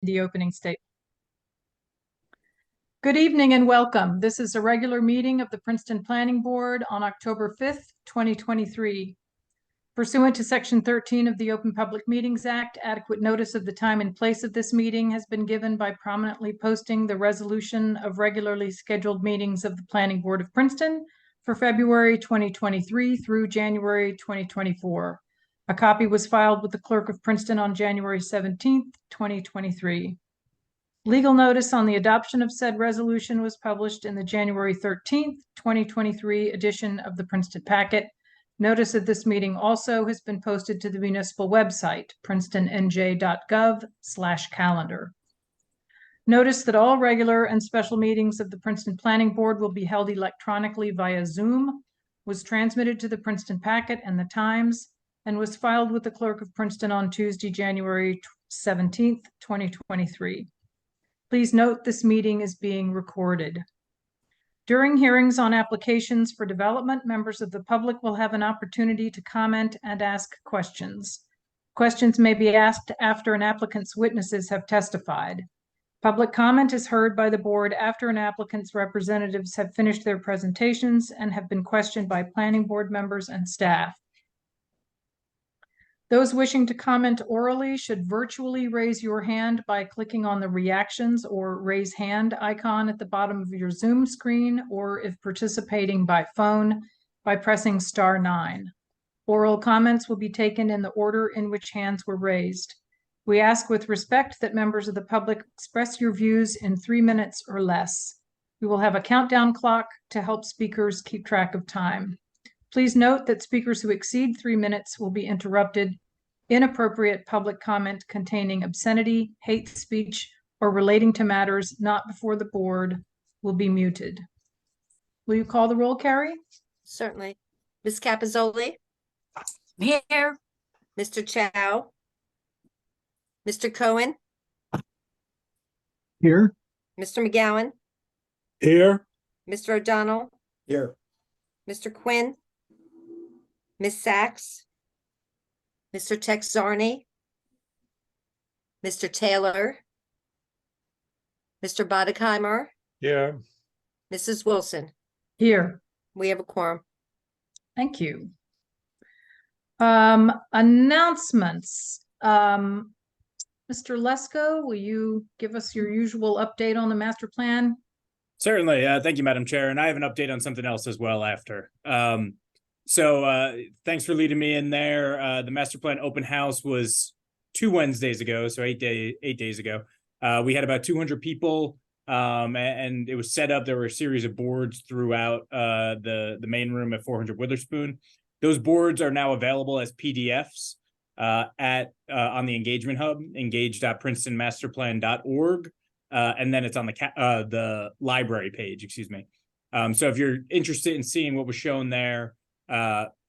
the opening statement. Good evening and welcome. This is a regular meeting of the Princeton Planning Board on October 5th, 2023. Pursuant to Section 13 of the Open Public Meetings Act, adequate notice of the time and place of this meeting has been given by prominently posting the resolution of regularly scheduled meetings of the Planning Board of Princeton for February 2023 through January 2024. A copy was filed with the Clerk of Princeton on January 17th, 2023. Legal notice on the adoption of said resolution was published in the January 13th, 2023 edition of the Princeton Packet. Notice of this meeting also has been posted to the municipal website, princetonnj.gov/calendar. Notice that all regular and special meetings of the Princeton Planning Board will be held electronically via Zoom, was transmitted to the Princeton Packet and the Times, and was filed with the Clerk of Princeton on Tuesday, January 17th, 2023. Please note this meeting is being recorded. During hearings on applications for development, members of the public will have an opportunity to comment and ask questions. Questions may be asked after an applicant's witnesses have testified. Public comment is heard by the board after an applicant's representatives have finished their presentations and have been questioned by planning board members and staff. Those wishing to comment orally should virtually raise your hand by clicking on the reactions or raise hand icon at the bottom of your Zoom screen, or if participating by phone, by pressing *9. Oral comments will be taken in the order in which hands were raised. We ask with respect that members of the public express your views in 3 minutes or less. We will have a countdown clock to help speakers keep track of time. Please note that speakers who exceed 3 minutes will be interrupted. Inappropriate public comment containing obscenity, hate speech, or relating to matters not before the board will be muted. Will you call the roll, Carrie? Certainly. Ms. Capizzoli? Here. Mr. Chow? Mr. Cohen? Here. Mr. McGowan? Here. Mr. O'Donnell? Here. Mr. Quinn? Ms. Sachs? Mr. Texarney? Mr. Taylor? Mr. Boddigheimer? Here. Mrs. Wilson? Here. We have a quorum. Thank you. Announcements. Mr. Lesko, will you give us your usual update on the master plan? Certainly. Thank you, Madam Chair. And I have an update on something else as well after. So thanks for leading me in there. The master plan open house was 2 Wednesdays ago, so 8 days ago. We had about 200 people, and it was set up. There were a series of boards throughout the main room at 400 Witherspoon. Those boards are now available as PDFs on the engagement hub, engage.princetonmasterplan.org. And then it's on the library page, excuse me. So if you're interested in seeing what was shown there,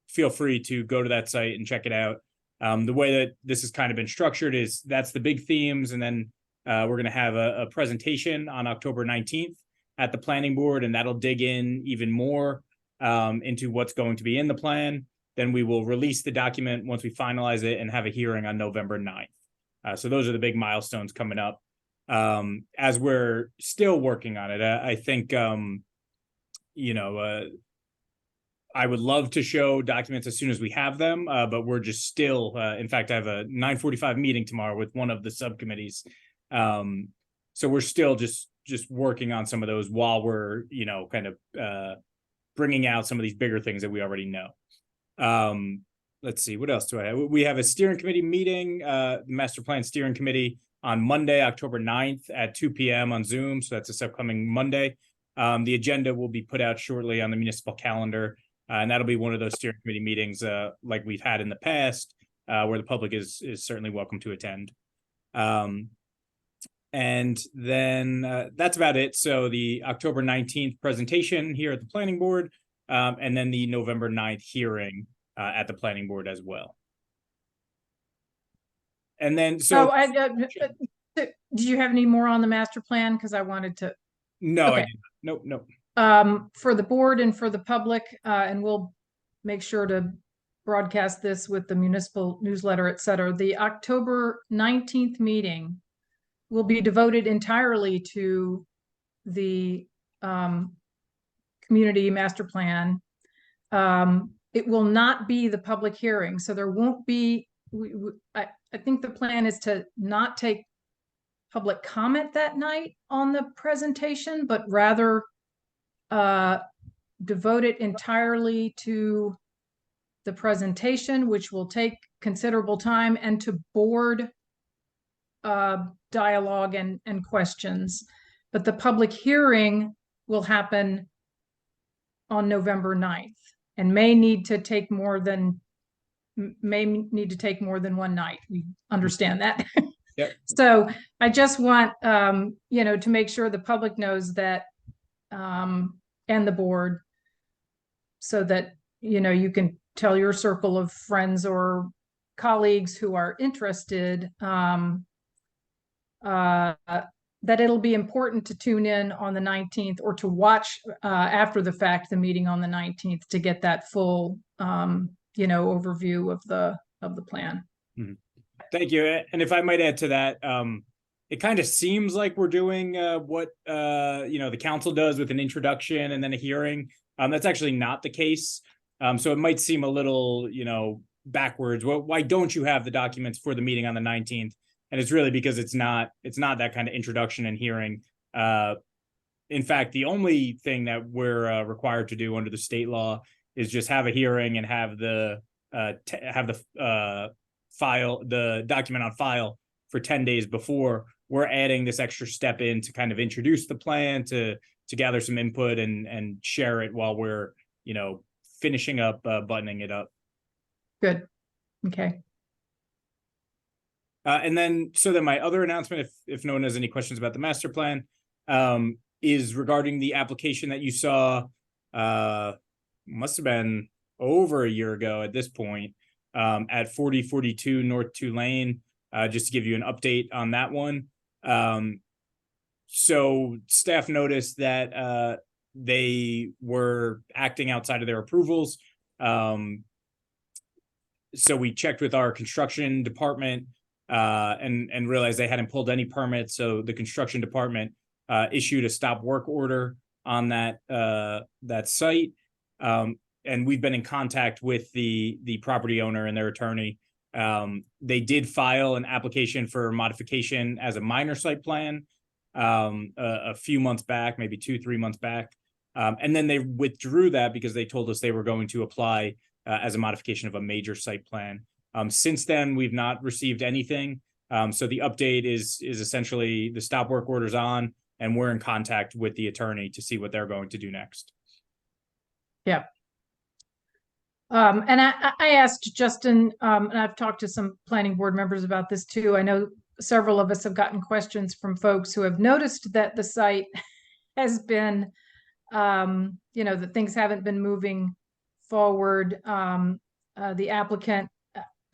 feel free to go to that site and check it out. The way that this has kind of been structured is that's the big themes. And then we're going to have a presentation on October 19th at the planning board, and that'll dig in even more into what's going to be in the plan. Then we will release the document once we finalize it and have a hearing on November 9th. So those are the big milestones coming up. As we're still working on it, I think, I would love to show documents as soon as we have them, but we're just still, in fact, I have a 9:45 meeting tomorrow with one of the subcommittees. So we're still just working on some of those while we're, kind of bringing out some of these bigger things that we already know. Let's see, what else do I have? We have a steering committee meeting, master plan steering committee on Monday, October 9th at 2 p.m. on Zoom. So that's this upcoming Monday. The agenda will be put out shortly on the municipal calendar. And that'll be one of those steering committee meetings like we've had in the past, where the public is certainly welcome to attend. And then that's about it. So the October 19th presentation here at the planning board, and then the November 9th hearing at the planning board as well. And then, did you have any more on the master plan? Because I wanted to. No, okay. I didn't. Nope. For the board and for the public, and we'll make sure to broadcast this with the municipal newsletter, et cetera. The October 19th meeting will be devoted entirely to the community master plan. It will not be the public hearing, so there won't be, I think the plan is to not take public comment that night on the presentation, but rather devote it entirely to the presentation, which will take considerable time, and to board dialogue and questions. But the public hearing will happen on November 9th and may need to take more than one night. We understand that. Yep. So I just want, you know, to make sure the public knows that, and the board, so that, you know, you can tell your circle of friends or colleagues who are interested, that it'll be important to tune in on the 19th or to watch after the fact the meeting on the 19th to get that full, you know, overview of the plan. Mhm. Thank you. And if I might add to that, it kind of seems like we're doing what you know, the council does with an introduction and then a hearing. That's actually not the case. So it might seem a little, you know, backwards. Well, why don't you have the documents for the meeting on the 19th? And it's really because it's not that kind of introduction and hearing. In fact, the only thing that we're required to do under the state law is just have a hearing and have the document on file for 10 days before. We're adding this extra step in to kind of introduce the plan, to gather some input and share it while we're, you know, finishing up, buttoning it up. Good. Okay. And then my other announcement, if no one has any questions about the master plan, is regarding the application that you saw, must have been over a year ago at this point, at 4042 North Tulane, just to give you an update on that one. So staff noticed that they were acting outside of their approvals. So we checked with our construction department and realized they hadn't pulled any permits. So the construction department issued a stop work order on that site. And we've been in contact with the property owner and their attorney. They did file an application for modification as a minor site plan a few months back, maybe 2-3 months back. And then they withdrew that because they told us they were going to apply as a modification of a major site plan. Since then, we've not received anything. So the update is essentially the stop work order's on, and we're in contact with the attorney to see what they're going to do next. Yeah. And I asked Justin, and I've talked to some planning board members about this too. I know several of us have gotten questions from folks who have noticed that the site has been, you know, that things haven't been moving forward. The applicant,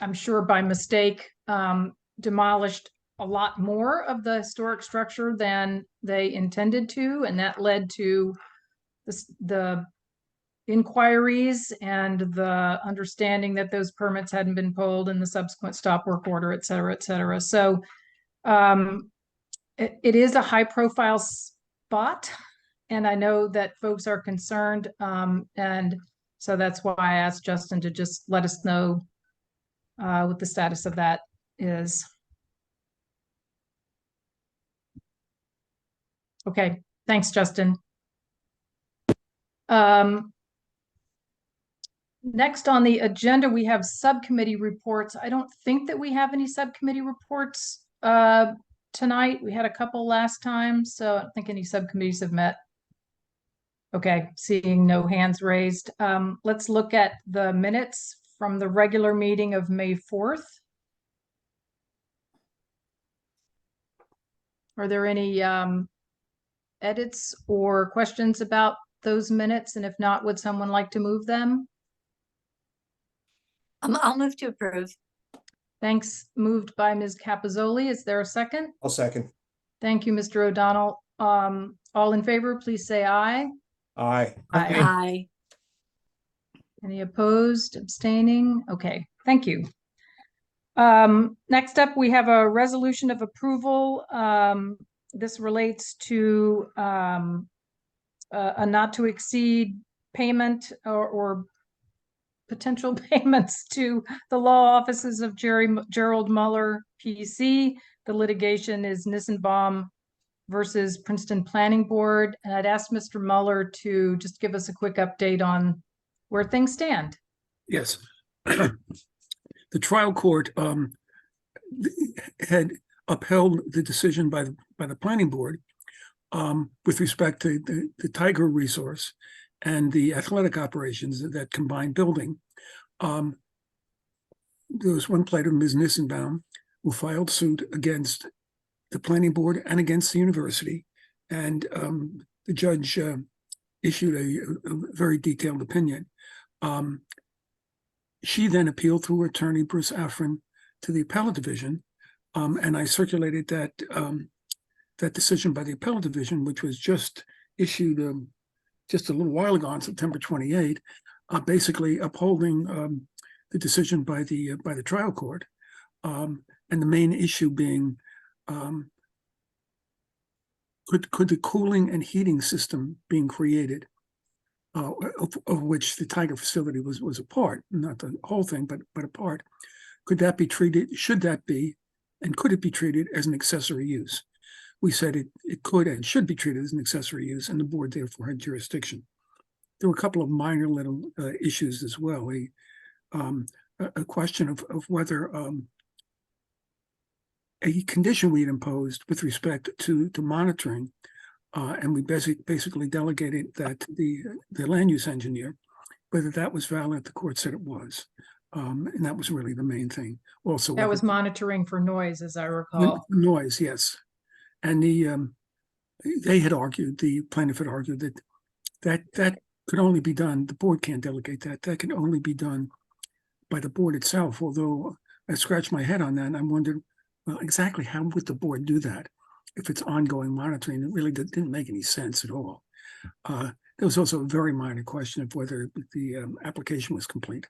I'm sure by mistake, demolished a lot more of the historic structure than they intended to, and that led to the inquiries and the understanding that those permits hadn't been pulled and the subsequent stop work order, et cetera, et cetera. So it is a high profile spot, and I know that folks are concerned. And so that's why I asked Justin to just let us know what the status of that is. Okay, thanks, Justin. Next on the agenda, we have subcommittee reports. I don't think that we have any subcommittee reports tonight. We had a couple last time, so I don't think any subcommittees have met. Okay, seeing no hands raised. Let's look at the minutes from the regular meeting of May 4th. Are there any edits or questions about those minutes? And if not, would someone like to move them? I'll move to approve. Thanks. Moved by Ms. Capizzoli. Is there a second? I'll second. Thank you, Mr. O'Donnell. All in favor, please say aye. Aye. Aye. Any opposed, abstaining? Okay, thank you. Next up, we have a resolution of approval. This relates to a not to exceed payment or potential payments to the law offices of Gerald Muller, PC. The litigation is Nissenbaum versus Princeton Planning Board. And I'd ask Mr. Muller to just give us a quick update on where things stand. Yes. The trial court had upheld the decision by the planning board with respect to the Tiger resource and the athletic operations that combined building. There was one plaintiff, Ms. Nissenbaum, who filed suit against the planning board and against the university. And the judge issued a very detailed opinion. She then appealed through her attorney, Bruce Afrin, to the appellate division. And I circulated that decision by the appellate division, which was just issued just a little while ago on September 28, basically upholding the decision by the trial court. And the main issue being, could the cooling and heating system being created, of which the Tiger facility was a part, not the whole thing, but a part, could that be treated, should that be, and could it be treated as an accessory use? We said it could and should be treated as an accessory use, and the board therefore had jurisdiction. There were a couple of minor little issues as well. A question of whether a condition we had imposed with respect to monitoring, and we basically delegated that to the land use engineer, whether that was valid. The court said it was, and that was really the main thing. Also, That was monitoring for noise, as I recall. noise, yes. And they had argued, the plaintiff had argued that could only be done. The board can't delegate that. That can only be done by the board itself. Although I scratched my head on that, and I wondered, well, exactly how would the board do that if it's ongoing monitoring? It really didn't make any sense at all. There was also a very minor question of whether the application was complete,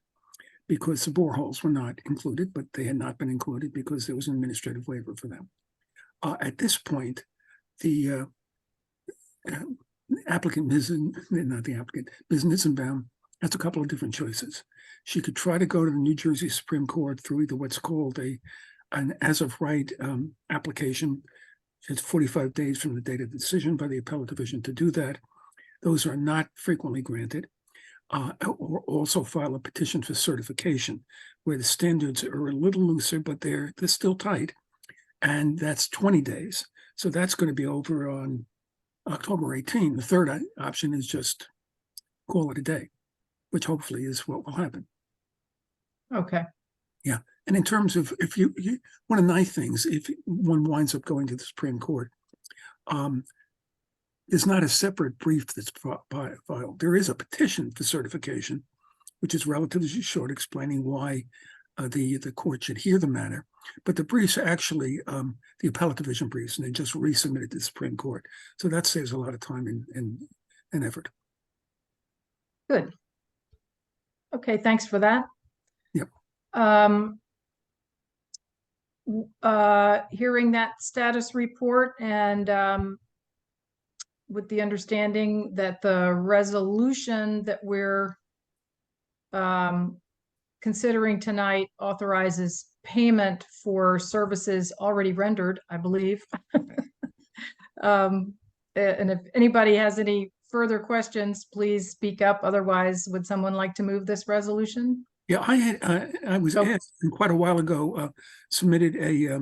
because the boreholes were not included, but they had not been included because there was an administrative waiver for them. At this point, the applicant, Ms. Nissenbaum, has a couple of different choices. She could try to go to the New Jersey Supreme Court through either what's called an as-of-right application. It's 45 days from the date of the decision by the appellate division to do that. Those are not frequently granted. Or also file a petition for certification, where the standards are a little looser, but they're still tight. And that's 20 days. So that's going to be over on October 18. The third option is just call it a day, which hopefully is what will happen. Okay. Yeah. And in terms of, if you one of the nice things, if one winds up going to the Supreme Court, there's not a separate brief that's filed. There is a petition for certification, which is relatively short, explaining why the court should hear the matter. But the briefs are actually the appellate division briefs, and they just resubmitted to the Supreme Court. So that saves a lot of time and effort. Good. Okay, thanks for that. Yep. Hearing that status report, and with the understanding that the resolution that we're considering tonight authorizes payment for services already rendered, I believe. And if anybody has any further questions, please speak up. Otherwise, would someone like to move this resolution? Yeah, I was asked quite a while ago, submitted a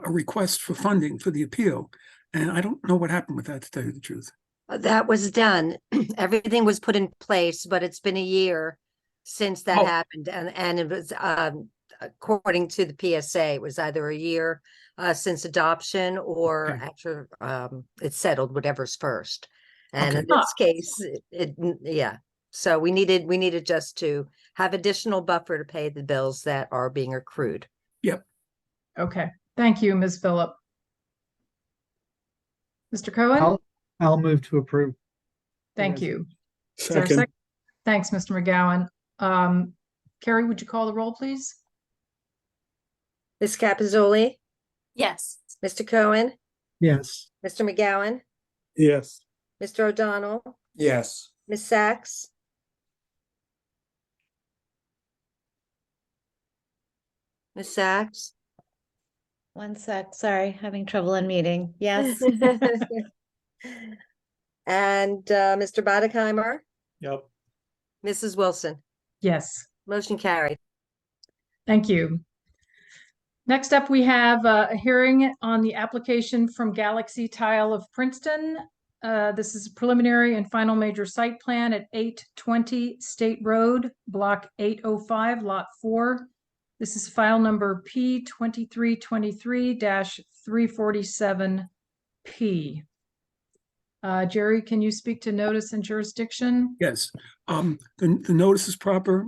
request for funding for the appeal, and I don't know what happened with that, to tell you the truth. That was done. Everything was put in place, but it's been a year since that happened. And it was, according to the PSA, it was either a year since adoption or after it's settled, whatever's first. And in this case, yeah. So we needed just to have additional buffer to pay the bills that are being accrued. Yep. Okay. Thank you, Ms. Phillip. Mr. Cohen? I'll move to approve. Thank you. Is there a second? Thanks, Mr. McGowan. Carrie, would you call the roll, please? Ms. Capizoli, Yes. Mr. Cohen, Yes. Mr. McGowan, Yes. Mr. O'Donnell, Yes. Ms. Sacks, Ms. Sacks. One sec, sorry, having trouble unmuting. Yes. And Mr. Boddicker, Yep. Mrs. Wilson. Yes. Motion carried. Thank you. Next up, we have a hearing on the application from Galaxy Tile of Princeton. This is a preliminary and final major site plan at 820 State Road, Block 805, Lot 4. This is file number P 2323-347P. Jerry, can you speak to notice and jurisdiction? Yes. The notice is proper.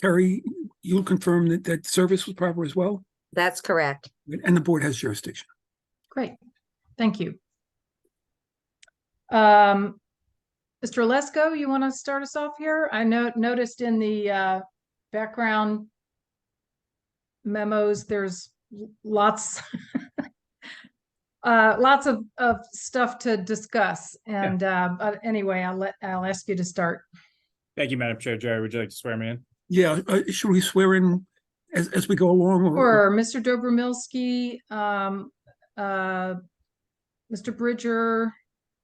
Carrie, you'll confirm that service was proper as well, That's correct. and the board has jurisdiction. Great, thank you. Mr. Lesko, you want to start us off here? I noticed in the background memos, there's lots lots of stuff to discuss. And but anyway, I'll ask you to start. Thank you, Madam Chair. Jerry, would you like to swear me in? Yeah, should we swear in as we go along? Or Mr. Dobromilsky, Mr. Bridger,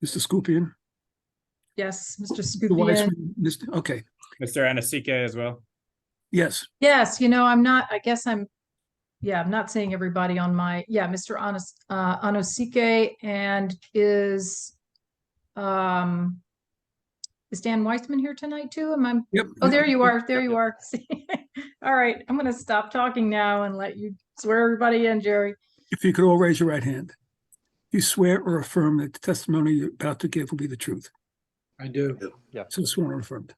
Mr. Scoopin? yes, Mr. The Scoopia. Wiseman, okay, Mr. Anasike as well. yes. Yes, I'm not seeing everybody on my, Mr. Anosike, and is Dan Weissman here tonight too? Yep. Oh, there you are. There you are. All right, I'm gonna stop talking now and let you swear everybody in, Jerry. If you could all raise your right hand. You swear or affirm that the testimony you're about to give will be the truth. I do. So sworn or affirmed.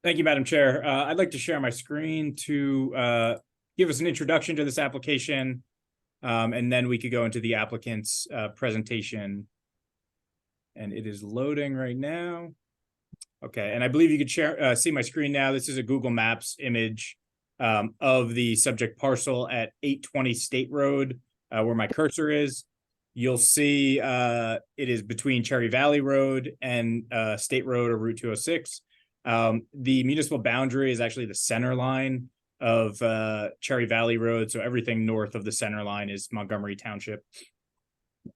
Thank you, Madam Chair. I'd like to share my screen to give us an introduction to this application, and then we could go into the applicant's presentation. And it is loading right now. Okay, and I believe you could share see my screen now. This is a Google Maps image of the subject parcel at 820 State Road, where my cursor is. You'll see it is between Cherry Valley Road and State Road or Route 206. The municipal boundary is actually the center line of Cherry Valley Road. So everything north of the center line is Montgomery Township.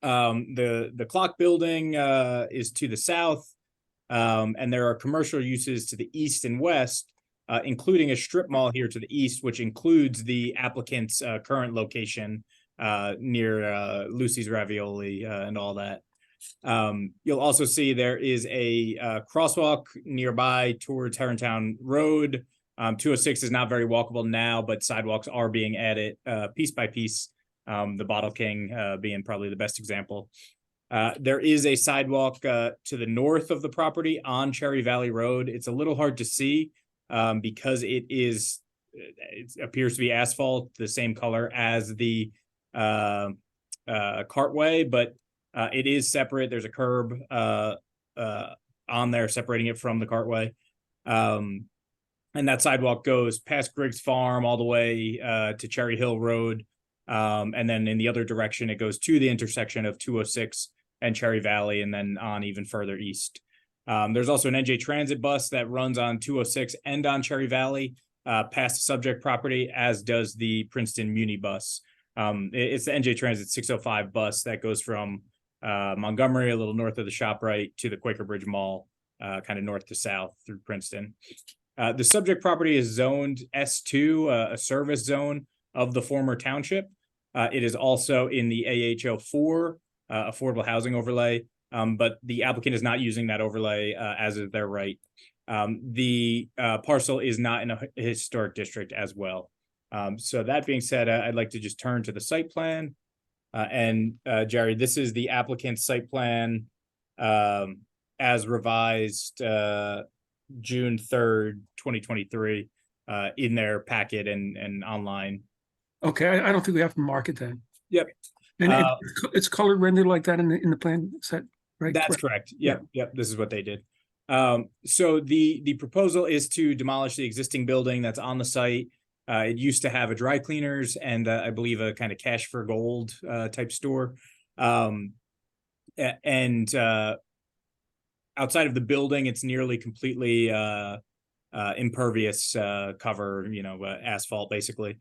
The clock building is to the south, and there are commercial uses to the east and west, including a strip mall here to the east, which includes the applicant's current location near Lucy's Ravioli and all that. You'll also see there is a crosswalk nearby towards Herrontown Road. 206 is not very walkable now, but sidewalks are being added piece by piece. The Bottle King being probably the best example. There is a sidewalk to the north of the property on Cherry Valley Road. It's a little hard to see because it appears to be asphalt, the same color as the cartway, but it is separate. There's a curb on there separating it from the cartway. And that sidewalk goes past Griggs Farm all the way to Cherry Hill Road. And then in the other direction, it goes to the intersection of 206 and Cherry Valley, and then on even further east. There's also an NJ Transit bus that runs on 206 and on Cherry Valley past the subject property, as does the Princeton Muni bus. It's the NJ Transit 605 bus that goes from Montgomery, a little north of the ShopRite, to the Quaker Bridge Mall, kind of north to south through Princeton. The subject property is zoned S2, a service zone of the former township. It is also in the AH04 affordable housing overlay, but the applicant is not using that overlay as is their right. The parcel is not in a historic district as well. So that being said, I'd like to just turn to the site plan. And Jerry, this is the applicant's site plan as revised June 3rd, 2023 in their packet and online. Okay, I don't think we have to mark it then. Yep. And it's colored rendered like that in the plan set, right? That's correct. Yep. This is what they did. So the proposal is to demolish the existing building that's on the site It used to have a dry cleaners and I believe a kind of cash for gold type store. And outside of the building, it's nearly completely impervious cover, asphalt basically.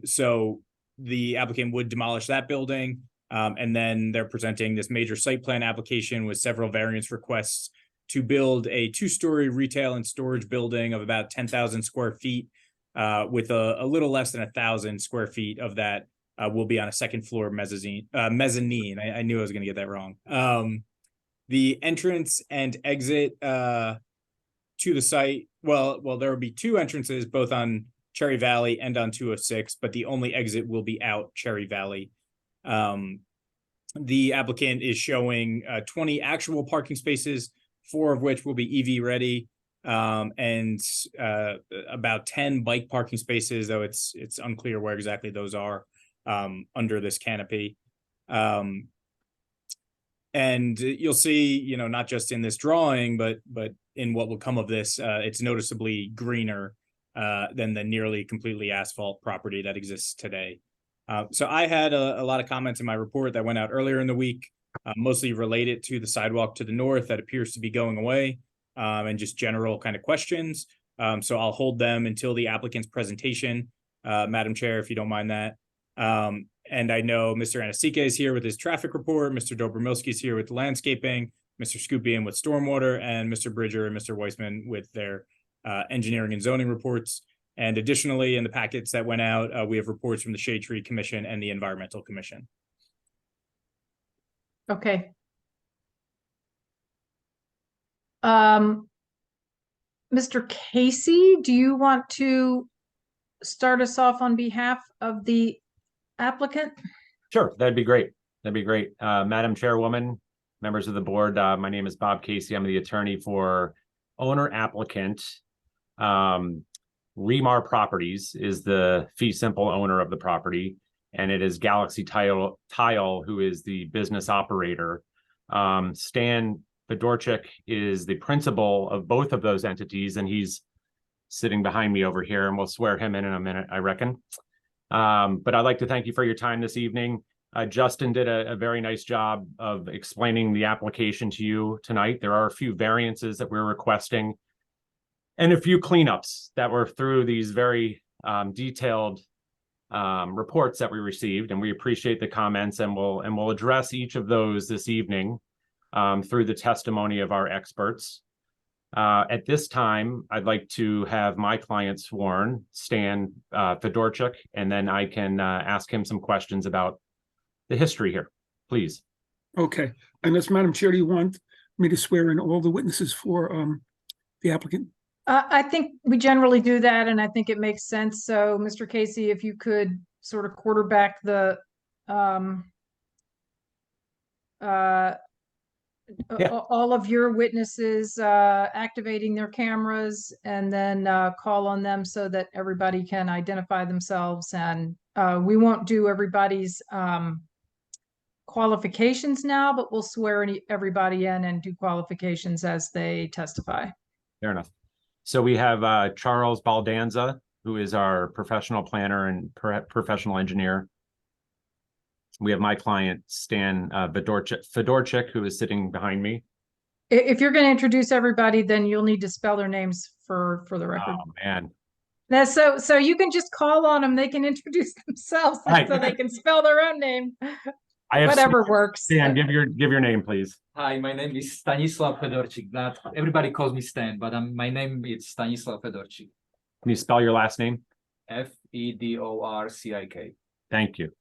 So the applicant would demolish that building. And then they're presenting this major site plan application with several variance requests to build a 2-story retail and storage building of about 10,000 square feet, with a little less than 1,000 square feet of that will be on a second floor mezzanine. I knew I was going to get that wrong. The entrance and exit to the site, well, there will be 2 entrances, both on Cherry Valley and on 206, but the only exit will be out Cherry Valley. The applicant is showing 20 actual parking spaces, 4 of which will be EV ready, and about 10 bike parking spaces, though it's unclear where exactly those are under this canopy. And you'll see, not just in this drawing, but in what will come of this, it's noticeably greener than the nearly completely asphalt property that exists today. So I had a lot of comments in my report that went out earlier in the week, mostly related to the sidewalk to the north that appears to be going away, and just general kind of questions. So I'll hold them until the applicant's presentation, Madam Chair, if you don't mind that. And I know Mr. Anasika is here with his traffic report, Mr. Dobromilski is here with landscaping, Mr. Scupian with stormwater, and Mr. Bridger and Mr. Weissman with their engineering and zoning reports. And additionally, in the packets that went out, we have reports from the Shade Tree Commission and the Environmental Commission. Okay. Mr. Casey, do you want to start us off on behalf of the applicant? Sure, that'd be great. Madam Chairwoman, members of the board, my name is Bob Casey. I'm the attorney for owner applicant. Remar Properties is the fee simple owner of the property, and it is Galaxy Tile, who is the business operator. Stan Fedorchik is the principal of both of those entities, and he's sitting behind me over here, and we'll swear him in a minute, I reckon. But I'd like to thank you for your time this evening. Justin did a very nice job of explaining the application to you tonight. There are a few variances that we're requesting and a few cleanups that were through these very detailed reports that we received, and we appreciate the comments, and we'll address each of those this evening through the testimony of our experts. At this time, I'd like to have my client sworn, Stan Fedorchik, and then I can ask him some questions about the history here, please. Okay, unless Madam Chair, do you want me to swear in all the witnesses for the applicant? I think we generally do that, and I think it makes sense. So, Mr. Casey, if you could sort of quarterback the all of your witnesses, activating their cameras, and then call on them so that everybody can identify themselves. And we won't do everybody's qualifications now, but we'll swear everybody in and do qualifications as they testify. Fair enough. So we have Charles Baldanza, who is our professional planner and professional engineer. We have my client, Stan Fedorchik, who is sitting behind me. If you're going to introduce everybody, then you'll need to spell their names for the record. Oh, man. Now, so you can just call on them. They can introduce themselves Right. so they can spell their own name. I have Whatever works. Stan, give your name, please. Hi, my name is Stanislav Fedorchik. That everybody calls me Stan, but my name is Stanislav Fedorchik. Can you spell your last name? Fedorcik. Thank you.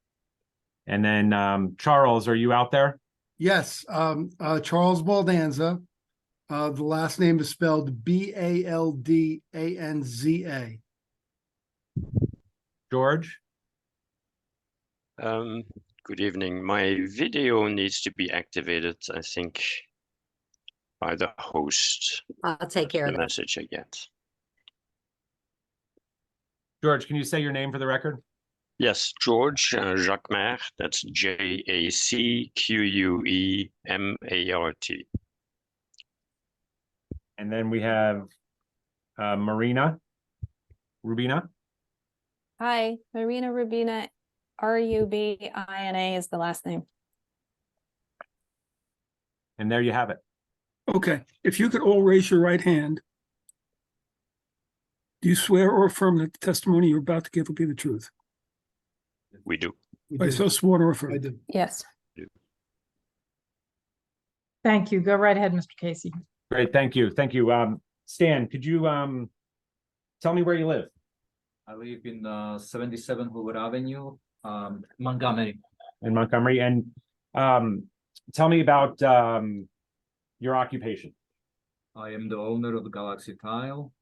And then Charles, are you out there? Yes, Charles Baldanza. The last name is spelled Baldanza. George? Good evening. My video needs to be activated, I think, by the host. I'll take care The of that. message I get. George, can you say your name for the record? Yes, George Jacquemart. That's Jacqueumart. And then we have Marina Rubina. Hi, Marina Rubina, Rubina is the last name. And there you have it. Okay, if you could all raise your right hand. Do you swear or affirm that the testimony you're about to give will be the truth? We do. I so sworn or I affirm. do. Yes. Thank you. Go right ahead, Mr. Casey. Great, thank you, thank you. Stan, could you tell me where you live? I live in 77 Hoover Avenue, Montgomery. In Montgomery, and tell me about your occupation. I am the owner of Galaxy Tile.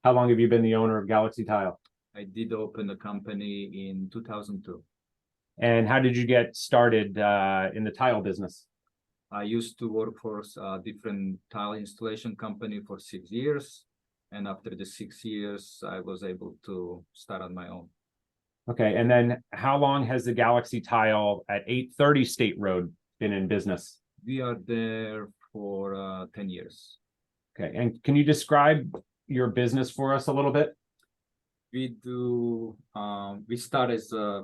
How long have you been the owner of Galaxy Tile? I did open the company in 2002. And how did you get started in the tile business? I used to work for a different tile installation company for 6 years. And after the 6 years, I was able to start on my own. Okay, and then how long has the Galaxy Tile at 830 State Road been in business? We are there for 10 years. Okay, and can you describe your business for us a little bit? We do, we start as a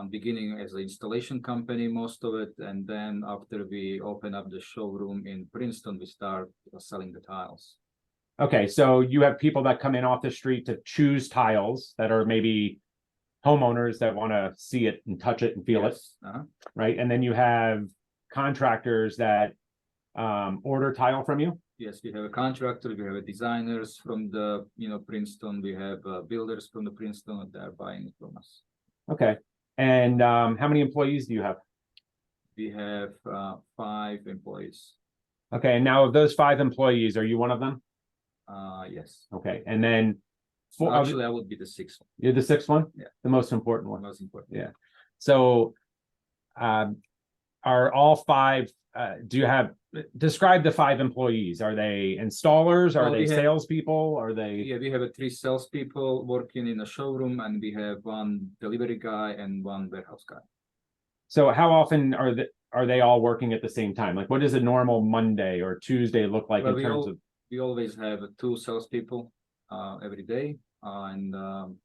beginning as an installation company, most of it. And then after we open up the showroom in Princeton, we start selling the tiles. Okay, so you have people that come in off the street to choose tiles that are maybe homeowners that want to see it and touch it and feel it, right? And then you have contractors that order tile from you? Yes, we have a contractor, we have designers from the, Princeton, we have builders from the Princeton that are buying it from us. Okay, and how many employees do you have? We have 5 employees. Okay, and now of those 5 employees, are you one of them? Yes. Okay, and then Actually, I would be the 6th one. you're the 6th one? Yeah. The most important one. Most important. Yeah. So are all 5 do you have describe the 5 employees? Are they installers? Are Well, they we have- salespeople? Are they Yeah, we have 3 salespeople working in a showroom, and we have 1 delivery guy and 1 warehouse guy. so how often are they all working at the same time? Like what does a normal Monday or Tuesday look like Well, in terms of we always have 2 salespeople every day, and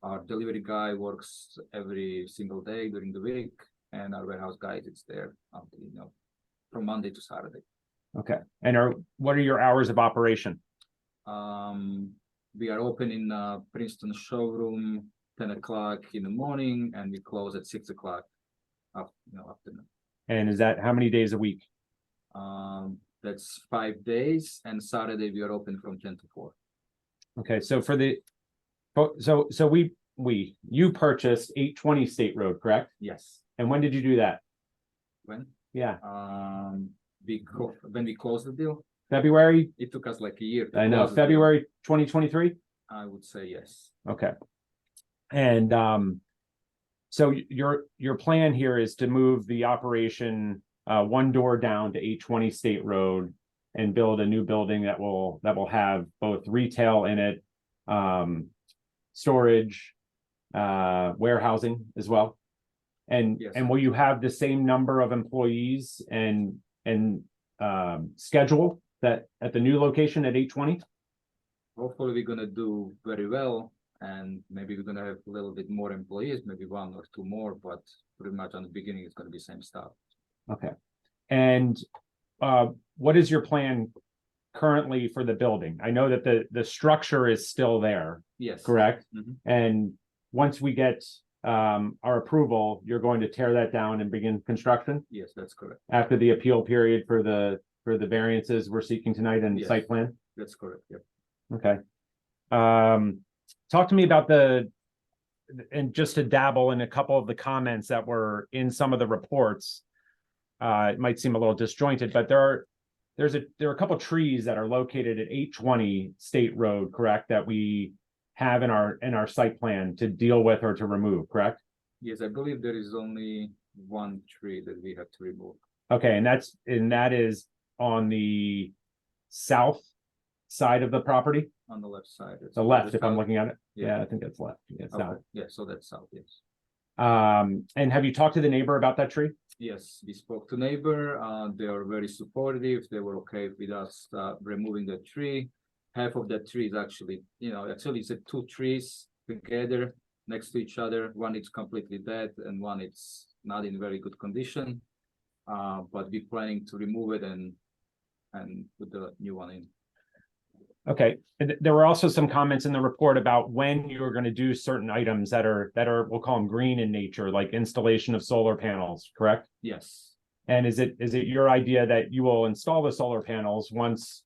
our delivery guy works every single day during the week, and our warehouse guy is there, from Monday to Saturday. okay. And what are your hours of operation? We are open in Princeton showroom 10 o'clock in the morning, and we close at 6 o'clock afternoon. And is that how many days a week? That's 5 days, and Saturday we are open from 10 to 4. Okay, so for the you purchased 820 State Road, correct? Yes. And when did you do that? When? Yeah, When we closed the deal, February. it took us like a year. to I know, close the deal. February 2023. I would say yes. Okay. And so your plan here is to move the operation 1 door down to 820 State Road and build a new building that will have both retail in it, storage, warehousing as well. And Yes. and will you have the same number of employees and schedule that at the new location at 820? Hopefully, we're gonna do very well, and maybe we're gonna have a little bit more employees, maybe 1 or 2 more, but pretty much on the beginning, it's gonna be same stuff. Okay. And what is your plan currently for the building? I know that the structure is still there, Yes. correct? Mhm. And once we get our approval, you're going to tear that down and begin construction Yes, that's correct. after the appeal period for the variances we're seeking tonight and Yes. site plan? That's correct. Yep. Okay. Talk to me about and just to dabble in a couple of the comments that were in some of the reports. It might seem a little disjointed, but there are a couple of trees that are located at 820 State Road, correct? That we have in our site plan to deal with or to remove, correct? Yes, I believe there is only 1 tree that we have to remove. Okay, and that is on the south side of the property, On the left side. It's the left, the if I'm south. looking at it. Yeah. Yeah, I think that's left. Yeah, it's Okay. south. Yeah, so that's south, yes. And have you talked to the neighbor about that tree? Yes, we spoke to neighbor, they are very supportive, they were okay with us removing the tree. Half of that tree is actually, it's 2 trees together, next to each other. One is completely dead and one it's not in very good condition. But we're planning to remove it and put the new one in. Okay, and there were also some comments in the report about when you're going to do certain items that are, we'll call them green in nature, like installation of solar panels, correct? Yes. And is it your idea that you will install the solar panels once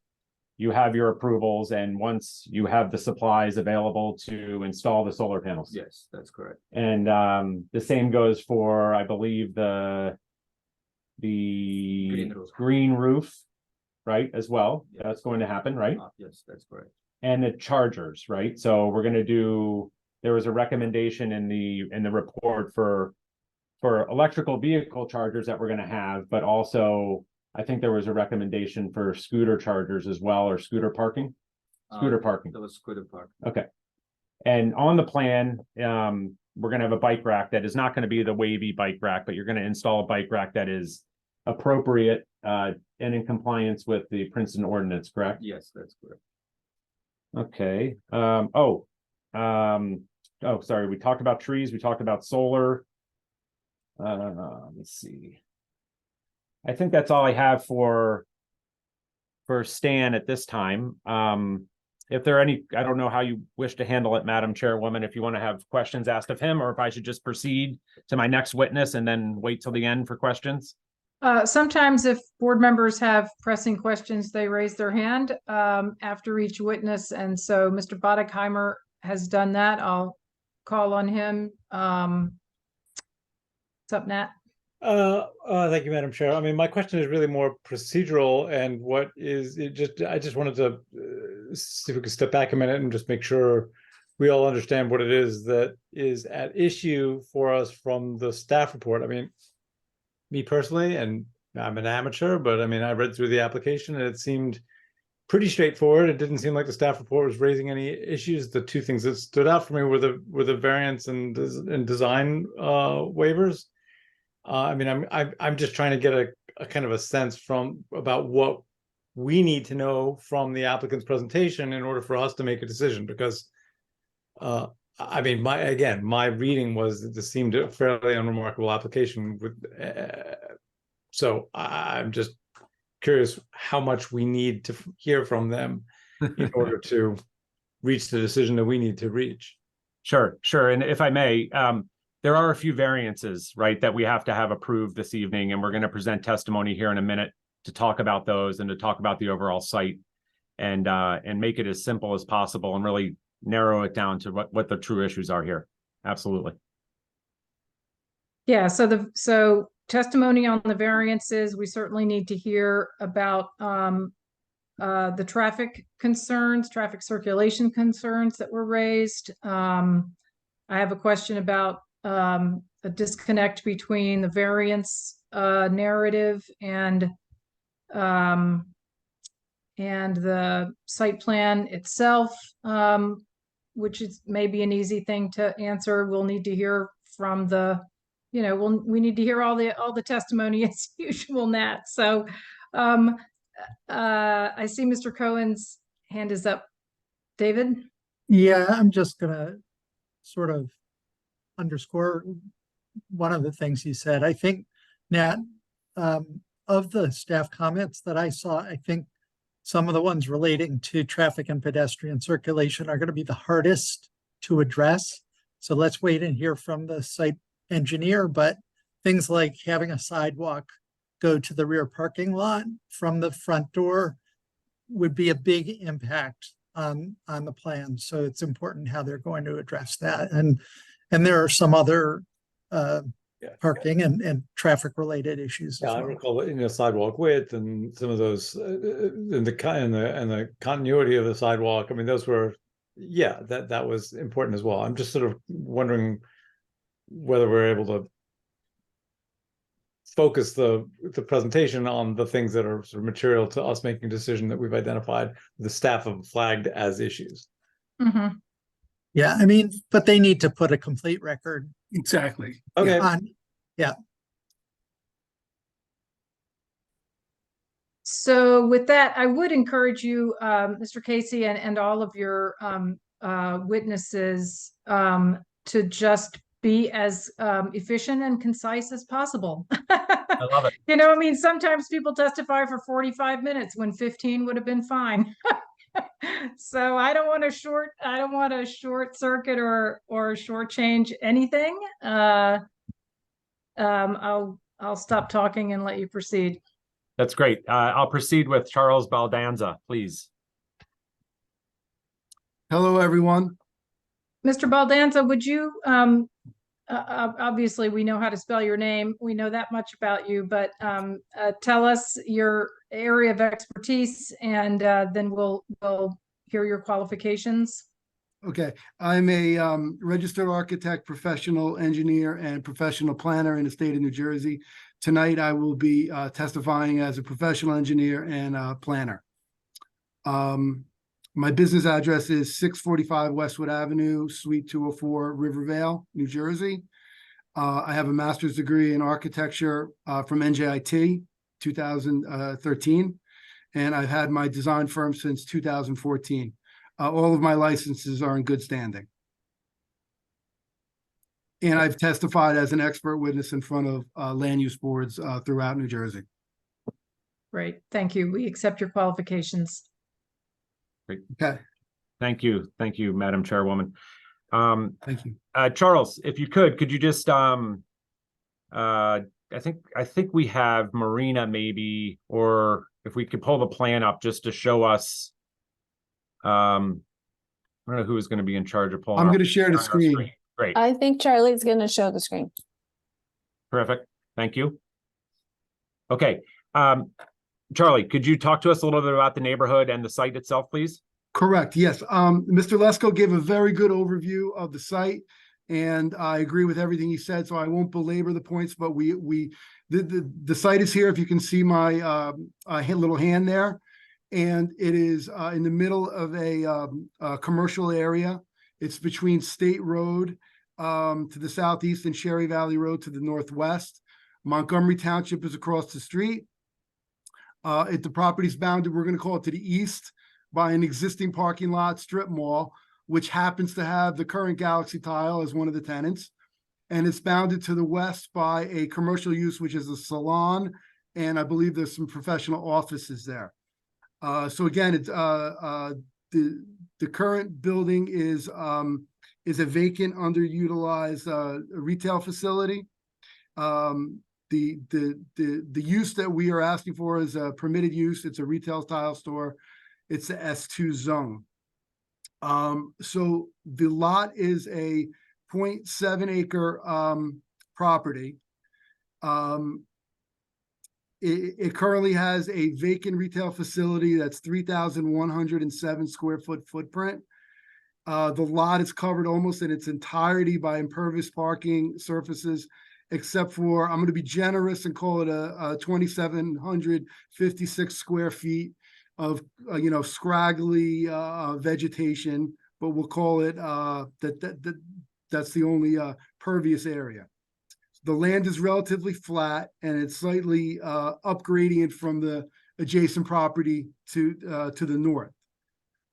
you have your approvals and once you have the supplies available to install the solar panels? Yes, that's correct. And the same goes for, I believe, the green roof, right, as well. Yes. That's going to happen, right? Yes, that's correct. And the chargers, right? So we're going to do, there was a recommendation in the report for electrical vehicle chargers that we're going to have, but also I think there was a recommendation for scooter chargers as well, or scooter parking. Scooter parking. That was scooter park. Okay. And on the plan, we're going to have a bike rack that is not going to be the wavy bike rack, but you're going to install a bike rack that is appropriate and in compliance with the Princeton ordinance, correct? Yes, that's correct. Okay. Sorry. We talked about trees. We talked about solar. Let's see. I think that's all I have for Stan at this time. If there are any, I don't know how you wish to handle it, Madam Chairwoman, if you want to have questions asked of him, or if I should just proceed to my next witness and then wait till the end for questions. Sometimes if board members have pressing questions, they raise their hand after each witness. And so Mr. Bodekheimer has done that. I'll call on him. What's up, Nat? Thank you, Madam Chair. I mean, my question is really more procedural, and I just wanted to see if we could step back a minute and just make sure we all understand what it is that is at issue for us from the staff report. I mean, me personally, and I'm an amateur, but I mean, I read through the application and it seemed pretty straightforward. It didn't seem like the staff report was raising any issues. The two things that stood out for me were the variance and design waivers. I mean, I'm just trying to get a kind of a sense about what we need to know from the applicant's presentation in order for us to make a decision, because I mean, my reading was that this seemed a fairly unremarkable application so I'm just curious how much we need to hear from them in order to reach the decision that we need to reach. Sure. And if I may, there are a few variances, right, that we have to have approved this evening, and we're going to present testimony here in a minute to talk about those and to talk about the overall site and make it as simple as possible and really narrow it down to what the true issues are here. Absolutely. Yeah, so testimony on the variances, we certainly need to hear about the traffic circulation concerns that were raised. I have a question about a disconnect between the variance narrative and the site plan itself, which is maybe an easy thing to answer. We'll need to hear from we need to hear all the testimony as usual, Nat. So I see Mr. Cohen's hand is up. David? Yeah, I'm just gonna sort of underscore one of the things you said. I think, Nat, of the staff comments that I saw, I think some of the ones relating to traffic and pedestrian circulation are going to be the hardest to address. So let's wait and hear from the site engineer. But things like having a sidewalk go to the rear parking lot from the front door would be a big impact on the plan. So it's important how they're going to address that. And there are some other parking and traffic related issues. Yeah, I recall sidewalk width and some of those and the continuity of the sidewalk. I mean, those were, that was important as well. I'm just sort of wondering whether we're able to focus the presentation on the things that are sort of material to us making a decision that we've identified the staff have flagged as issues. Mm-hmm. Yeah, I mean, but they need to put a complete record. Exactly. Okay. Yeah. So with that, I would encourage you, Mr. Casey, and all of your witnesses, to just be as efficient and concise as possible. I love it. You know, I mean, sometimes people testify for 45 minutes when 15 would have been fine. So I don't want to short circuit or shortchange anything. I'll stop talking and let you proceed. That's great. I'll proceed with Charles Baldanza, please. Hello, everyone. Mr. Baldanza, would you, obviously we know how to spell your name. We know that much about you, but tell us your area of expertise, and then we'll hear your qualifications. Okay, I'm a registered architect, professional engineer, and professional planner in the state of New Jersey. Tonight, I will be testifying as a professional engineer and planner. My business address is 645 Westwood Avenue, Suite 204, Rivervale, New Jersey. I have a master's degree in architecture from NJIT, 2013, and I've had my design firm since 2014. All of my licenses are in good standing. And I've testified as an expert witness in front of land use boards throughout New Jersey. Great, thank you. We accept your qualifications. Great. Okay. Thank you, Madam Chairwoman. Thank you. Charles, if you could you just I think we have Marina maybe, or if we could pull the plan up just to show us. I don't know who is going to be in charge of pulling. I'm going to share the screen. Great. I think Charlie's going to show the screen. Terrific. Thank you. Okay. Charlie, could you talk to us a little bit about the neighborhood and the site itself, please? Correct. Yes. Mr. Lesko gave a very good overview of the site, and I agree with everything he said, so I won't belabor the points, but the site is here. If you can see my little hand there, and it is in the middle of a commercial area. It's between State Road to the southeast and Cherry Valley Road to the northwest. Montgomery Township is across the street. The property's bounded, we're going to call it to the east, by an existing parking lot strip mall, which happens to have the current Galaxy Tile as one of the tenants. And it's bounded to the west by a commercial use, which is a salon, and I believe there's some professional offices there. So again, it's the current building is a vacant, underutilized retail facility. The use that we are asking for is a permitted use. It's a retail tile store. It's the S2 zone. So the lot is a 0.7 acre property. It currently has a vacant retail facility that's 3,107 square foot footprint. The lot is covered almost in its entirety by impervious parking surfaces, except for, I'm going to be generous and call it a 2,756 square feet of, scraggly vegetation, but we'll call it that's the only pervious area. The land is relatively flat and it's slightly upgrading from the adjacent property to the north.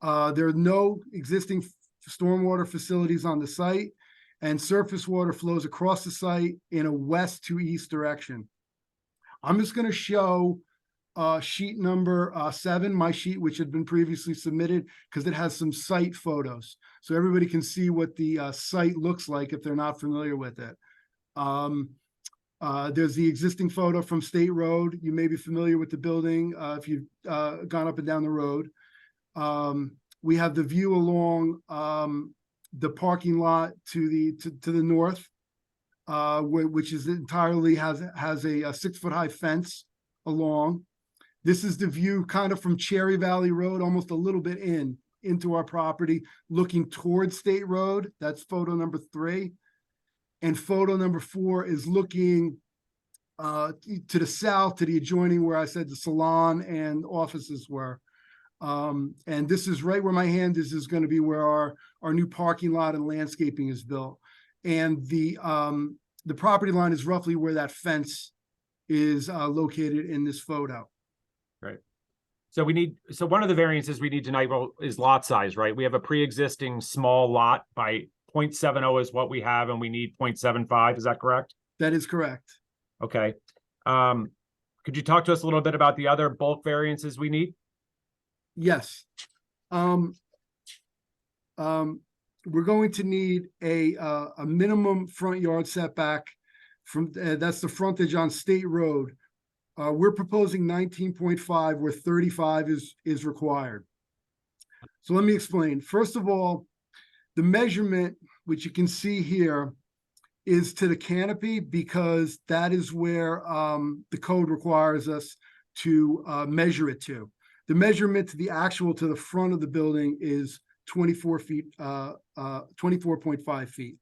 There are no existing stormwater facilities on the site, and surface water flows across the site in a west to east direction. I'm just going to show sheet number 7, my sheet, which had been previously submitted, because it has some site photos. So everybody can see what the site looks like if they're not familiar with it. There's the existing photo from State Road. You may be familiar with the building if you've gone up and down the road. We have the view along the parking lot to the north, which is entirely has a 6-foot high fence along. This is the view kind of from Cherry Valley Road, almost a little bit into our property, looking towards State Road. That's photo number 3. And photo number 4 is looking to the south, to the adjoining where I said the salon and offices were. And this is right where my hand is going to be where our new parking lot and landscaping is built. And the property line is roughly where that fence is located in this photo. Right. So one of the variances we need tonight is lot size, right? We have a pre-existing small lot by .70 is what we have and we need .75, is that correct? That is correct. Okay. Could you talk to us a little bit about the other bulk variances we need? Yes. We're going to need a minimum front yard setback from, that's the frontage on State Road. We're proposing 19.5 where 35 is required. So let me explain. First of all, the measurement, which you can see here, is to the canopy because that is where the code requires us to measure it to. The measurement to the actual to the front of the building is 24 feet, 24.5 feet.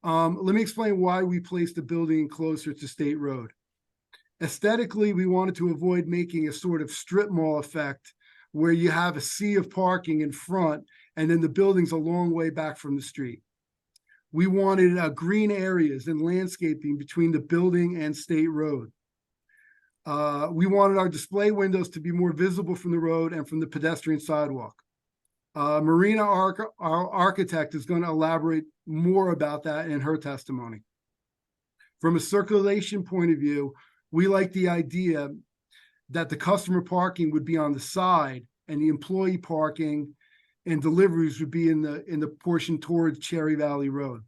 Let me explain why we placed the building closer to State Road. Aesthetically, we wanted to avoid making a sort of strip mall effect where you have a sea of parking in front and then the building's a long way back from the street. We wanted green areas and landscaping between the building and State Road. We wanted our display windows to be more visible from the road and from the pedestrian sidewalk. Marina, our architect, is going to elaborate more about that in her testimony. From a circulation point of view, we like the idea that the customer parking would be on the side and the employee parking and deliveries would be in the portion towards Cherry Valley Road.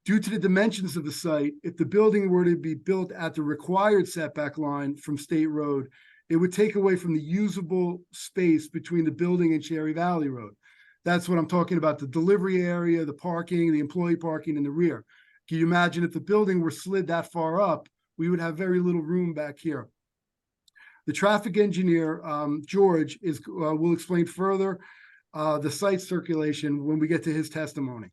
Due to the dimensions of the site, if the building were to be built at the required setback line from State Road, it would take away from the usable space between the building and Cherry Valley Road. That's what I'm talking about, the delivery area, the parking, the employee parking in the rear. Can you imagine if the building were slid that far up, we would have very little room back here. The traffic engineer, George, will explain further the site circulation when we get to his testimony.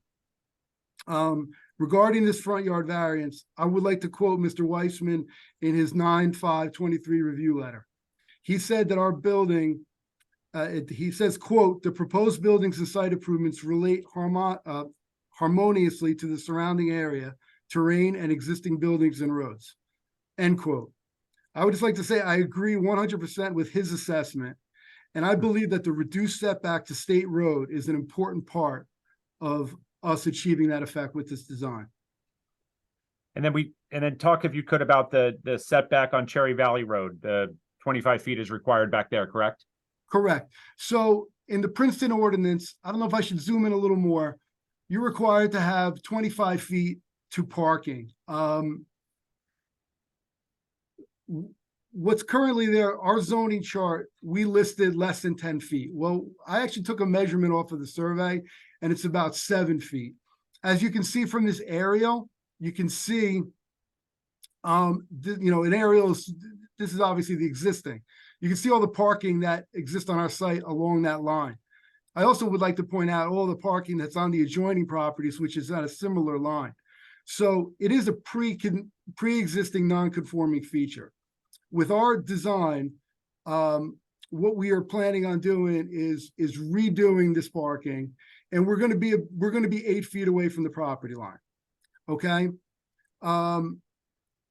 Regarding this front yard variance, I would like to quote Mr. Weissman in his 9/5/23 review letter. He said that our building, he says, quote, "The proposed buildings and site improvements relate harmoniously to the surrounding area, terrain, and existing buildings and roads," end quote. I would just like to say I agree 100% with his assessment, and I believe that the reduced setback to State Road is an important part of us achieving that effect with this design. And then talk, if you could, about the setback on Cherry Valley Road. The 25 feet is required back there, correct? Correct. So in the Princeton ordinance, I don't know if I should zoom in a little more. You're required to have 25 feet to parking. What's currently there, our zoning chart, we listed less than 10 feet. Well, I actually took a measurement off of the survey and it's about 7 feet. As you can see from this aerial, you can see, in aerials, this is obviously the existing. You can see all the parking that exists on our site along that line. I also would like to point out all the parking that's on the adjoining properties, which is on a similar line. So it is a pre-existing non-conforming feature. With our design, what we are planning on doing is redoing this parking, and we're going to be 8 feet away from the property line. Okay,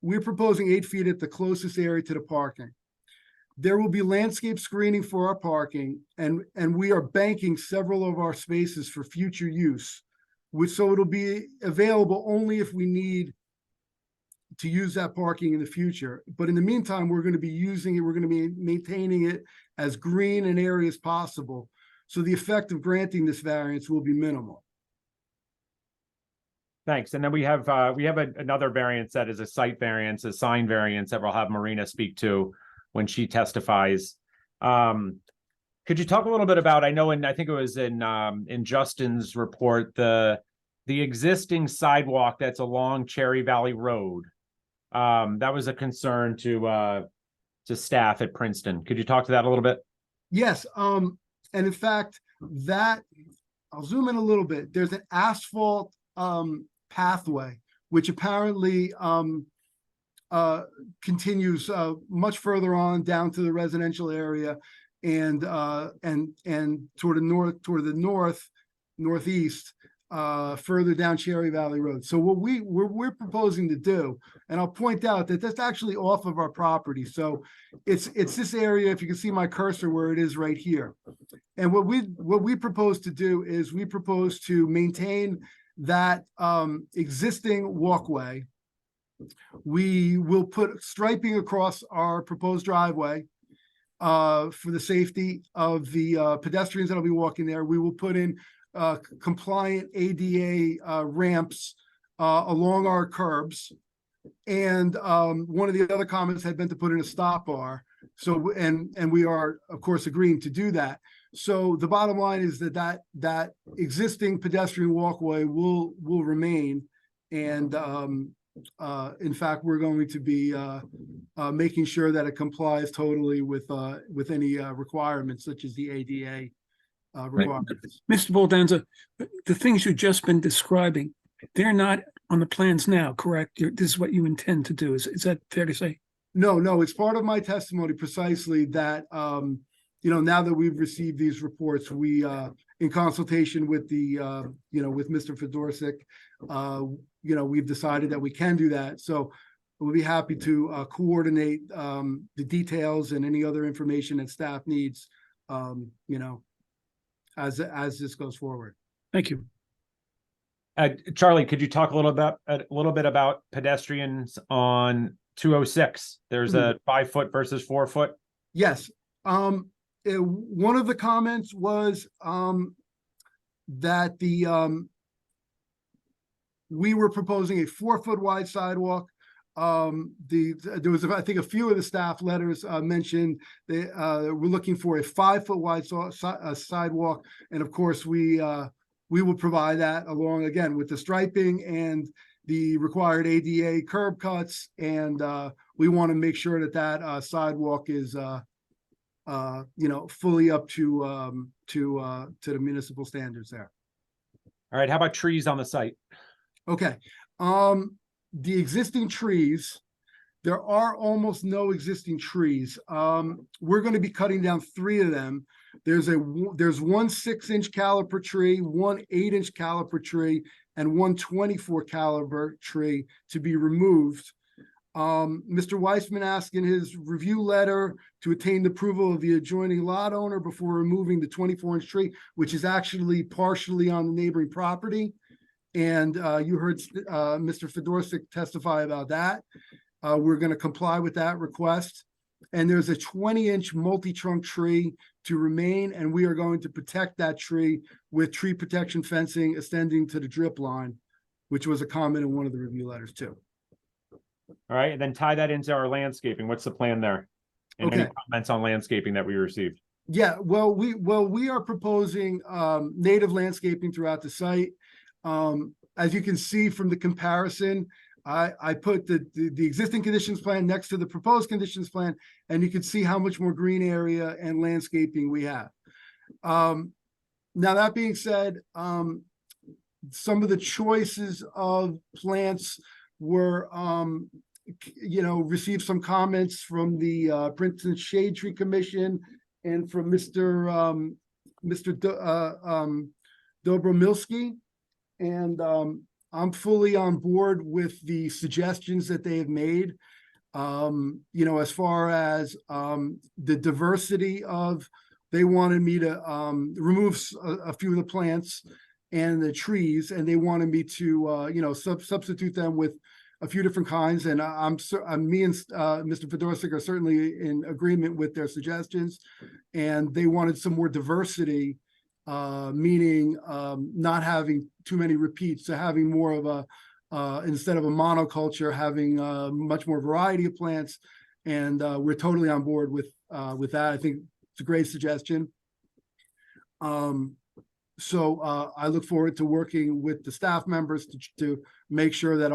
we're proposing 8 feet at the closest area to the parking. There will be landscape screening for our parking, and we are banking several of our spaces for future use, so it'll be available only if we need to use that parking in the future. But in the meantime, we're going to be using it, we're going to be maintaining it as green an area as possible. So the effect of granting this variance will be minimal. Thanks. And then we have another variance that is a site variance, a sign variance that we'll have Marina speak to when she testifies. Could you talk a little bit about, I think it was in Justin's report, the existing sidewalk that's along Cherry Valley Road. That was a concern to staff at Princeton. Could you talk to that a little bit? Yes. And in fact, I'll zoom in a little bit. There's an asphalt pathway, which apparently continues much further on down to the residential area and toward the northeast, further down Cherry Valley Road. So what we're proposing to do, and I'll point out that that's actually off of our property. So it's this area, if you can see my cursor where it is right here. And what we propose to do is we propose to maintain that existing walkway. We will put striping across our proposed driveway for the safety of the pedestrians that'll be walking there. We will put in compliant ADA ramps along our curbs. And one of the other comments had been to put in a stop bar. So, and we are, of course, agreeing to do that. So the bottom line is that existing pedestrian walkway will remain. And in fact, we're going to be making sure that it complies totally with any requirements such as the ADA requirements. Mr. Baldanza, the things you've just been describing, they're not on the plans now, correct? This is what you intend to do. Is that fair to say? No, it's part of my testimony precisely that, now that we've received these reports, we, in consultation with with Mr. Fedorsik, we've decided that we can do that. So we'll be happy to coordinate the details and any other information that staff needs, as this goes forward. Thank you. Charlie, could you talk a little bit about pedestrians on 206? There's a 5 foot versus 4 foot. Yes. One of the comments was that we were proposing a 4 foot wide sidewalk. There was, I think, a few of the staff letters mentioned they were looking for a 5 foot wide sidewalk, and of course we will provide that along again with the striping and the required ADA curb cuts, and we want to make sure that sidewalk is fully up to the municipal standards there. All right, how about trees on the site? Okay. The existing trees, there are almost no existing trees. We're going to be cutting down 3 of them. There's one 6-inch caliper tree, one 8-inch caliper tree, and one 24 caliber tree to be removed. Mr. Weissman asked in his review letter to attain the approval of the adjoining lot owner before removing the 24-inch tree, which is actually partially on the neighboring property. And you heard Mr. Fedorsik testify about that. We're going to comply with that request. And there's a 20-inch multi-trunk tree to remain, and we are going to protect that tree with tree protection fencing extending to the drip line, which was a comment in one of the review letters too. All right, and then tie that into our landscaping. What's the plan there? And any comments on landscaping that we received? Yeah, well, we are proposing native landscaping throughout the site. As you can see from the comparison, I put the existing conditions plan next to the proposed conditions plan, and you can see how much more green area and landscaping we have. Now, that being said, some of the choices of plants were, received some comments from the Princeton Shade Tree Commission and from Mr. Dobromilski. And I'm fully on board with the suggestions that they have made. As far as the diversity of, they wanted me to remove a few of the plants and the trees, and they wanted me to, substitute them with a few different kinds. And me and Mr. Fedorsik are certainly in agreement with their suggestions. And they wanted some more diversity, meaning not having too many repeats, so having more of a, instead of a monoculture, having much more variety of plants. And we're totally on board with that. I think it's a great suggestion. So I look forward to working with the staff members to make sure that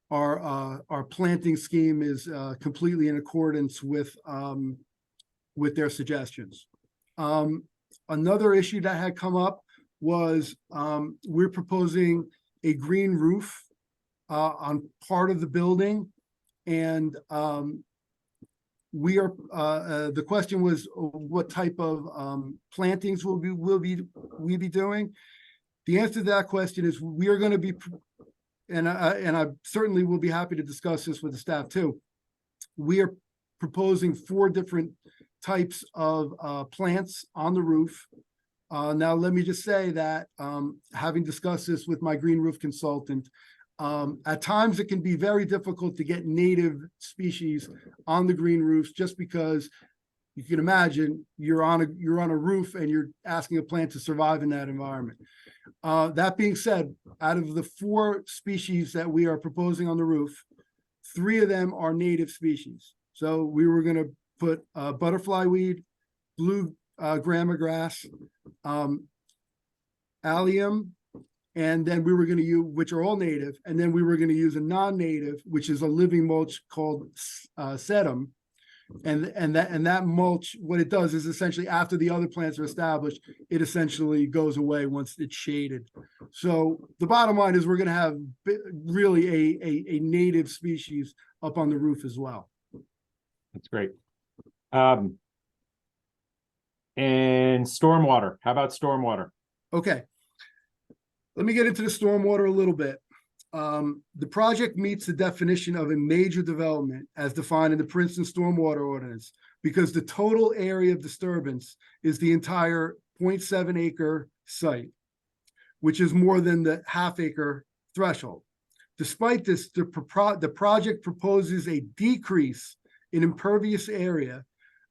our planting scheme is completely in accordance with their suggestions. Another issue that had come up was we're proposing a green roof on part of the building, and we are the question was what type of plantings will we be doing. The answer to that question is we are going to be, and I certainly will be happy to discuss this with the staff too. We are proposing 4 different types of plants on the roof. Now, let me just say that having discussed this with my green roof consultant, at times it can be very difficult to get native species on the green roofs, just because you can imagine you're on a roof and you're asking a plant to survive in that environment. That being said, out of the 4 species that we are proposing on the roof, 3 of them are native species. So we were going to put butterfly weed, blue grama grass, allium, and then we were going to use, which are all native, and then we were going to use a non-native, which is a living mulch called sedum. And that mulch, what it does is essentially, after the other plants are established, it essentially goes away once it's shaded. So the bottom line is we're going to have really a native species up on the roof as well. That's great. And stormwater, how about stormwater? Okay. Let me get into the stormwater a little bit. The project meets the definition of a major development as defined in the Princeton Stormwater Ordinance, because the total area of disturbance is the entire 0.7 acre site, which is more than the half-acre threshold. Despite this, the project proposes a decrease in impervious area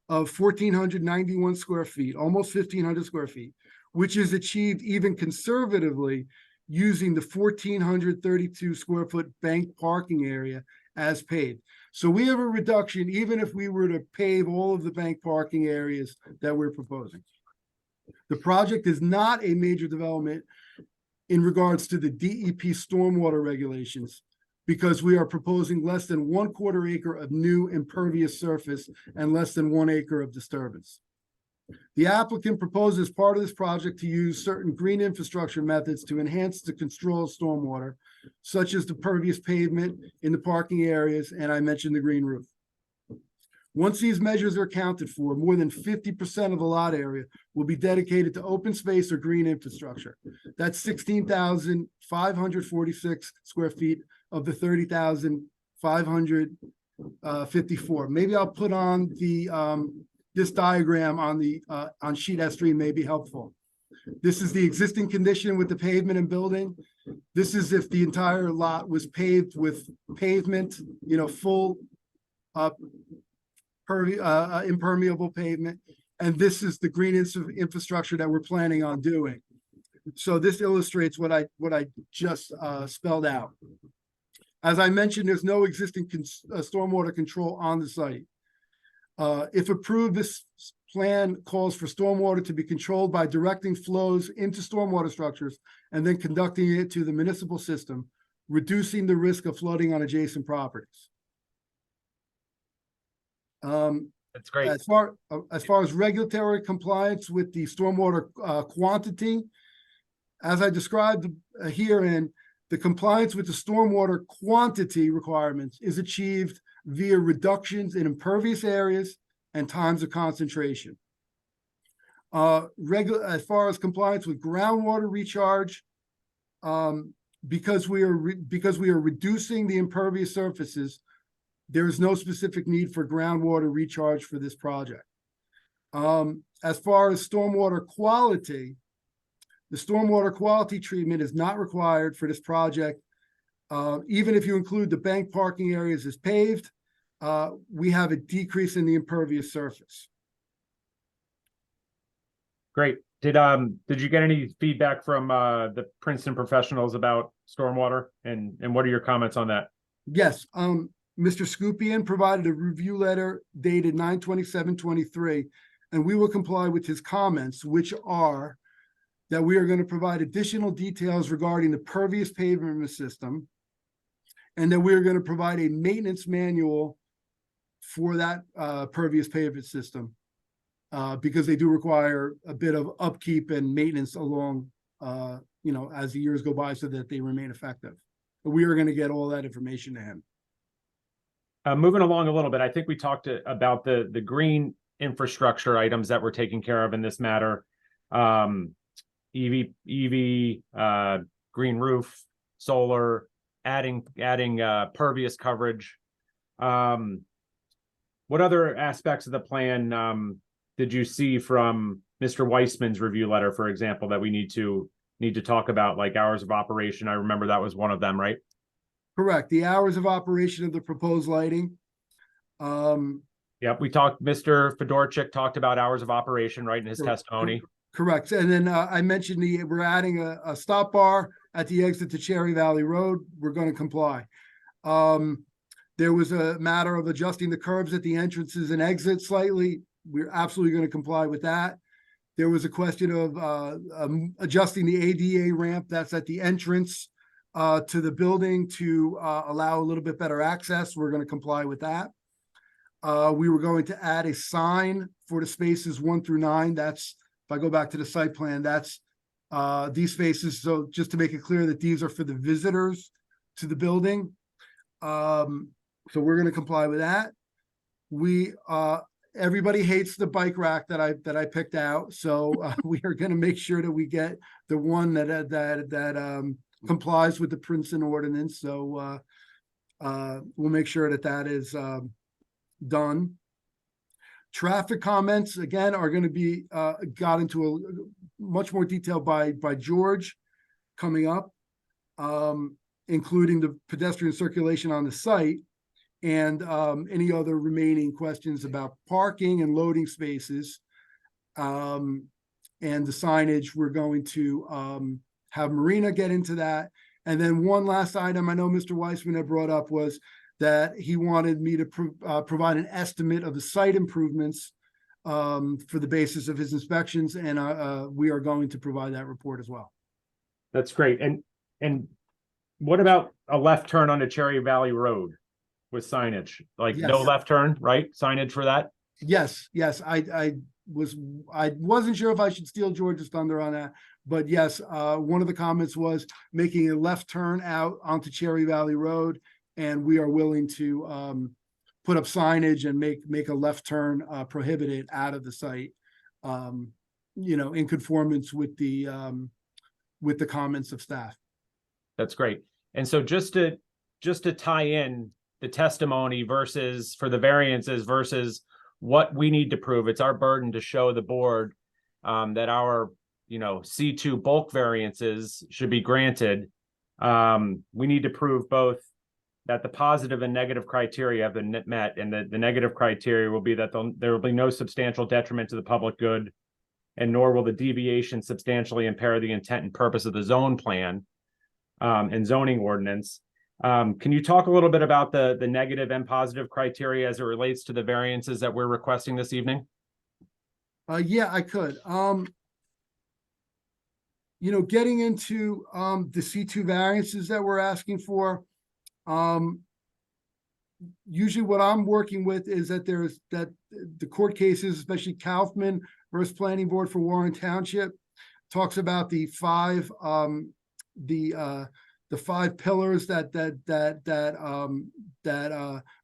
of 1,491 square feet, almost 1,500 square feet, which is achieved even conservatively using the 1,432 square foot bank parking area as paved. So we have a reduction even if we were to pave all of the bank parking areas that we're proposing. The project is not a major development in regards to the DEP stormwater regulations, because we are proposing less than 1/4 acre of new impervious surface and less than 1 acre of disturbance. The applicant proposes part of this project to use certain green infrastructure methods to enhance the control of stormwater, such as the pervious pavement in the parking areas, and I mentioned the green roof. Once these measures are accounted for, more than 50% of the lot area will be dedicated to open space or green infrastructure. That's 16,546 square feet of the 30,554. Maybe I'll put on the this diagram on the on sheet S3 may be helpful. This is the existing condition with the pavement and building. This is if the entire lot was paved with pavement, you know, full impermeable pavement. And this is the green infrastructure that we're planning on doing. So this illustrates what I just spelled out. As I mentioned, there's no existing stormwater control on the site. If approved, this plan calls for stormwater to be controlled by directing flows into stormwater structures and then conducting it to the municipal system, reducing the risk of flooding on adjacent properties. That's great. As far as regulatory compliance with the stormwater quantity, as I described herein, the compliance with the stormwater quantity requirements is achieved via reductions in impervious areas and times of concentration. As far as compliance with groundwater recharge, because we are reducing the impervious surfaces, there is no specific need for groundwater recharge for this project. As far as stormwater quality, the stormwater quality treatment is not required for this project. Even if you include the bank parking areas as paved, we have a decrease in the impervious surface. Great. Did you get any feedback from the Princeton professionals about stormwater, and what are your comments on that? Yes. Mr. Scoopian provided a review letter dated 9/27/23, and we will comply with his comments, which are that we are going to provide additional details regarding the pervious pavement system, and that we are going to provide a maintenance manual for that pervious pavement system, because they do require a bit of upkeep and maintenance along, you know, as the years go by, so that they remain effective. But we are going to get all that information to him. Moving along a little bit, I think we talked about the green infrastructure items that we're taking care of in this matter. EV, green roof, solar, adding pervious coverage. what other aspects of the plan did you see from Mr. Weissman's review letter, for example, that we need to talk about, like hours of operation? I remember that was one of them, right? Correct. The hours of operation of the proposed lighting. Yep, Mr. Fedorchik talked about hours of operation, right, in his testimony. Correct. And then I mentioned we're adding a stop bar at the exit to Cherry Valley Road. We're going to comply. There was a matter of adjusting the curbs at the entrances and exits slightly. We're absolutely going to comply with that. There was a question of adjusting the ADA ramp that's at the entrance to the building to allow a little bit better access. We're going to comply with that. We were going to add a sign for the spaces 1 through 9. That's, if I go back to the site plan, that's these spaces. So just to make it clear that these are for the visitors to the building. So we're going to comply with that. Everybody hates the bike rack that I picked out. So we are going to make sure that we get the one that complies with the Princeton ordinance. So we'll make sure that is done. Traffic comments, again, are going to be got into a much more detail by George coming up, including the pedestrian circulation on the site and any other remaining questions about parking and loading spaces. And the signage, we're going to have Marina get into that. And then one last item I know Mr. Weissman had brought up was that he wanted me to provide an estimate of the site improvements for the basis of his inspections, and we are going to provide that report as well. That's great. And what about a left turn onto Cherry Valley Road with signage? Like no left turn, right? Signage for that? Yes. I wasn't sure if I should steal George's thunder on that, but yes, one of the comments was making a left turn out onto Cherry Valley Road. And we are willing to put up signage and make a left turn prohibited out of the site, in conformance with the comments of staff. That's great. And so just to tie in the testimony versus for the variances versus what we need to prove, it's our burden to show the board that our C2 bulk variances should be granted. We need to prove both that the positive and negative criteria have been met, and the negative criteria will be that there will be no substantial detriment to the public good, and nor will the deviation substantially impair the intent and purpose of the zone plan and zoning ordinance. Can you talk a little bit about the negative and positive criteria as it relates to the variances that we're requesting this evening? Yeah, I could. Getting into the C2 variances that we're asking for, usually what I'm working with is that the court cases, especially Kaufman versus Planning Board for Warren Township, talks about the five pillars that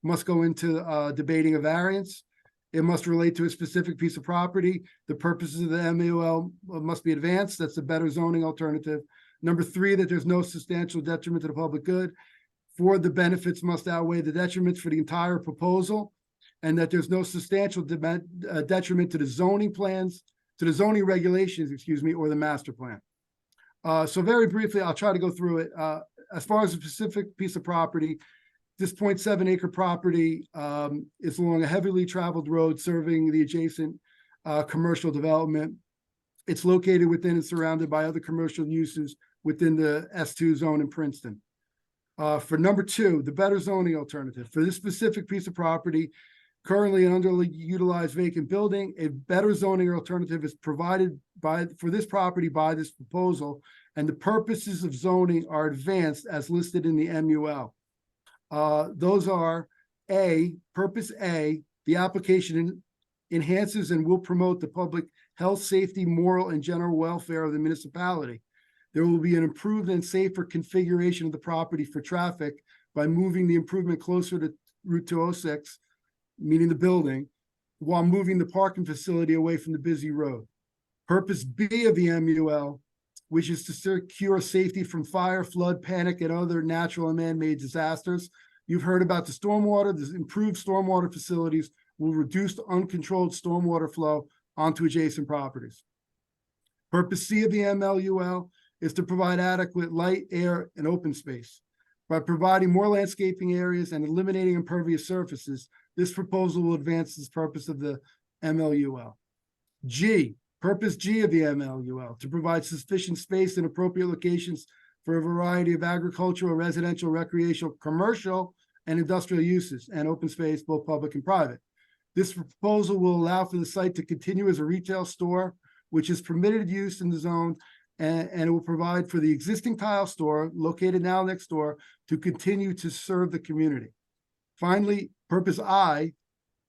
must go into debating a variance. It must relate to a specific piece of property. The purposes of the MUL must be advanced. That's the better zoning alternative. Number 3, that there's no substantial detriment to the public good. 4, the benefits must outweigh the detriments for the entire proposal, and that there's no substantial detriment to the zoning plans, to the zoning regulations, or the master plan. So very briefly, I'll try to go through it. As far as a specific piece of property, this 0.7 acre property is along a heavily traveled road serving the adjacent commercial development. It's located within and surrounded by other commercial uses within the S2 zone in Princeton. For number 2, the better zoning alternative. For this specific piece of property, currently an underutilized vacant building, a better zoning alternative is provided for this property by this proposal, and the purposes of zoning are advanced as listed in the MUL. Those are purpose A, the application enhances and will promote the public health, safety, moral, and general welfare of the municipality. There will be an improved and safer configuration of the property for traffic by moving the improvement closer to Route 206, meaning the building, while moving the parking facility away from the busy road. Purpose B of the MUL, which is to secure safety from fire, flood, panic, and other natural and man-made disasters. You've heard about the stormwater. The improved stormwater facilities will reduce the uncontrolled stormwater flow onto adjacent properties. Purpose C of the MLUL is to provide adequate light, air, and open space. By providing more landscaping areas and eliminating impervious surfaces, this proposal will advance this purpose of the MLUL. G, purpose G of the MLUL, to provide sufficient space in appropriate locations for a variety of agricultural, residential, recreational, commercial, and industrial uses, and open space, both public and private. This proposal will allow for the site to continue as a retail store, which is permitted use in the zone, and it will provide for the existing tile store located now next door to continue to serve the community. Finally, purpose I,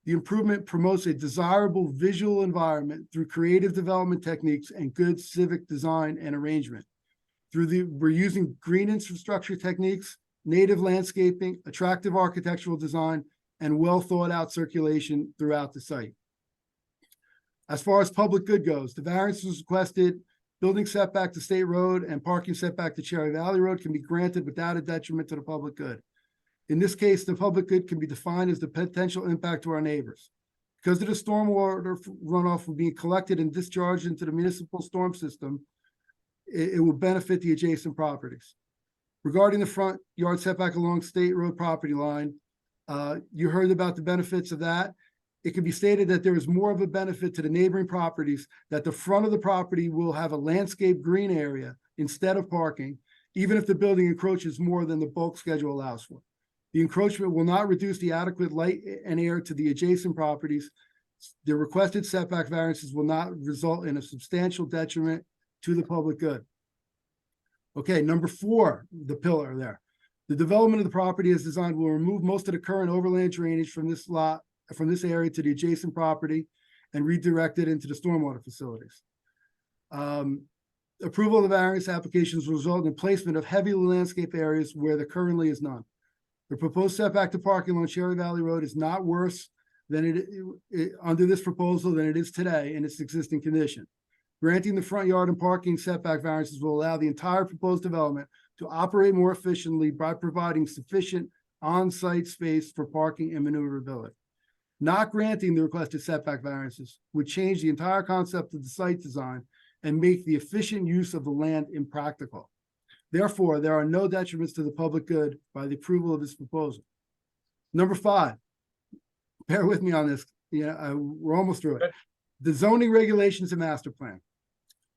the improvement promotes a desirable visual environment through creative development techniques and good civic design and arrangement. We're using green infrastructure techniques, native landscaping, attractive architectural design, and well thought out circulation throughout the site. As far as public good goes, the variance was requested. Building setback to State Road and parking setback to Cherry Valley Road can be granted without a detriment to the public good. In this case, the public good can be defined as the potential impact to our neighbors. Because of the stormwater runoff will be collected and discharged into the municipal storm system, it will benefit the adjacent properties. Regarding the front yard setback along State Road property line, you heard about the benefits of that. It can be stated that there is more of a benefit to the neighboring properties, that the front of the property will have a landscape green area instead of parking, even if the building encroaches more than the bulk schedule allows for. The encroachment will not reduce the adequate light and air to the adjacent properties. The requested setback variances will not result in a substantial detriment to the public good. Okay, number 4, the pillar there. The development of the property as designed will remove most of the current overland drainage from this lot, from this area to the adjacent property, and redirect it into the stormwater facilities. Approval of the variance applications will result in placement of heavy landscape areas where there currently is none. The proposed setback to parking along Cherry Valley Road is not worse than under this proposal than it is today in its existing condition. Granting the front yard and parking setback variances will allow the entire proposed development to operate more efficiently by providing sufficient on-site space for parking and maneuverability. Not granting the requested setback variances would change the entire concept of the site design and make the efficient use of the land impractical. Therefore, there are no detriments to the public good by the approval of this proposal. Number 5, bear with me on this. We're almost through it. The zoning regulations and master plan.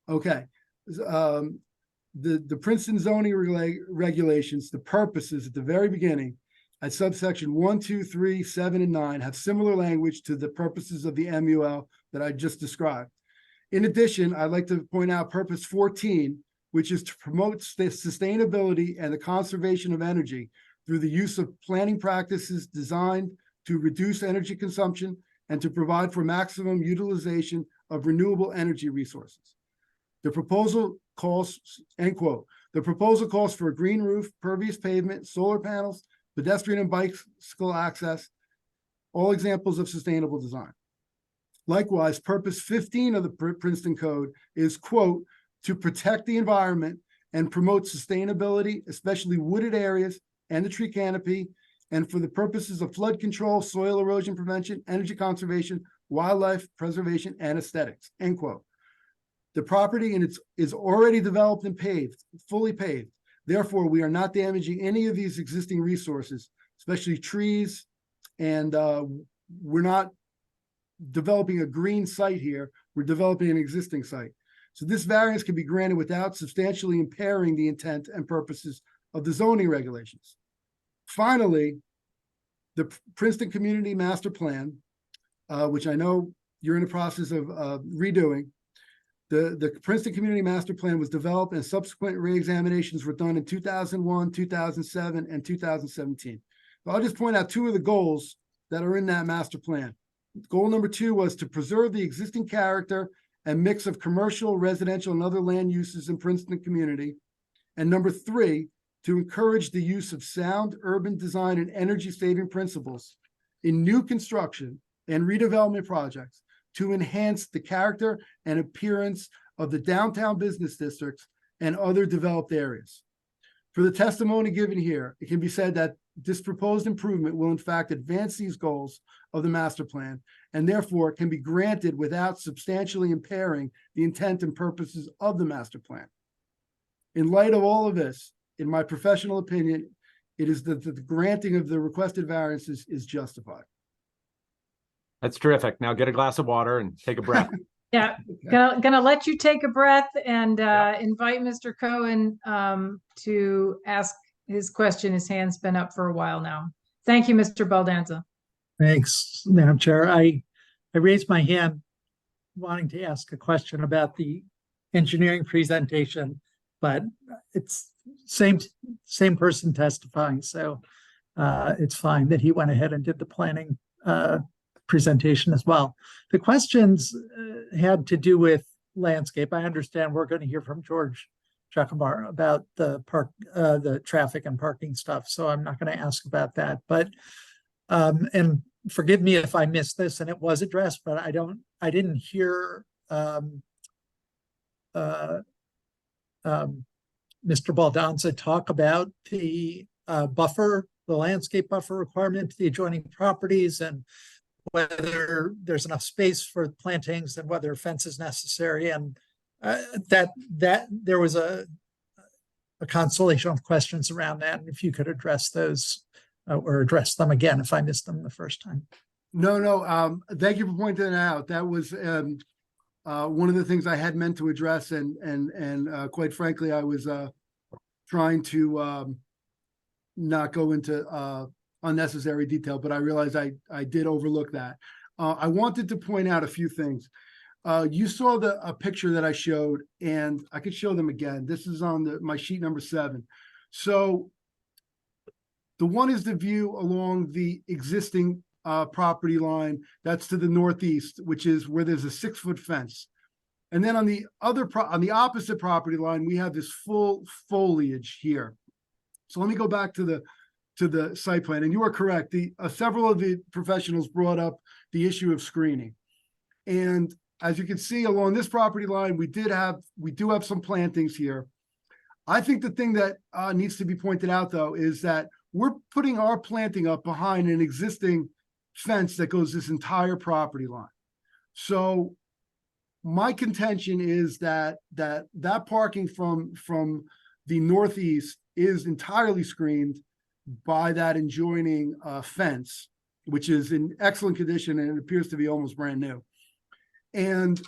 Okay. The Princeton zoning regulations, the purposes at the very beginning, at subsection 1, 2, 3, 7, and 9 have similar language to the purposes of the MUL that I just described. In addition, I'd like to point out purpose 14, which is to promote sustainability and the conservation of energy through the use of planning practices designed to reduce energy consumption and to provide for maximum utilization of renewable energy resources. The proposal calls, end quote, the proposal calls for a green roof, pervious pavement, solar panels, pedestrian and bicycle access, all examples of sustainable design. Likewise, purpose 15 of the Princeton Code is, quote, to protect the environment and promote sustainability, especially wooded areas and the tree canopy, and for the purposes of flood control, soil erosion prevention, energy conservation, wildlife preservation, and aesthetics, end quote. The property is already developed and paved, fully paved. Therefore, we are not damaging any of these existing resources, especially trees, and we're not developing a green site here. We're developing an existing site. So this variance can be granted without substantially impairing the intent and purposes of the zoning regulations. Finally, the Princeton Community Master Plan, which I know you're in the process of redoing. The Princeton Community Master Plan was developed and subsequent reexaminations were done in 2001, 2007, and 2017. So I'll just point out 2 of the goals that are in that master plan. Goal number 2 was to preserve the existing character and mix of commercial, residential, and other land uses in Princeton community. And number 3, to encourage the use of sound urban design and energy saving principles in new construction and redevelopment projects to enhance the character and appearance of the downtown business districts and other developed areas. For the testimony given here, it can be said that this proposed improvement will in fact advance these goals of the master plan and therefore can be granted without substantially impairing the intent and purposes of the master plan. In light of all of this, in my professional opinion, it is that the granting of the requested variances is justified. That's terrific. Now get a glass of water and take a breath. Yeah, gonna let you take a breath and invite Mr. Cohen to ask his question. His hand's been up for a while now. Thank you, Mr. Baldanza. Thanks, Madam Chair. I raised my hand wanting to ask a question about the engineering presentation, but it's same person testifying, so it's fine that he went ahead and did the planning presentation as well. The questions had to do with landscape. I understand we're going to hear from George Giacomar about the the traffic and parking stuff, so I'm not going to ask about that. But and forgive me if I missed this and it was addressed, but I didn't hear Mr. Baldanza talk about the buffer, the landscape buffer requirement to the adjoining properties, and whether there's enough space for plantings and whether a fence is necessary. And that there was a constellation of questions around that. And if you could address those or address them again, if I missed them the first time. No, thank you for pointing that out. That was one of the things I had meant to address, and quite frankly, I was trying to not go into unnecessary detail, but I realized I did overlook that. I wanted to point out a few things. You saw a picture that I showed, and I could show them again. This is on my sheet number 7. So the one is the view along the existing property line that's to the northeast, which is where there's a 6-foot fence. And then on the opposite property line, we have this full foliage here. So let me go back to the site plan, and you are correct. Several of the professionals brought up the issue of screening, and as you can see along this property line, we do have some plantings here. I think the thing that needs to be pointed out, though, is that we're putting our planting up behind an existing fence that goes this entire property line. So my contention is that parking from the northeast is entirely screened by that adjoining fence, which is in excellent condition and it appears to be almost brand new. And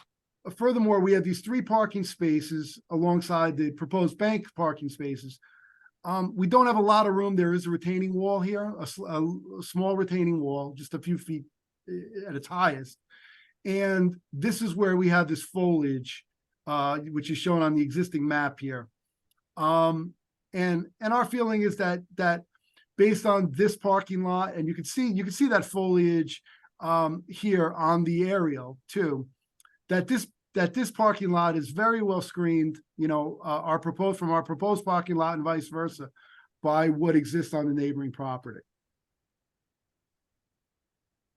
furthermore, we have these 3 parking spaces alongside the proposed bank parking spaces. We don't have a lot of room. There is a retaining wall here, a small retaining wall, just a few feet at its highest. And this is where we have this foliage, which is shown on the existing map here. And our feeling is that based on this parking lot, and you can see that foliage here on the aerial too, that this parking lot is very well screened, our proposed parking lot and vice versa, by what exists on the neighboring property.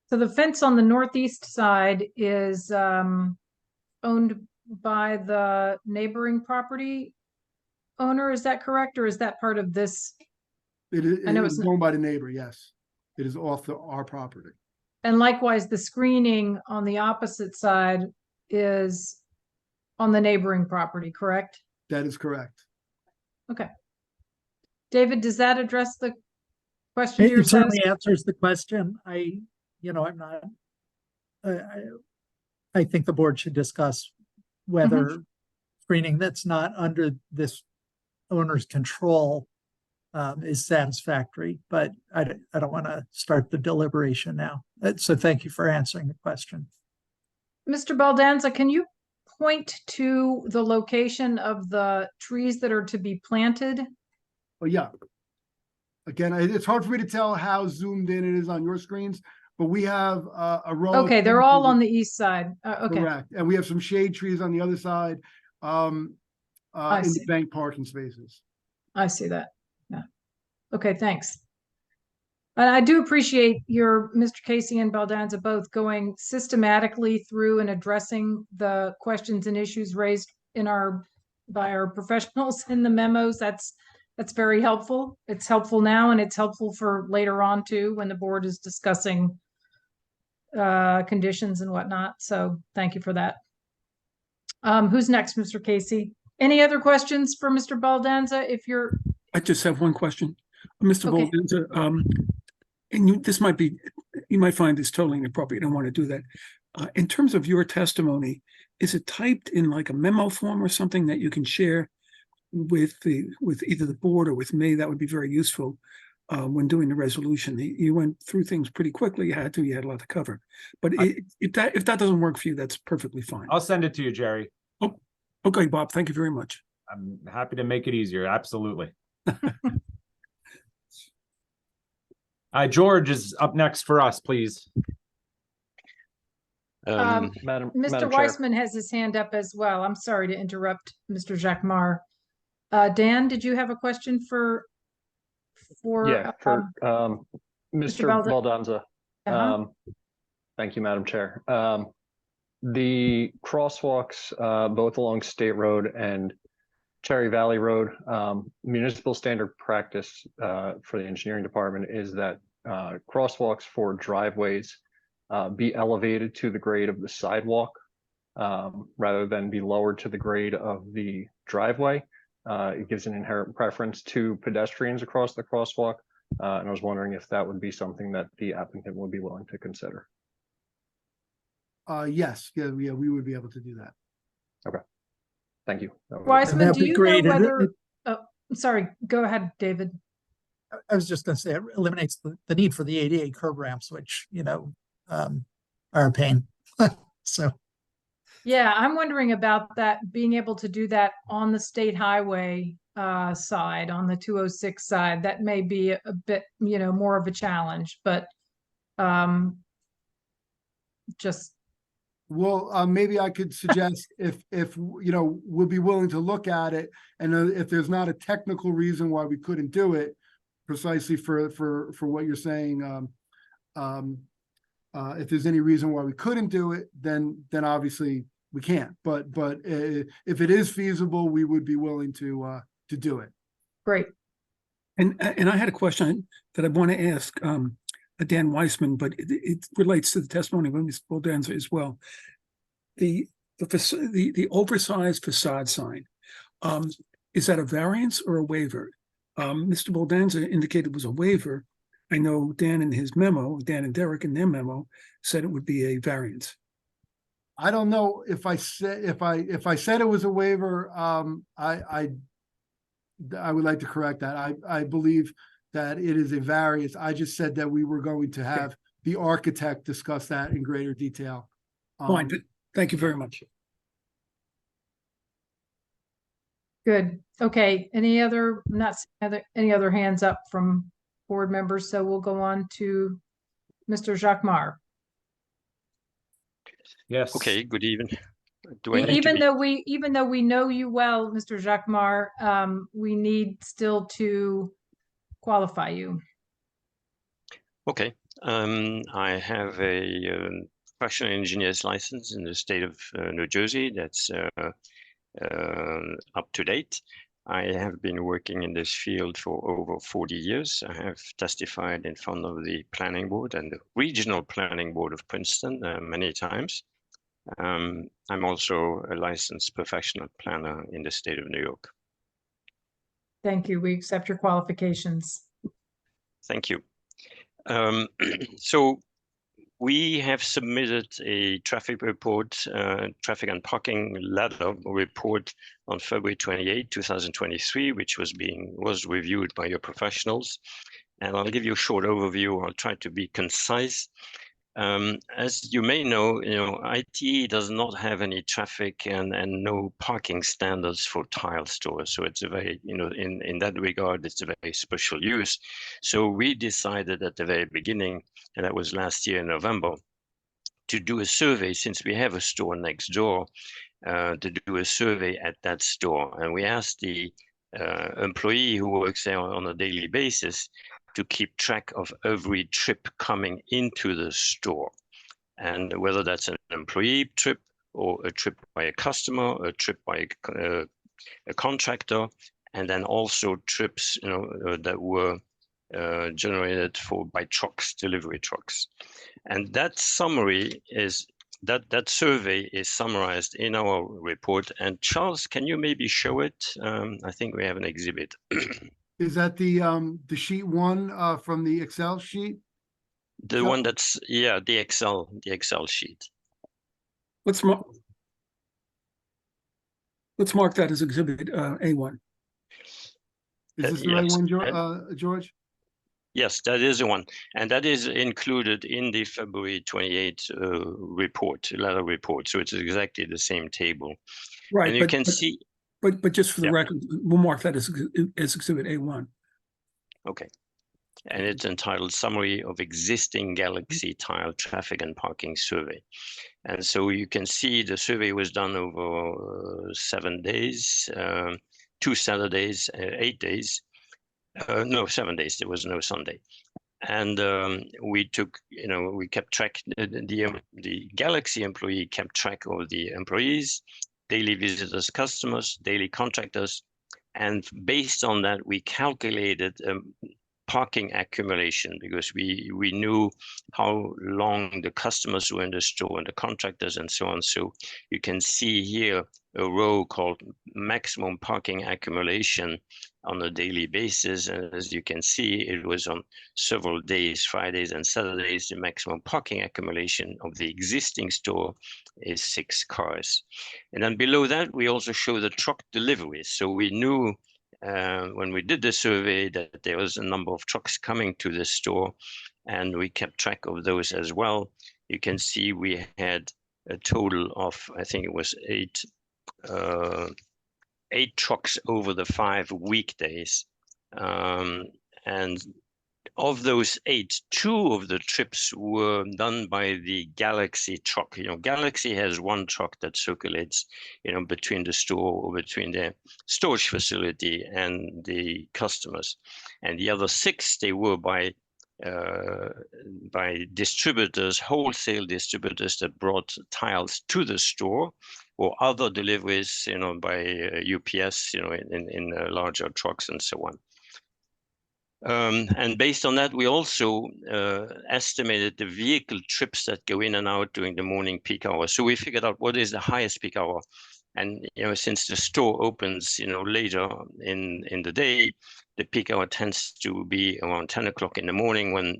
So the fence on the northeast side is owned by the neighboring property owner, is that correct? Or is that part of this? It is, I know it's it's owned by the neighbor, yes. It is off our property. And likewise, the screening on the opposite side is on the neighboring property, correct? That is correct. Okay. David, does that address the question? It certainly answers the question. I think the board should discuss whether screening that's not under this owner's control is satisfactory, but I don't want to start the deliberation now. So thank you for answering the question. Mr. Baldanza, can you point to the location of the trees that are to be planted? Oh, yeah. Again, it's hard for me to tell how zoomed in it is on your screens, but we have a row. Okay, they're all on the east side. Okay. Correct. And we have some shade trees on the other side in the bank parking spaces. I see that. Yeah. Okay, thanks. And I do appreciate Mr. Casey and Baldanza both going systematically through and addressing the questions and issues raised by our professionals in the memos. That's That's very helpful. It's helpful now and it's helpful for later on too, when the board is discussing conditions and whatnot. So thank you for that. Who's next, Mr. Casey? Any other questions for Mr. Baldanza? If you're, I just have one question. Mr. Okay. Baldanza, and you might find this totally inappropriate. I don't want to do that. In terms of your testimony, is it typed in like a memo form or something that you can share with either the board or with me? That would be very useful when doing the resolution. You went through things pretty quickly. You had a lot to cover. But if that doesn't work for you, that's perfectly fine. I'll send it to you, Jerry. Oh, okay, Bob. Thank you very much. I'm happy to make it easier. Absolutely. George is up next for us, please. Mr. Weissman has his hand up as well. I'm sorry to interrupt, Mr. Jacquemart. Dan, did you have a question for Mr. Baldanza? Thank you, Madam Chair. The crosswalks, both along State Road and Cherry Valley Road, municipal standard practice for the engineering department is that crosswalks for driveways be elevated to the grade of the sidewalk rather than be lowered to the grade of the driveway. It gives an inherent preference to pedestrians across the crosswalk. And I was wondering if that would be something that the applicant would be willing to consider. Yes, yeah, we would be able to do that. Okay, thank you. Weissman, do you know whether, sorry, go ahead, David. I was just going to say it eliminates the need for the ADA curb ramps, which, are a pain. So. Yeah, I'm wondering about that, being able to do that on the state highway side, on the 206 side. That may be a bit, more of a challenge, but just. Well, maybe I could suggest if we'll be willing to look at it, and if there's not a technical reason why we couldn't do it, precisely for what you're saying, if there's any reason why we couldn't do it, then obviously we can't. But if it is feasible, we would be willing to do it. Great. And I had a question that I want to ask Dan Weissman, but it relates to the testimony of Ms. Baldanza as well. The oversized facade sign, is that a variance or a waiver? Mr. Baldanza indicated it was a waiver. I know Dan and Derek in their memo said it would be a variance. I don't know if I said it was a waiver. I would like to correct that. I believe that it is a variance. I just said that we were going to have the architect discuss that in greater detail. Fine. Thank you very much. Good. Okay. Any other hands up from board members? So we'll go on to Mr. Jacquemart. Yes. Okay. Good evening. Even though we know you well, Mr. Jacquemart, we need still to qualify you. Okay. I have a professional engineer's license in the state of New Jersey. That's up to date. I have been working in this field for over 40 years. I have testified in front of the planning board and the regional planning board of Princeton many times. I'm also a licensed professional planner in the state of New York. Thank you. We accept your qualifications. Thank you. So we have submitted a traffic report, traffic and parking ladder report on February 28, 2023, which was reviewed by your professionals. And I'll give you a short overview. I'll try to be concise. As you may know, ITE does not have any traffic and no parking standards for tile stores. So it's a very, in that regard, it's a very special use. So we decided at the very beginning, and that was last year in November, to do a survey, since we have a store next door, to do a survey at that store. And we asked the employee who works there on a daily basis to keep track of every trip coming into the store, and whether that's an employee trip or a trip by a customer, a trip by a contractor, and then also trips, that were generated by trucks, delivery trucks. And that summary is that survey is summarized in our report. And Charles, can you maybe show it? I think we have an exhibit. Is that the sheet one from the Excel sheet? The one that's, yeah, the Excel sheet. Let's mark that as exhibit A1. Is this the right yes, one, George? Yes, that is the one. And that is included in the February 28 letter report. So it's exactly the same table. Right. And you can see. But just for the Yeah. record, we'll mark that as exhibit A1. Okay. And it's entitled Summary of Existing Galaxy Tile Traffic and Parking Survey. And so you can see the survey was done over 7 days, 2 Saturdays, 8 days. No, 7 days. There was no Sunday. And we took, we kept track, the Galaxy employee kept track of the employees, daily visitors, customers, daily contractors. And based on that, we calculated parking accumulation, because we knew how long the customers were in the store and the contractors and so on. So you can see here a row called maximum parking accumulation on a daily basis. And as you can see, it was on several days, Fridays and Saturdays. The maximum parking accumulation of the existing store is 6 cars. And then below that, we also show the truck deliveries. So we knew when we did the survey that there was a number of trucks coming to the store, and we kept track of those as well. You can see we had a total of, I think it was 8 trucks over the 5 weekdays. And of those 8, 2 of the trips were done by the Galaxy truck. Galaxy has one truck that circulates, between the store or between the storage facility and the customers. And the other 6, they were by distributors, wholesale distributors that brought tiles to the store, or other deliveries, by UPS, in larger trucks and so on. And based on that, we also estimated the vehicle trips that go in and out during the morning peak hour. So we figured out what is the highest peak hour. And, since the store opens, later in the day, the peak hour tends to be around 10 o'clock in the morning when,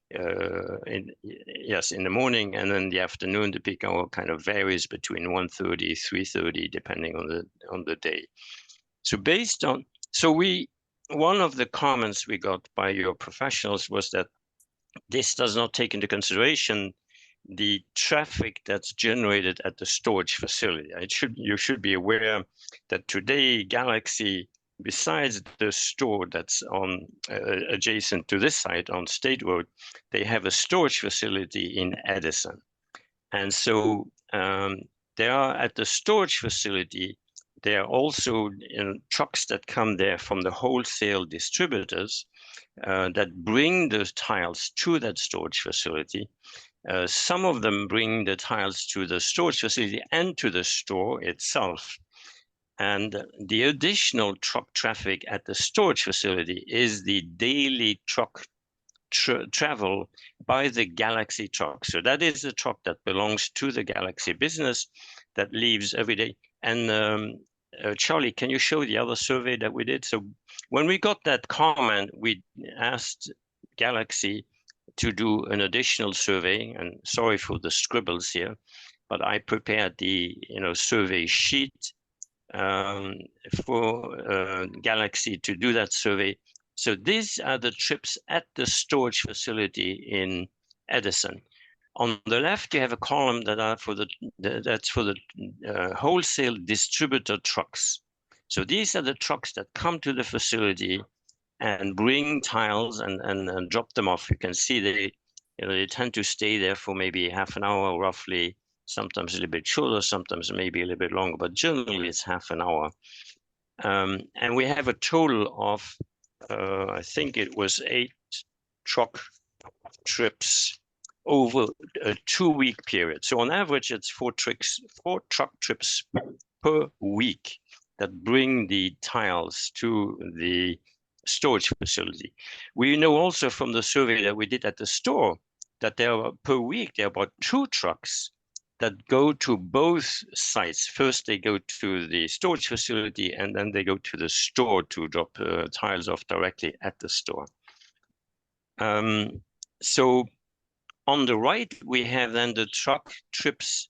in the morning, and then the afternoon, the peak hour kind of varies between 1:30, 3:30, depending on the day. So one of the comments we got by your professionals was that this does not take into consideration the traffic that's generated at the storage facility. You should be aware that today Galaxy, besides the store that's on adjacent to this site on State Road, they have a storage facility in Edison. And so they are at the storage facility. There are also trucks that come there from the wholesale distributors that bring the tiles to that storage facility. Some of them bring the tiles to the storage facility and to the store itself. And the additional truck traffic at the storage facility is the daily truck travel by the Galaxy truck. So that is the truck that belongs to the Galaxy business that leaves every day. And Charlie, can you show the other survey that we did? So when we got that comment, we asked Galaxy to do an additional survey, and sorry for the scribbles here, but I prepared the survey sheet for Galaxy to do that survey. So these are the trips at the storage facility in Edison. On the left, you have a column that's for the wholesale distributor trucks. So these are the trucks that come to the facility and bring tiles and drop them off. You can see they tend to stay there for maybe half an hour, roughly, sometimes a little bit shorter, sometimes maybe a little bit longer, but generally it's half an hour. And we have a total of, I think it was 8 truck trips over a 2-week period. So on average, it's 4 truck trips per week that bring the tiles to the storage facility. We know also from the survey that we did at the store that there are per week, there are about 2 trucks that go to both sites. First, they go to the storage facility, and then they go to the store to drop tiles off directly at the store. So on the right, we have then the truck trips.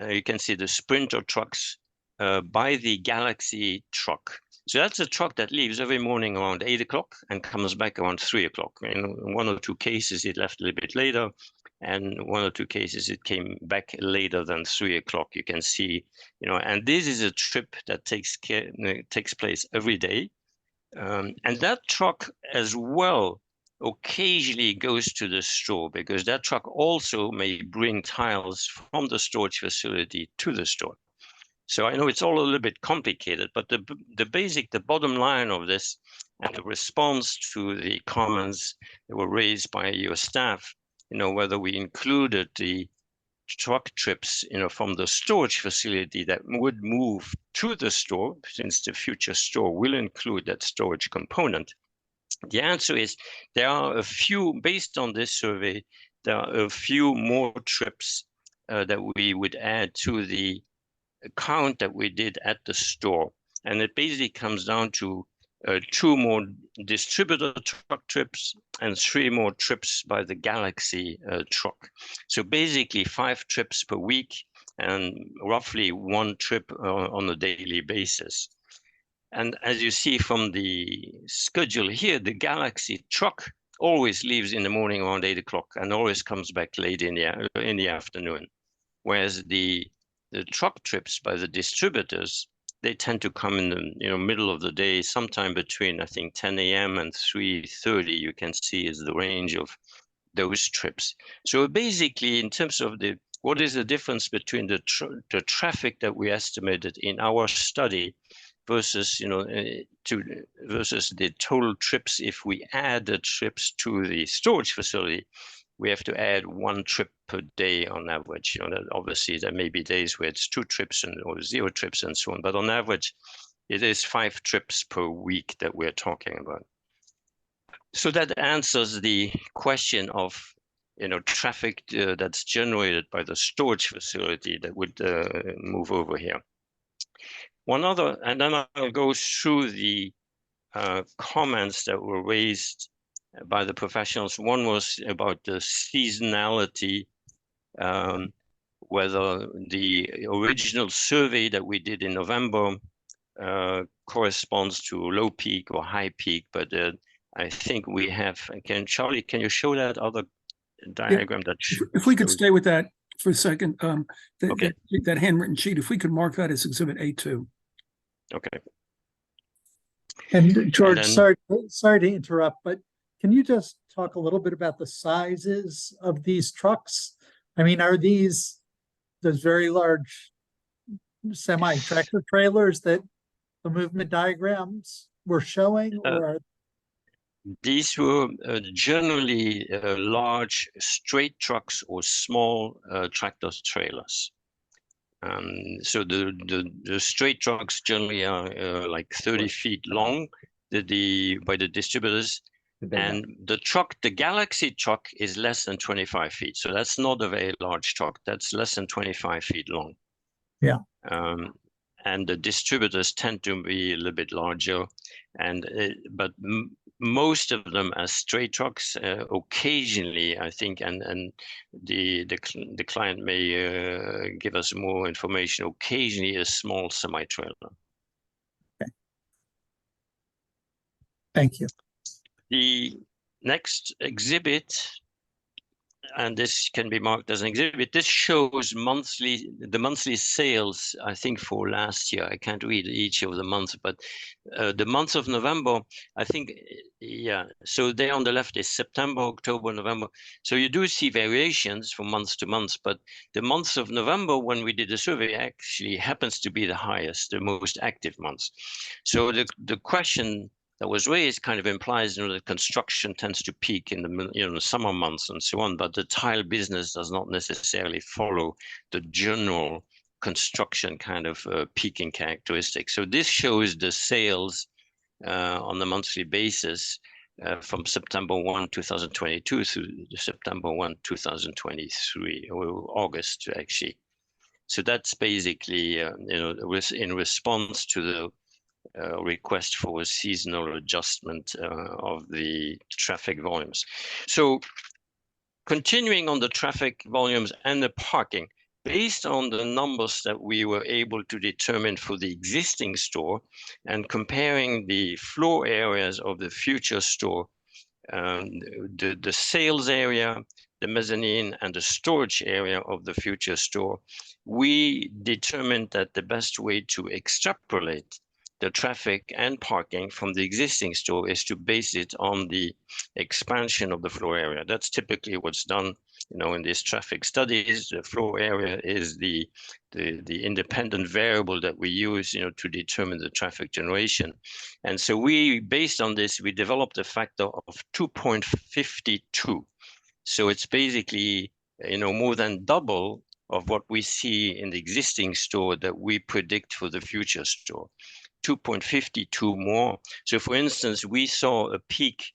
You can see the Sprinter trucks by the Galaxy truck. So that's a truck that leaves every morning around 8 o'clock and comes back around 3 o'clock. In 1 or 2 cases, it left a little bit later. And 1 or 2 cases, it came back later than 3 o'clock. You can see, and this is a trip that takes place every day. And that truck as well occasionally goes to the store, because that truck also may bring tiles from the storage facility to the store. So I know it's all a little bit complicated, but the bottom line of this and the response to the comments that were raised by your staff, whether we included the truck trips, from the storage facility that would move to the store, since the future store will include that storage component. The answer is there are a few, based on this survey, there are a few more trips that we would add to the count that we did at the store. And it basically comes down to 2 more distributor truck trips and 3 more trips by the Galaxy truck. So basically 5 trips per week and roughly 1 trip on a daily basis. And as you see from the schedule here, the Galaxy truck always leaves in the morning around 8 o'clock and always comes back late in the afternoon. Whereas the truck trips by the distributors, they tend to come in the middle of the day, sometime between, I think, 10 a.m. and 3:30, you can see is the range of those trips. So basically, in terms of what is the difference between the traffic that we estimated in our study versus, versus the total trips, if we add the trips to the storage facility, we have to add 1 trip per day on average. That obviously there may be days where it's 2 trips or 0 trips and so on, but on average, it is 5 trips per week that we're talking about. So that answers the question of, traffic that's generated by the storage facility that would move over here. One other, and then I'll go through the comments that were raised by the professionals. One was about the seasonality, whether the original survey that we did in November corresponds to low peak or high peak, but I think we have, Charlie, can you show that other diagram? If we could stay with that for a second, that handwritten sheet, if we could mark that as Exhibit A2. Okay. And George, sorry to interrupt, but can you just talk a little bit about the sizes of these trucks? I mean, are those very large semi-tractor trailers that the movement diagrams were showing? Or these were generally large straight trucks or small tractor trailers. So the straight trucks generally are like 30 feet long by the distributors. And the Galaxy truck is less than 25 feet. So that's not a very large truck. That's less than 25 feet long. Yeah. And the distributors tend to be a little bit larger. But most of them are straight trucks. Occasionally, I think, and the client may give us more information. Occasionally, a small semi-trailer. Okay. Thank you. The next exhibit, and this can be marked as an exhibit, this shows the monthly sales, I think, for last year. I can't read each of the months, but the month of November, I think, yeah. So there on the left is September, October, November. So you do see variations from month to month, but the month of November, when we did the survey, actually happens to be the highest, the most active months. So the question that was raised kind of implies, that construction tends to peak in the summer months and so on, but the tile business does not necessarily follow the general construction kind of peaking characteristic. So this shows the sales on a monthly basis from September 1, 2022 through September 1, 2023, or August actually. So that's basically, in response to the request for a seasonal adjustment of the traffic volumes. So continuing on the traffic volumes and the parking, based on the numbers that we were able to determine for the existing store and comparing the floor areas of the future store, the sales area, the mezzanine, and the storage area of the future store, we determined that the best way to extrapolate the traffic and parking from the existing store is to base it on the expansion of the floor area. That's typically what's done, in these traffic studies. The floor area is the independent variable that we use, to determine the traffic generation. And so based on this, we developed a factor of 2.52. So it's basically, more than double of what we see in the existing store that we predict for the future store. 2.52 more. So for instance, we saw a peak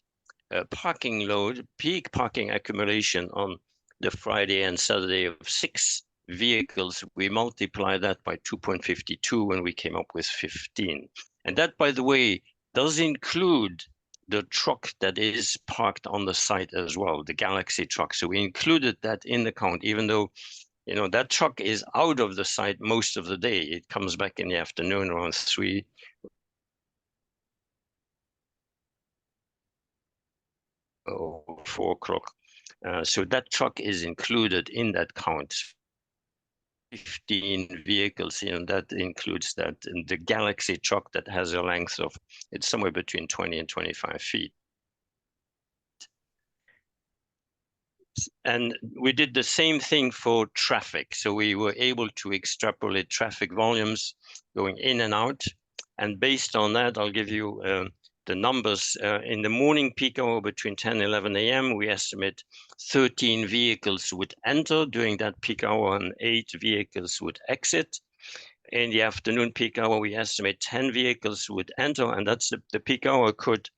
parking load, peak parking accumulation on the Friday and Saturday of 6 vehicles. We multiply that by 2.52 and we came up with 15. And that, by the way, does include the truck that is parked on the site as well, the Galaxy truck. So we included that in the count, even though that truck is out of the site most of the day. It comes back in the afternoon around 3 or 4 o'clock. So that truck is included in that count. 15 vehicles, that includes that, and the Galaxy truck that has a length of, it's somewhere between 20 and 25 feet. And we did the same thing for traffic. So we were able to extrapolate traffic volumes going in and out. And based on that, I'll give you the numbers. In the morning peak hour between 10 and 11 a.m., we estimate 13 vehicles would enter during that peak hour and 8 vehicles would exit. In the afternoon peak hour, we estimate 10 vehicles would enter, and that's the peak hour could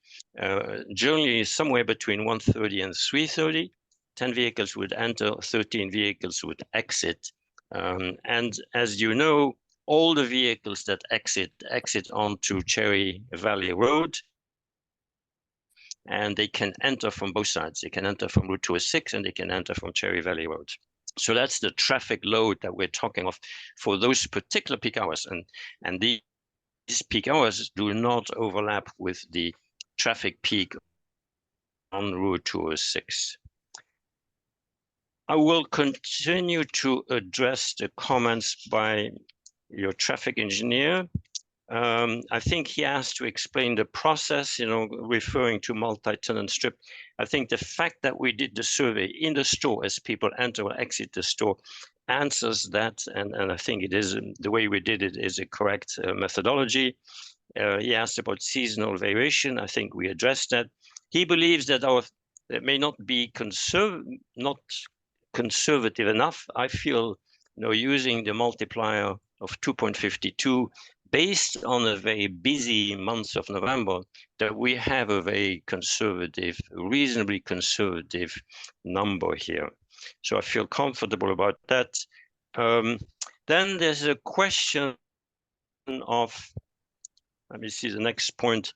generally somewhere between 1:30 and 3:30. 10 vehicles would enter, 13 vehicles would exit. And as you know, all the vehicles that exit onto Cherry Valley Road, and they can enter from both sides. They can enter from Route 206 and they can enter from Cherry Valley Road. So that's the traffic load that we're talking of for those particular peak hours. And these peak hours do not overlap with the traffic peak on Route 206. I will continue to address the comments by your traffic engineer. I think he asked to explain the process, referring to multi-tenant strip. I think the fact that we did the survey in the store as people enter or exit the store answers that. And I think it is, the way we did it is a correct methodology. He asked about seasonal variation. I think we addressed that. He believes that it may not be conservative enough. I feel, using the multiplier of 2.52 based on a very busy month of November, that we have a very conservative, reasonably conservative number here. So I feel comfortable about that. Then there's a question of, let me see the next point.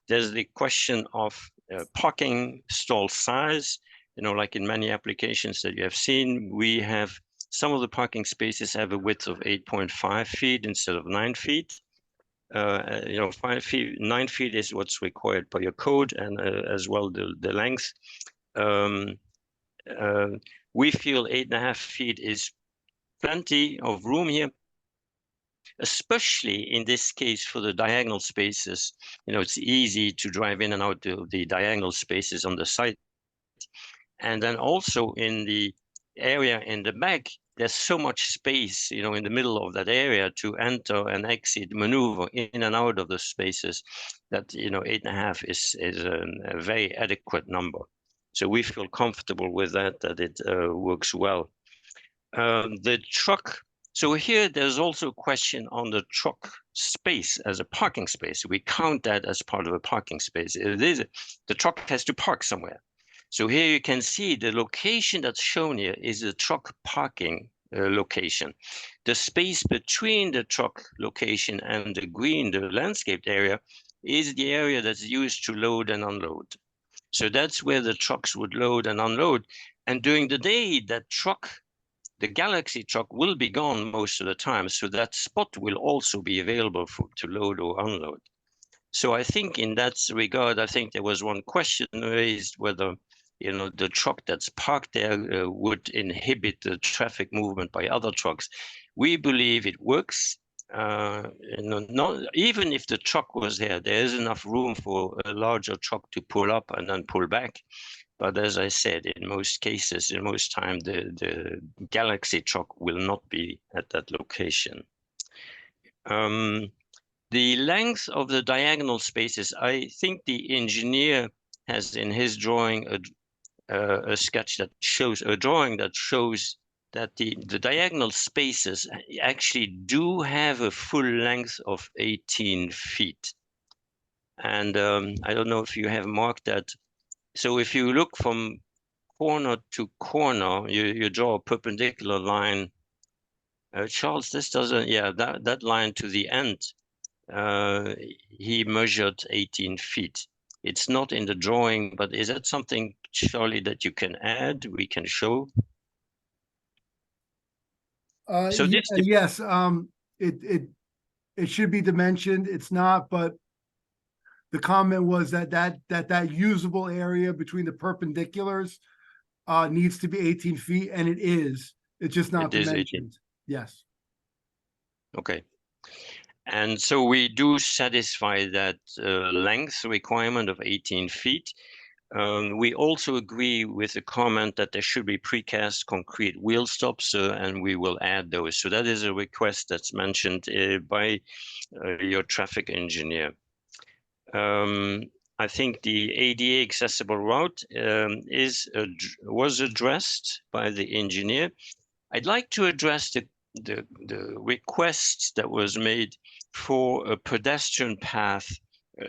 There's the question of parking stall size. Like in many applications that you have seen, we have some of the parking spaces have a width of 8.5 feet instead of 9 feet. 5 feet, 9 feet is what's required by your code, and as well the length. We feel 8.5 feet is plenty of room here, especially in this case for the diagonal spaces. It's easy to drive in and out the diagonal spaces on the site. And then also in the area in the back, there's so much space, in the middle of that area to enter and exit, maneuver in and out of the spaces that, 8.5 is a very adequate number. So we feel comfortable with that it works well. The truck So here, there's also a question on the truck space as a parking space. We count that as part of a parking space. It is, the truck has to park somewhere. So here you can see the location that's shown here is a truck parking location. The space between the truck location and the green, the landscaped area, is the area that's used to load and unload. So that's where the trucks would load and unload. And during the day, that truck, the Galaxy truck, will be gone most of the time. So that spot will also be available to load or unload. So I think in that regard, I think there was one question raised whether, you know, the truck that's parked there would inhibit the traffic movement by other trucks. We believe it works. You know, not even if the truck was there is enough room for a larger truck to pull up and then pull back. But as I said, in most cases, in most time, the Galaxy truck will not be at that location. The length of the diagonal spaces, I think the engineer has in his drawing a sketch that shows, a drawing that shows that the diagonal spaces actually do have a full length of 18 feet. And I don't know if you have marked that. So if you look from corner to corner, you draw a perpendicular line. Charles, this doesn't, yeah, that line to the end, he measured 18 feet. It's not in the drawing, but is that something, Charlie, that you can add, we can show? So this, yes, it should be dimensioned. It's not, but the comment was that usable area between the perpendiculars needs to be 18 feet, and it is. It's just not dimensioned. Yes. Okay. And so we do satisfy that length requirement of 18 feet. We also agree with the comment that there should be precast concrete wheel stops, and we will add those. So that is a request that's mentioned by your traffic engineer. I think the ADA accessible route was addressed by the engineer. I'd like to address the request that was made for a pedestrian path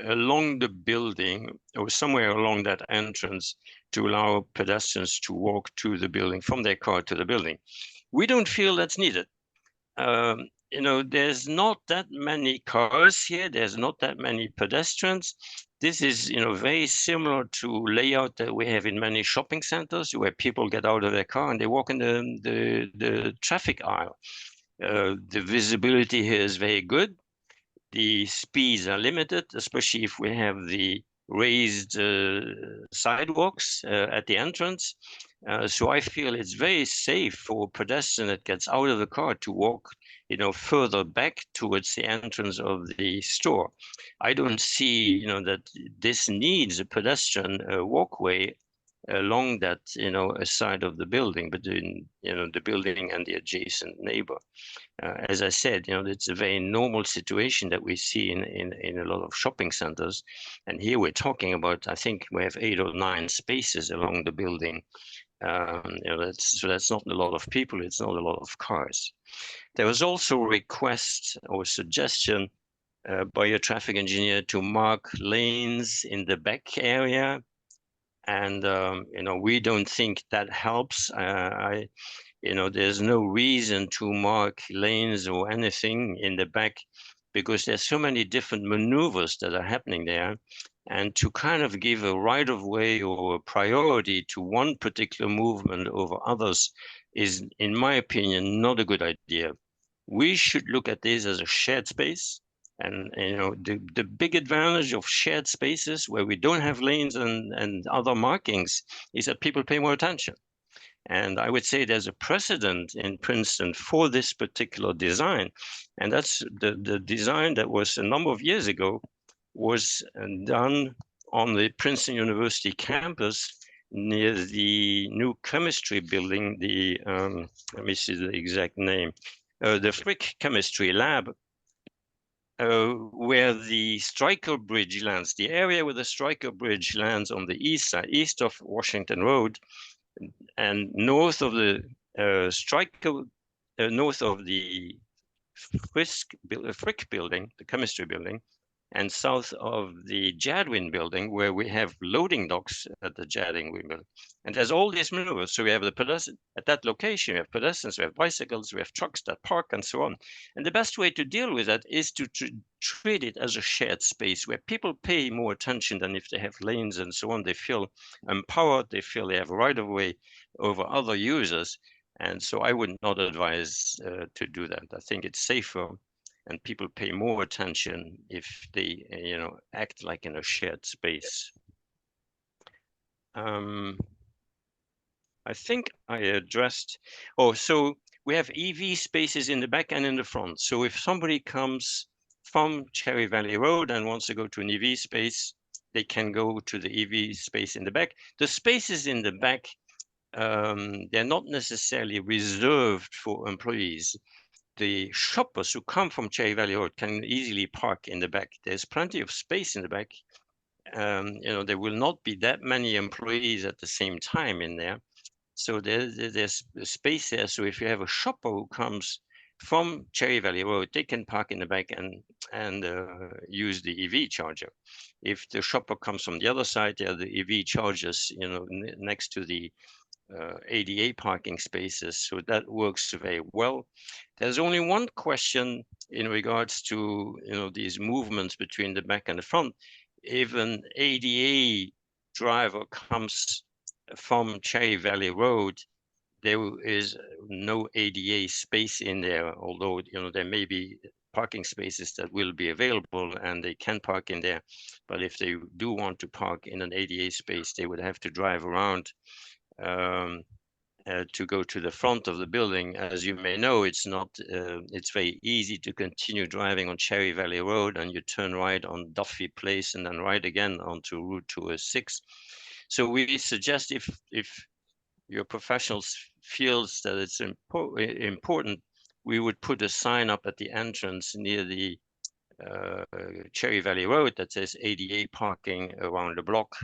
along the building or somewhere along that entrance to allow pedestrians to walk to the building from their car to the building. We don't feel that's needed. You know, there's not that many cars here. There's not that many pedestrians. This is, you know, very similar to layout that we have in many shopping centers where people get out of their car and they walk in the traffic aisle. The visibility here is very good. The speeds are limited, especially if we have the raised sidewalks at the entrance. So I feel it's very safe for a pedestrian that gets out of the car to walk, you know, further back towards the entrance of the store. I don't see, you know, that this needs a pedestrian walkway along that, you know, side of the building between, you know, the building and the adjacent neighbor. As I said, you know, it's a very normal situation that we see in a lot of shopping centers. And here we're talking about, I think we have 8 or 9 spaces along the building. You know, that's not a lot of people. It's not a lot of cars. There was also a request or suggestion by a traffic engineer to mark lanes in the back area. And, you know, we don't think that helps. You know, there's no reason to mark lanes or anything in the back because there's so many different maneuvers that are happening there. And to kind of give a right of way or a priority to one particular movement over others is, in my opinion, not a good idea. We should look at this as a shared space. And, you know, the big advantage of shared spaces where we don't have lanes and other markings is that people pay more attention. And I would say there's a precedent in Princeton for this particular design. And that's the design that was a number of years ago was done on the Princeton University campus near the new chemistry building, the, let me see the exact name, the Frick Chemistry Lab, where the Stryker Bridge lands, the area where the Stryker Bridge lands on the east side, east of Washington Road, and north of the Stryker north of the Frick building, the chemistry building, and south of the Jadwin building, where we have loading docks at the Jadwin building. And there's all these maneuvers. So we have the pedestrians at that location, we have pedestrians, we have bicycles, we have trucks that park and so on. And the best way to deal with that is to treat it as a shared space where people pay more attention than if they have lanes and so on. They feel empowered, they feel they have a right of way over other users. And so I would not advise to do that. I think it's safer and people pay more attention if they, act like in a shared space. I think I addressed, so we have EV spaces in the back and in the front. So if somebody comes from Cherry Valley Road and wants to go to an EV space, they can go to the EV space in the back. The spaces in the back, they're not necessarily reserved for employees. The shoppers who come from Cherry Valley Road can easily park in the back. There's plenty of space in the back. There will not be that many employees at the same time in there. So there's space there. So if you have a shopper who comes from Cherry Valley Road, they can park in the back and use the EV charger. If the shopper comes from the other side, there are the EV chargers, next to the ADA parking spaces. So that works very well. There's only one question in regards to, these movements between the back and the front. If an ADA driver comes from Cherry Valley Road, there is no ADA space in there, although there may be parking spaces that will be available and they can park in there. But if they do want to park in an ADA space, they would have to drive around to go to the front of the building. As you may know, it's not, it's very easy to continue driving on Cherry Valley Road and you turn right on Duffy Place and then right again onto Route 206. So we suggest if your professionals feels that it's important, we would put a sign up at the entrance near the Cherry Valley Road that says ADA parking around the block.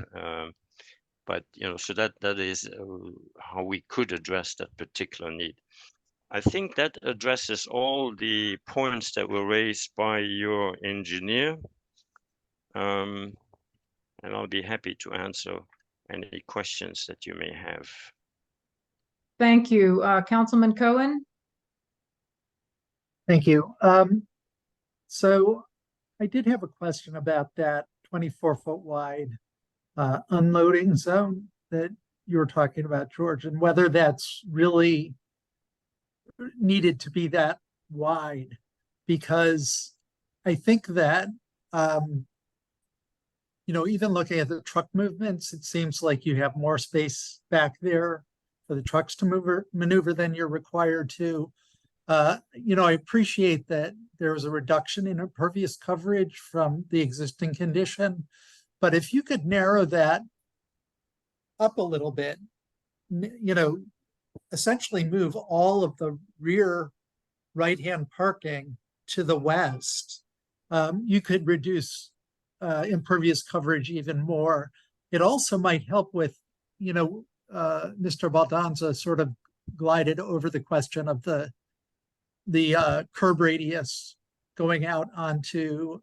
But so that is how we could address that particular need. I think that addresses all the points that were raised by your engineer. And I'll be happy to answer any questions that you may have. Thank you. Councilman Cohen? Thank you. So I did have a question about that 24-foot wide unloading zone that you were talking about, George, and whether that's really needed to be that wide, because I think that, even looking at the truck movements, it seems like you have more space back there for the trucks to maneuver than you're required to. I appreciate that there was a reduction in impervious coverage from the existing condition, but if you could narrow that up a little bit, essentially move all of the rear right-hand parking to the west, you could reduce impervious coverage even more. It also might help with, Mr. Baldanza sort of glided over the question of the curb radius going out onto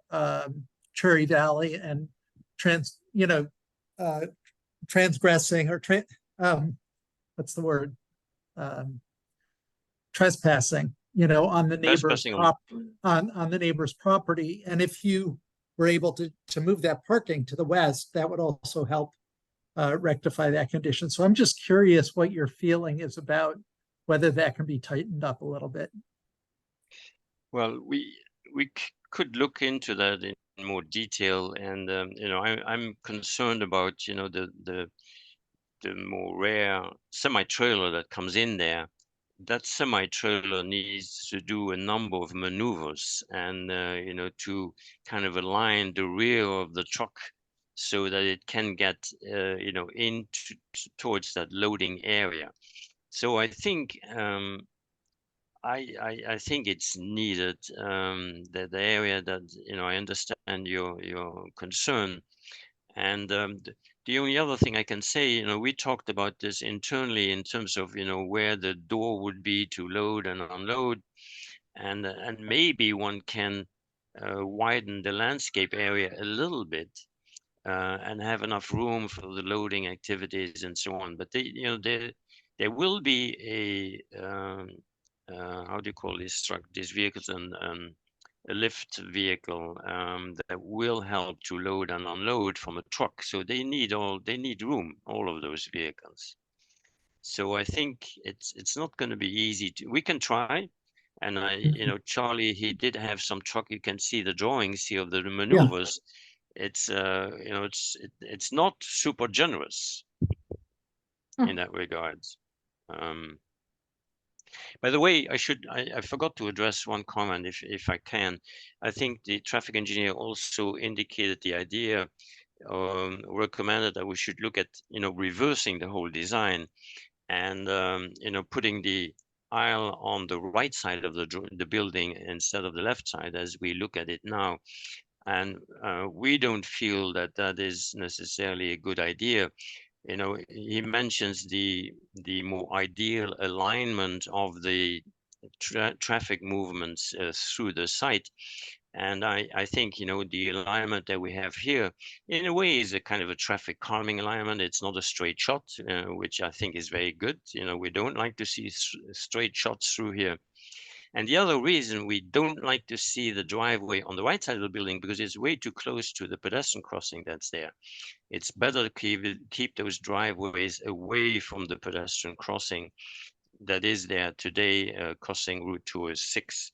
Cherry Valley and transgressing or what's the word? Trespassing, on the neighbor's on the neighbor's property. And if you were able to move that parking to the west, that would also help rectify that condition. So I'm just curious what your feeling is about whether that can be tightened up a little bit. Well, we could look into that in more detail, and I'm concerned about the more rare semi-trailer that comes in there. That semi-trailer needs to do a number of maneuvers and to kind of align the rear of the truck so that it can get into towards that loading area. So I think I think it's needed, the area that I understand your concern, and The only other thing I can say, we talked about this internally in terms of, where the door would be to load and unload, and maybe one can widen the landscape area a little bit and have enough room for the loading activities and so on. But there will be a how do you call these vehicles, and a lift vehicle that will help to load and unload from a truck. So they need room, all of those vehicles. So I think it's not going to be easy we can try. And Charlie, he did have some truck. You can see the drawings here of the maneuvers. It's it's not super generous in that regard. By the way, I forgot to address one comment, if I can. I think the traffic engineer also indicated the idea, recommended that we should look at, reversing the whole design and, putting the aisle on the right side of the building instead of the left side as we look at it now. And we don't feel that that is necessarily a good idea. He mentions the more ideal alignment of the traffic movements through the site. And I think, the alignment that we have here, in a way, is a kind of a traffic calming alignment. It's not a straight shot, which I think is very good. We don't like to see straight shots through here. And the other reason we don't like to see the driveway on the right side of the building, because it's way too close to the pedestrian crossing that's there. It's better to keep those driveways away from the pedestrian crossing that is there today, crossing Route 206.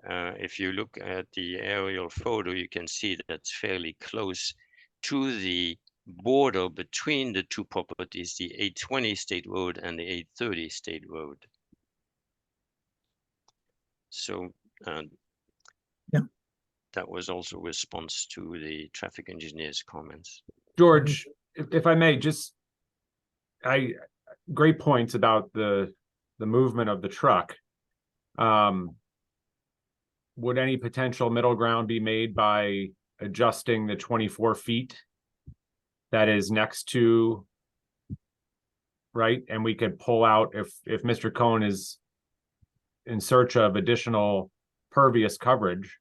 If you look at the aerial photo, you can see that's fairly close to the border between the two properties, the 820 State Road and the 830 State Road. So that was also a response to the traffic engineer's comments. George, if I may, great points about the movement of the truck. Would any potential middle ground be made by adjusting the 24 feet that is next to, right? And we could pull out, if Mr. Cohn is in search of additional pervious coverage,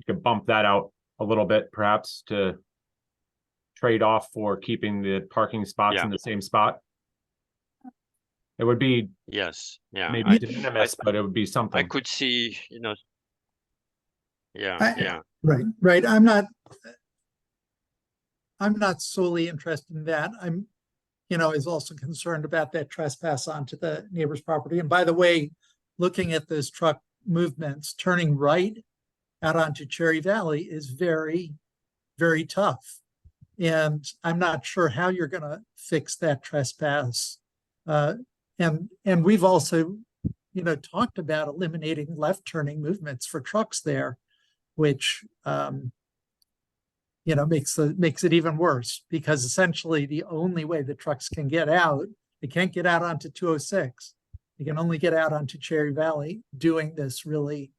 you could bump that out a little bit, perhaps, to trade off for keeping the parking spots in the same spot. It would be maybe de minimis, but it would be something. I could see, Right. I'm not solely interested in that. I'm, is also concerned about that trespass onto the neighbor's property. And by the way, looking at those truck movements, turning right out onto Cherry Valley is very, very tough. And I'm not sure how you're going to fix that trespass. And we've also, talked about eliminating left turning movements for trucks there, which, makes it even worse, because essentially the only way the trucks can get out, they can't get out onto 206. They can only get out onto Cherry Valley doing this really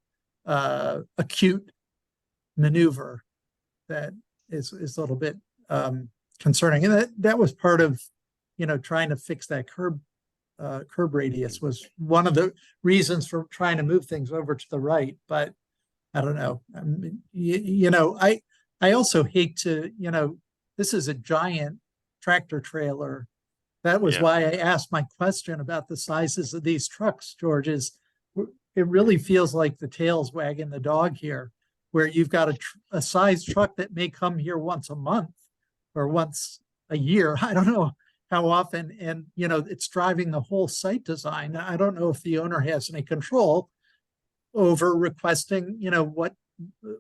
acute maneuver that is a little bit concerning. And that was part of, trying to fix that curb radius was one of the reasons for trying to move things over to the right. But I don't know. I also hate to, this is a giant tractor trailer. That was why I asked my question about the sizes of these trucks, George. It really feels like the tail's wagging the dog here, where you've got a size truck that may come here once a month or once a year. I don't know how often. And, it's driving the whole site design. I don't know if the owner has any control over requesting,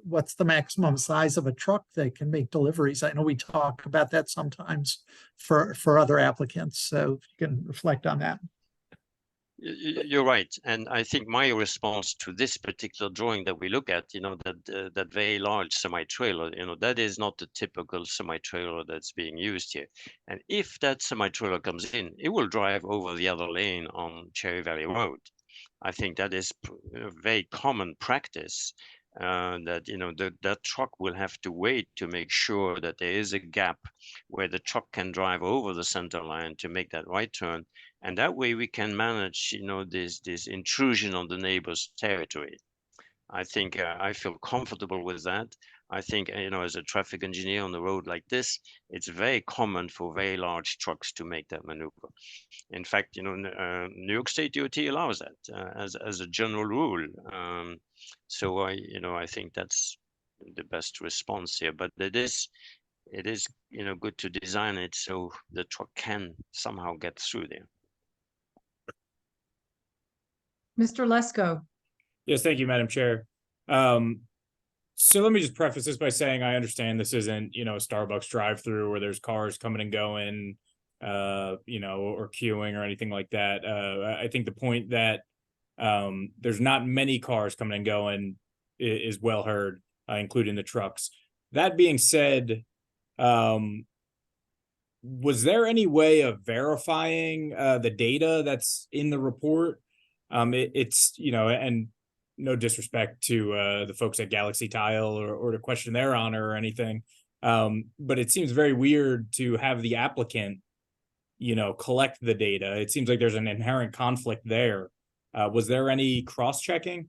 what's the maximum size of a truck that can make deliveries. I know we talk about that sometimes for other applicants, so if you can reflect on that. You're right. And I think my response to this particular drawing that we look at, that very large semi-trailer, that is not the typical semi-trailer that's being used here. And if that semi-trailer comes in, it will drive over the other lane on Cherry Valley Road. I think that is a very common practice. that, you know, that truck will have to wait to make sure that there is a gap where the truck can drive over the center line to make that right turn. And that way we can manage, you know, this intrusion on the neighbor's territory. I think I feel comfortable with that. I think, you know, as a traffic engineer on the road like this, it's very common for very large trucks to make that maneuver. In fact, you know, New York State DOT allows that as a general rule. So I think that's the best response here. But it is, you know, good to design it so the truck can somehow get through there. Mr. Lesko. Yes, thank you, Madam Chair. So let me just preface this by saying I understand this isn't, you know, a Starbucks drive-through where there's cars coming and going, you know, or queuing or anything like that. I think the point that there's not many cars coming and going is well heard, including the trucks. That being said, was there any way of verifying the data that's in the report? It's, you know, and no disrespect to the folks at Galaxy Tile or to question their honor or anything, but it seems very weird to have the applicant, you know, collect the data. It seems like there's an inherent conflict there. Was there any cross-checking?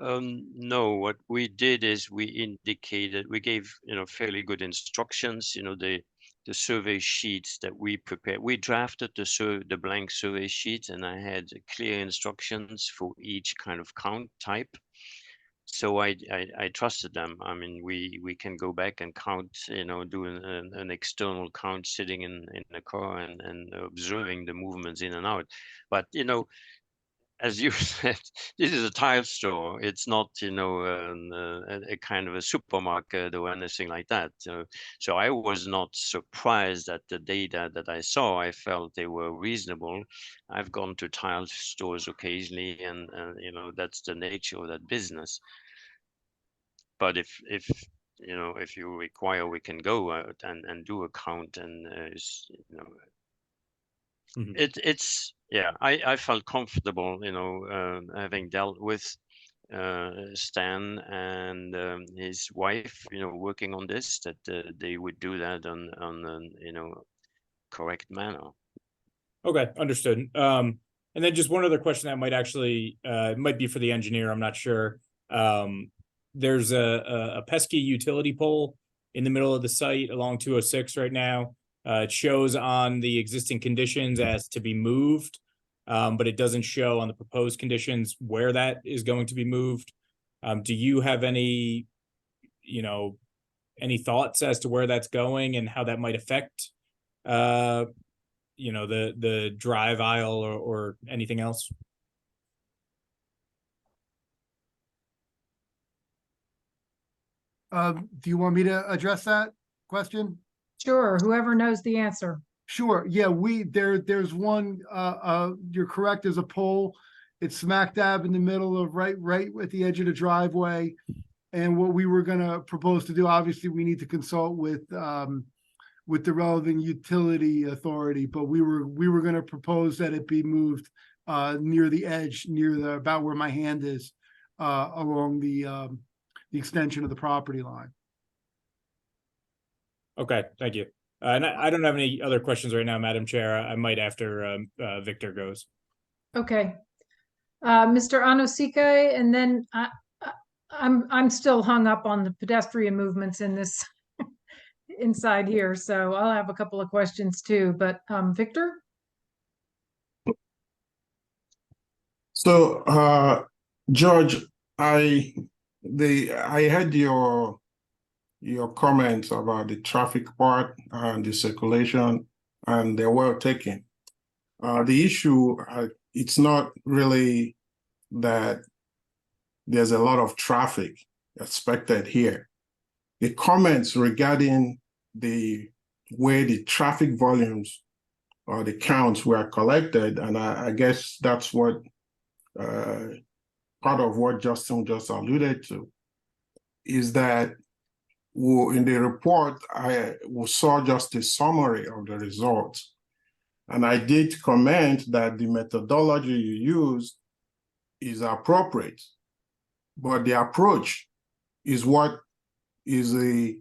No, what we did is we indicated, we gave, you know, fairly good instructions, you know, the survey sheets that we prepared. We drafted the blank survey sheet, and I had clear instructions for each kind of count type. So I trusted them. I mean, we can go back and count, you know, do an external count sitting in the car and observing the movements in and out. But, you know, as you said, this is a tile store. It's not, you know, a kind of a supermarket or anything like that. So I was not surprised at the data that I saw. I felt they were reasonable. I've gone to tile stores occasionally, and you know, that's the nature of that business. But if you know, if you require, we can go out and do a count, and you know. It's yeah, I felt comfortable, you know, having dealt with Stan and his wife, you know, working on this, that they would do that on an, you know, correct manner. Okay, understood. And then just one other question that might actually might be for the engineer, I'm not sure. There's a pesky utility pole in the middle of the site along 206 right now. It shows on the existing conditions as to be moved, but it doesn't show on the proposed conditions where that is going to be moved. Do you have any, you know, any thoughts as to where that's going and how that might affect, you know, the drive aisle or anything else? Do you want me to address that question? Sure, whoever knows the answer. Sure. Yeah, there's one, you're correct, there's a pole. It's smack dab in the middle of right at the edge of the driveway. And what we were gonna propose to do, obviously, we need to consult with the relevant utility authority, but we were gonna propose that it be moved near the edge, about where my hand is, along the extension of the property line. Okay, thank you. And I don't have any other questions right now, Madam Chair. I might after Victor goes. Okay. Mr. Anosike, and then I'm still hung up on the pedestrian movements in this inside here, so I'll have a couple of questions too, but Victor? So George, I heard your comments about the traffic part and the circulation, and they're well taken. The issue, it's not really that there's a lot of traffic expected here. The comments regarding the way the traffic volumes or the counts were collected, and I guess that's what part of what Justin just alluded to, is that in the report, we saw just a summary of the results. And I did comment that the methodology you used is appropriate. but the approach is what is the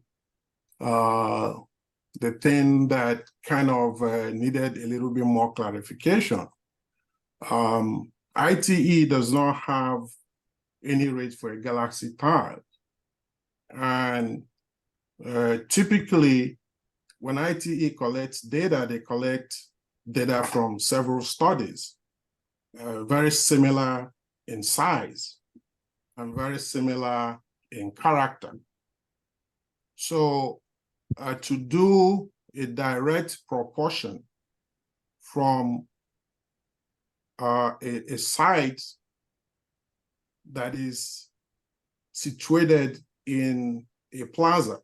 thing that kind of needed a little bit more clarification. ITE does not have any rate for a Galaxy tile. And typically, when ITE collects data, they collect data from several studies, very similar in size and very similar in character. So to do a direct proportion from a site that is situated in a plaza,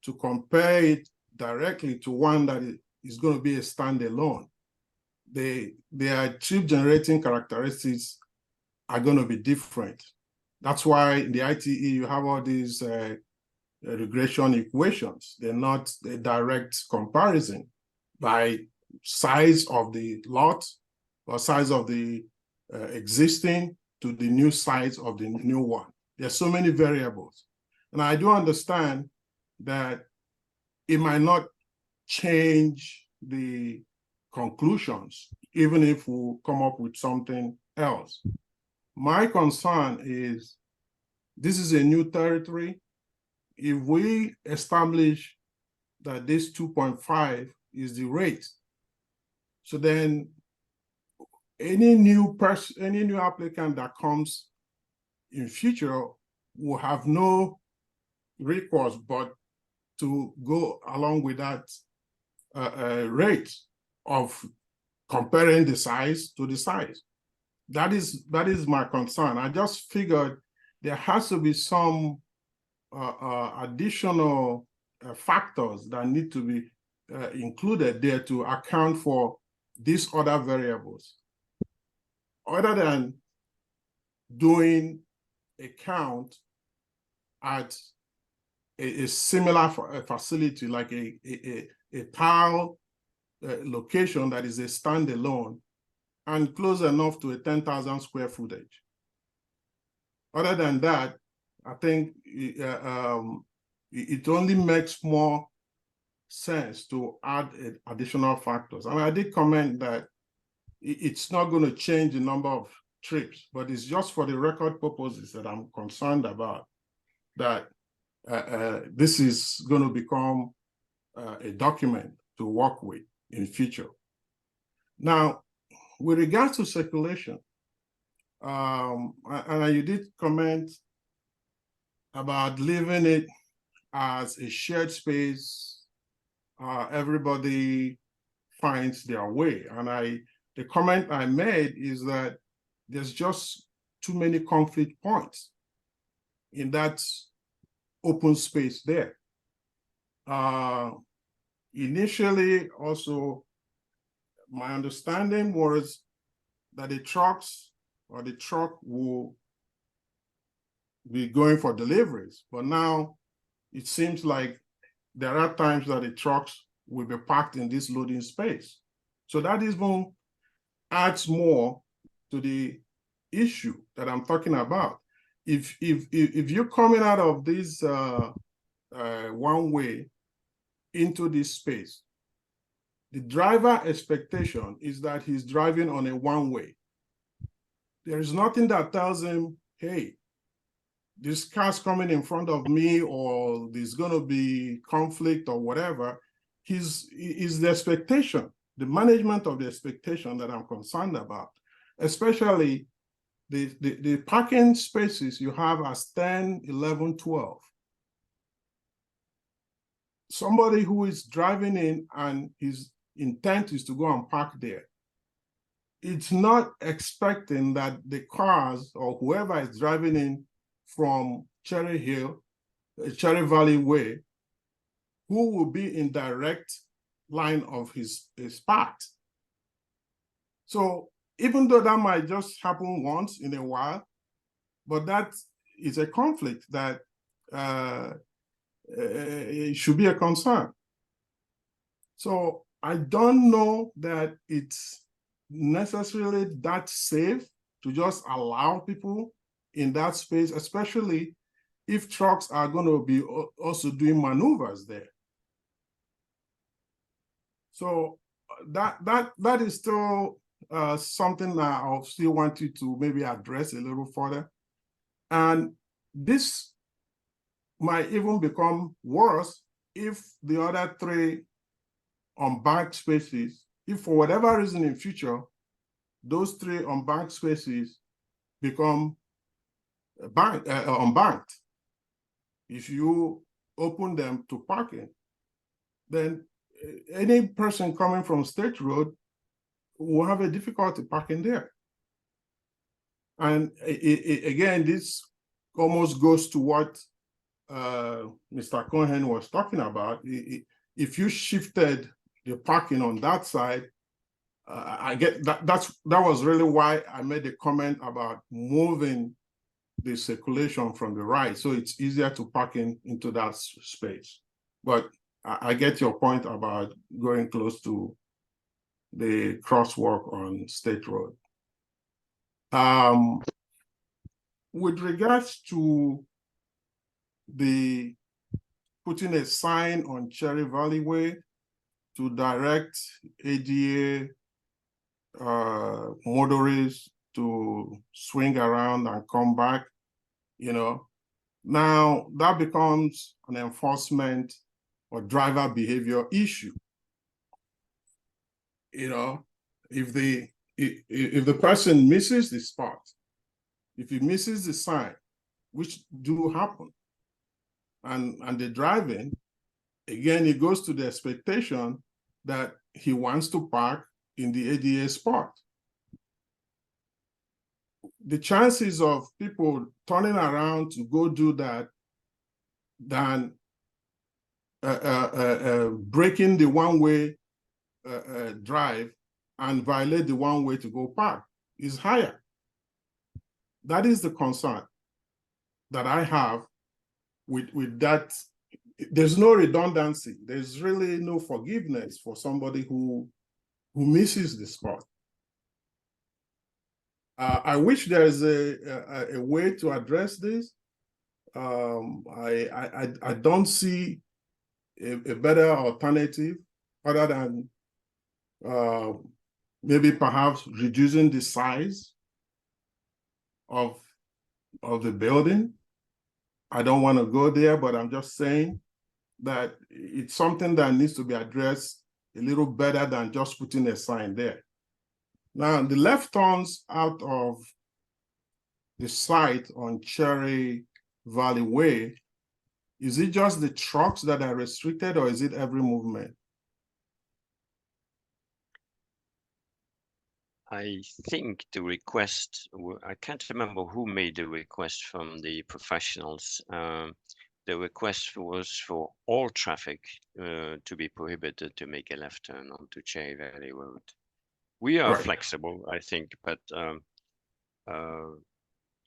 to compare it directly to one that is going to be a standalone, their trip generating characteristics are going to be different. That's why in the ITE you have all these regression equations. They're not a direct comparison by size of the lot or size of the existing to the new size of the new one. There's so many variables. And I do understand that it might not change the conclusions, even if we come up with something else. My concern is this is a new territory. If we establish that this 2.5 is the rate, so then any new applicant that comes in future will have no recourse but to go along with that rate of comparing the size to the size. That is my concern. I just figured there has to be some additional factors that need to be included there to account for these other variables. Other than doing a count at a similar facility, like a tile location that is a standalone and close enough to a 10,000 square footage. Other than that, I think it only makes more sense to add additional factors. And I did comment that it's not going to change the number of trips, but it's just for the record purposes that I'm concerned about, that this is going to become a document to work with in future. Now, with regards to circulation, and you did comment about leaving it as a shared space, everybody finds their way. And the comment I made is that there's just too many conflict points in that open space there. Initially, also, my understanding was that the trucks or the truck will be going for deliveries, but now it seems like there are times that the trucks will be parked in this loading space. So that even adds more to the issue that I'm talking about. If you're coming out of this one way into this space, the driver expectation is that he's driving on a one way. There is nothing that tells him, hey, this car's coming in front of me, or there's going to be conflict or whatever. Is the expectation, the management of the expectation that I'm concerned about, especially the parking spaces you have as 10, 11, 12. Somebody who is driving in and his intent is to go and park there, it's not expecting that the cars or whoever is driving in from Cherry Hill, Cherry Valley Way, who will be in direct line of his path. So even though that might just happen once in a while, but that is a conflict that it should be a concern. So I don't know that it's necessarily that safe to just allow people in that space, especially if trucks are going to be also doing maneuvers there. So that is still something that I still want you to maybe address a little further. And this might even become worse if the other 3 unbanked spaces, if for whatever reason in future, those 3 unbanked spaces become unbanked. If you open them to parking, then any person coming from State Road will have a difficulty parking there. And again, this almost goes to what Mr. Cohen was talking about. If you shifted the parking on that side, I get that. That was really why I made the comment about moving the circulation from the right, so it's easier to park into that space. But I get your point about going close to the crosswalk on State Road. With regards to the putting a sign on Cherry Valley Way to direct ADA motorists to swing around and come back, now that becomes an enforcement or driver behavior issue. If the person misses the spot, if he misses the sign, which do happen, and the driving, again, it goes to the expectation that he wants to park in the ADA spot. The chances of people turning around to go do that than breaking the one-way drive and violate the one-way to go park is higher. That is the concern that I have with that. There's no redundancy. There's really no forgiveness for somebody who misses the spot. I wish there's a way to address this. I don't see a better alternative other than maybe perhaps reducing the size of the building. I don't want to go there, but I'm just saying that it's something that needs to be addressed a little better than just putting a sign there. Now, the left turns out of the site on Cherry Valley Way, is it just the trucks that are restricted, or is it every movement? I think the request, I can't remember who made the request from the professionals. The request was for all traffic to be prohibited to make a left turn onto Cherry Valley Road. We are flexible, I think, but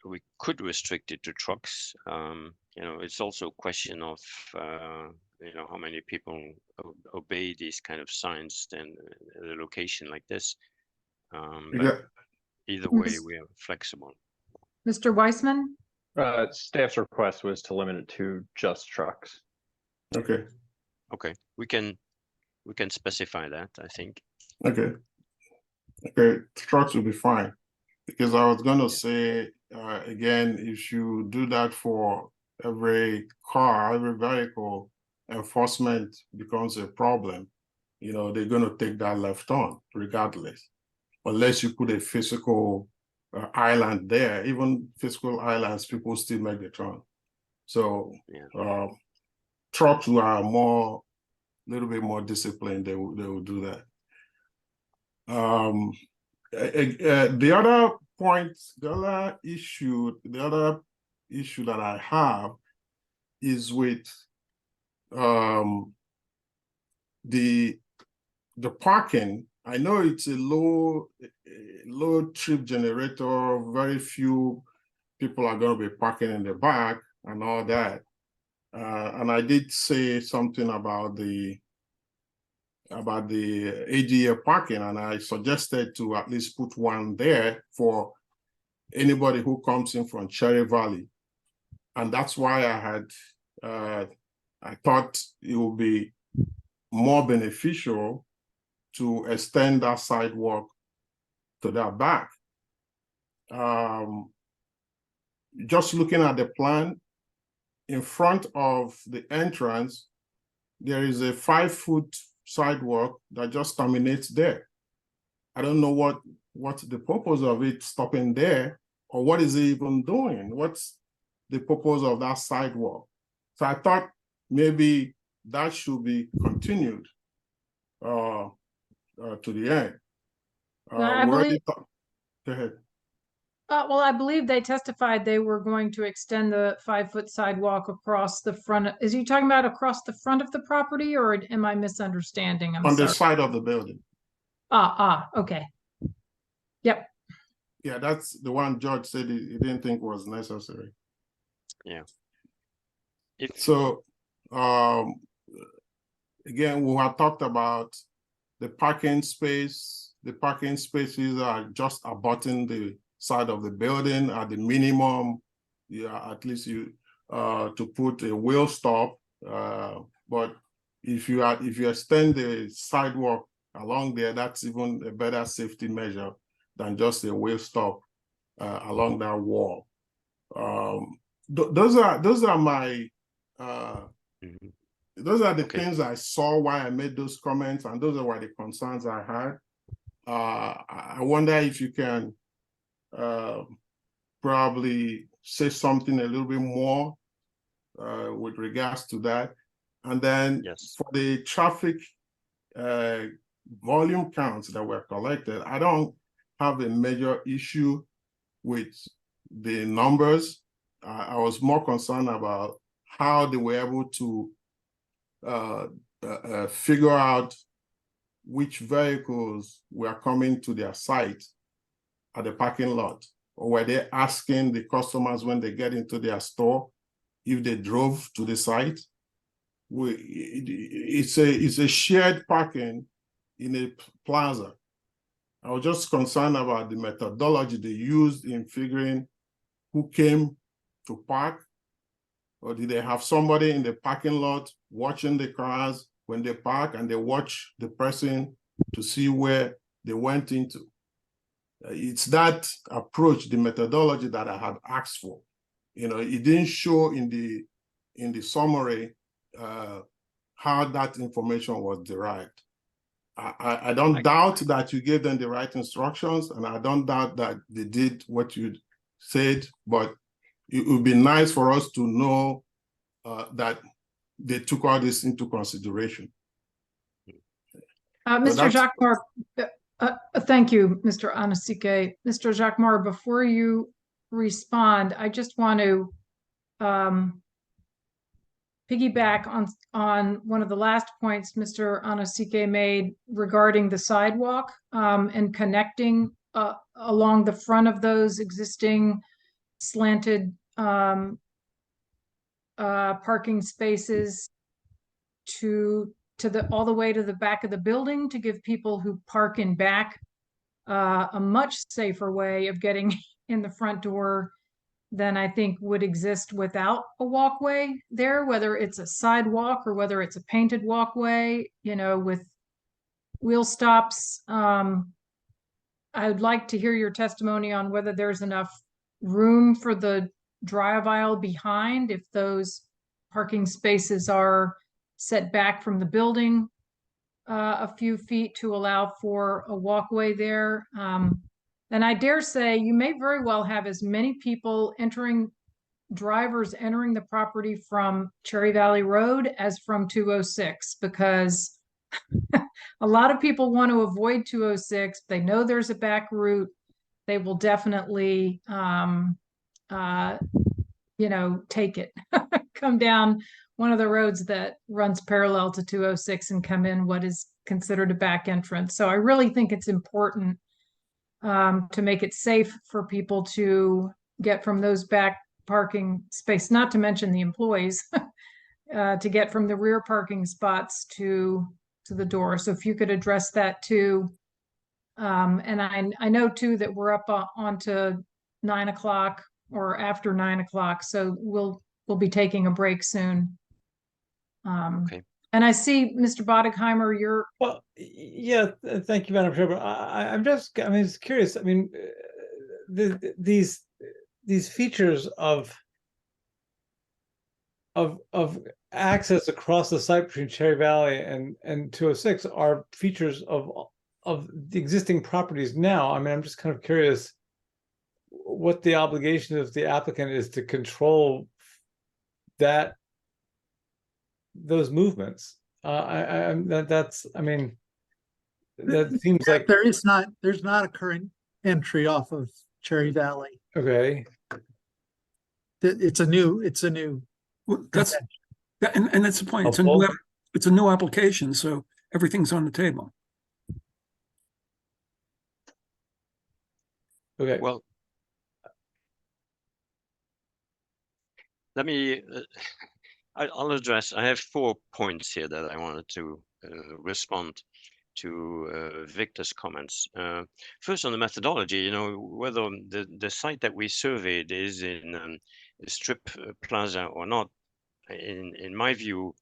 we could restrict it to trucks. It's also a question of how many people obey these kind of signs in a location like this. But either way, we are flexible. Mr. Weissman? Staff's request was to limit it to just trucks. Okay. Okay, we can specify that, I think. Okay, trucks will be fine. Because I was going to say, again, if you do that for every car, every vehicle, enforcement becomes a problem. They're going to take that left on regardless, unless you put a physical island there. Even physical islands, people still make the turn. So trucks who are a little bit more disciplined, they will do that. The other point, the other issue that I have is with the parking. I know it's a low trip generator. Very few people are going to be parking in the back and all that. And I did say something about the ADA parking, and I suggested to at least put one there for anybody who comes in from Cherry Valley. And that's why I thought it would be more beneficial to extend that sidewalk to that back. Just looking at the plan, in front of the entrance, there is a 5-foot sidewalk that just terminates there. I don't know what the purpose of it stopping there, or what is it even doing? What's the purpose of that sidewalk? So I thought maybe that should be continued to the end. I believe, go ahead. well, I believe they testified they were going to extend the 5-foot sidewalk across the front. Is he talking about across the front of the property, or am I misunderstanding? I'm On sorry. the side of the building. Okay. Yep. Yeah, that's the one George said he didn't think was necessary. Yeah. So, again, we have talked about the parking space. The parking spaces are just abutting the side of the building at the minimum. Yeah, at least you to put a wheel stop. But if you extend the sidewalk along there, that's even a better safety measure than just a wheel stop along that wall. Those are my those are the things I saw why I made those comments, and those are the concerns I had. I wonder if you can probably say something a little bit more with regards to that. And then for the traffic volume counts that were collected, I don't have a major issue with the numbers. I was more concerned about how they were able to figure out which vehicles were coming to their site at the parking lot, or were they asking the customers when they get into their store if they drove to the site. It's a shared parking in a plaza. I was just concerned about the methodology they used in figuring who came to park, or did they have somebody in the parking lot watching the cars when they park, and they watch the person to see where they went into. It's that approach, the methodology, that I had asked for. You know, it didn't show in the summary how that information was derived. I don't doubt that you gave them the right instructions, and I don't doubt that they did what you said, but it would be nice for us to know that they took all this into consideration. Mr. Jacquemart, thank you, Mr. Anasike. Mr. Jacquemart, before you respond, I just want to piggyback on one of the last points Mr. Anasike made regarding the sidewalk and connecting along the front of those existing slanted parking spaces to all the way to the back of the building, to give people who park in back a much safer way of getting in the front door than I think would exist without a walkway there, whether it's a sidewalk or whether it's a painted walkway, you know, with wheel stops. I would like to hear your testimony on whether there's enough room for the drive aisle behind, if those parking spaces are set back from the building a few feet to allow for a walkway there. And I dare say you may very well have as many people drivers entering the property from Cherry Valley Road as from 206, because a lot of people want to avoid 206. They know there's a back route. They will definitely, you know, take it, come down one of the roads that runs parallel to 206 and come in what is considered a back entrance. So I really think it's important to make it safe for people to get from those back parking space, not to mention the employees, to get from the rear parking spots to the door. So if you could address that too. And I know too that we're up onto 9 o'clock or after 9 o'clock. So we'll be taking a break soon. Okay. And I see, Mr. Bodegheimer, you're, Well, yeah, thank you, Madam Chair. But I'm just curious. I mean, these features of access across the site between Cherry Valley and 206 are features of the existing properties now. I mean, I'm just kind of curious what the obligation of the applicant is to control those movements. That seems like there's not a current entry off of Cherry Valley. okay. It's a new. Well, that's and that's the point. Helpful. It's a new application, so everything's on the table. Okay. Well, let me, I'll address, I have 4 points here that I wanted to respond to Victor's comments. First, on the methodology, whether the site that we surveyed is in a strip plaza or not, in my view,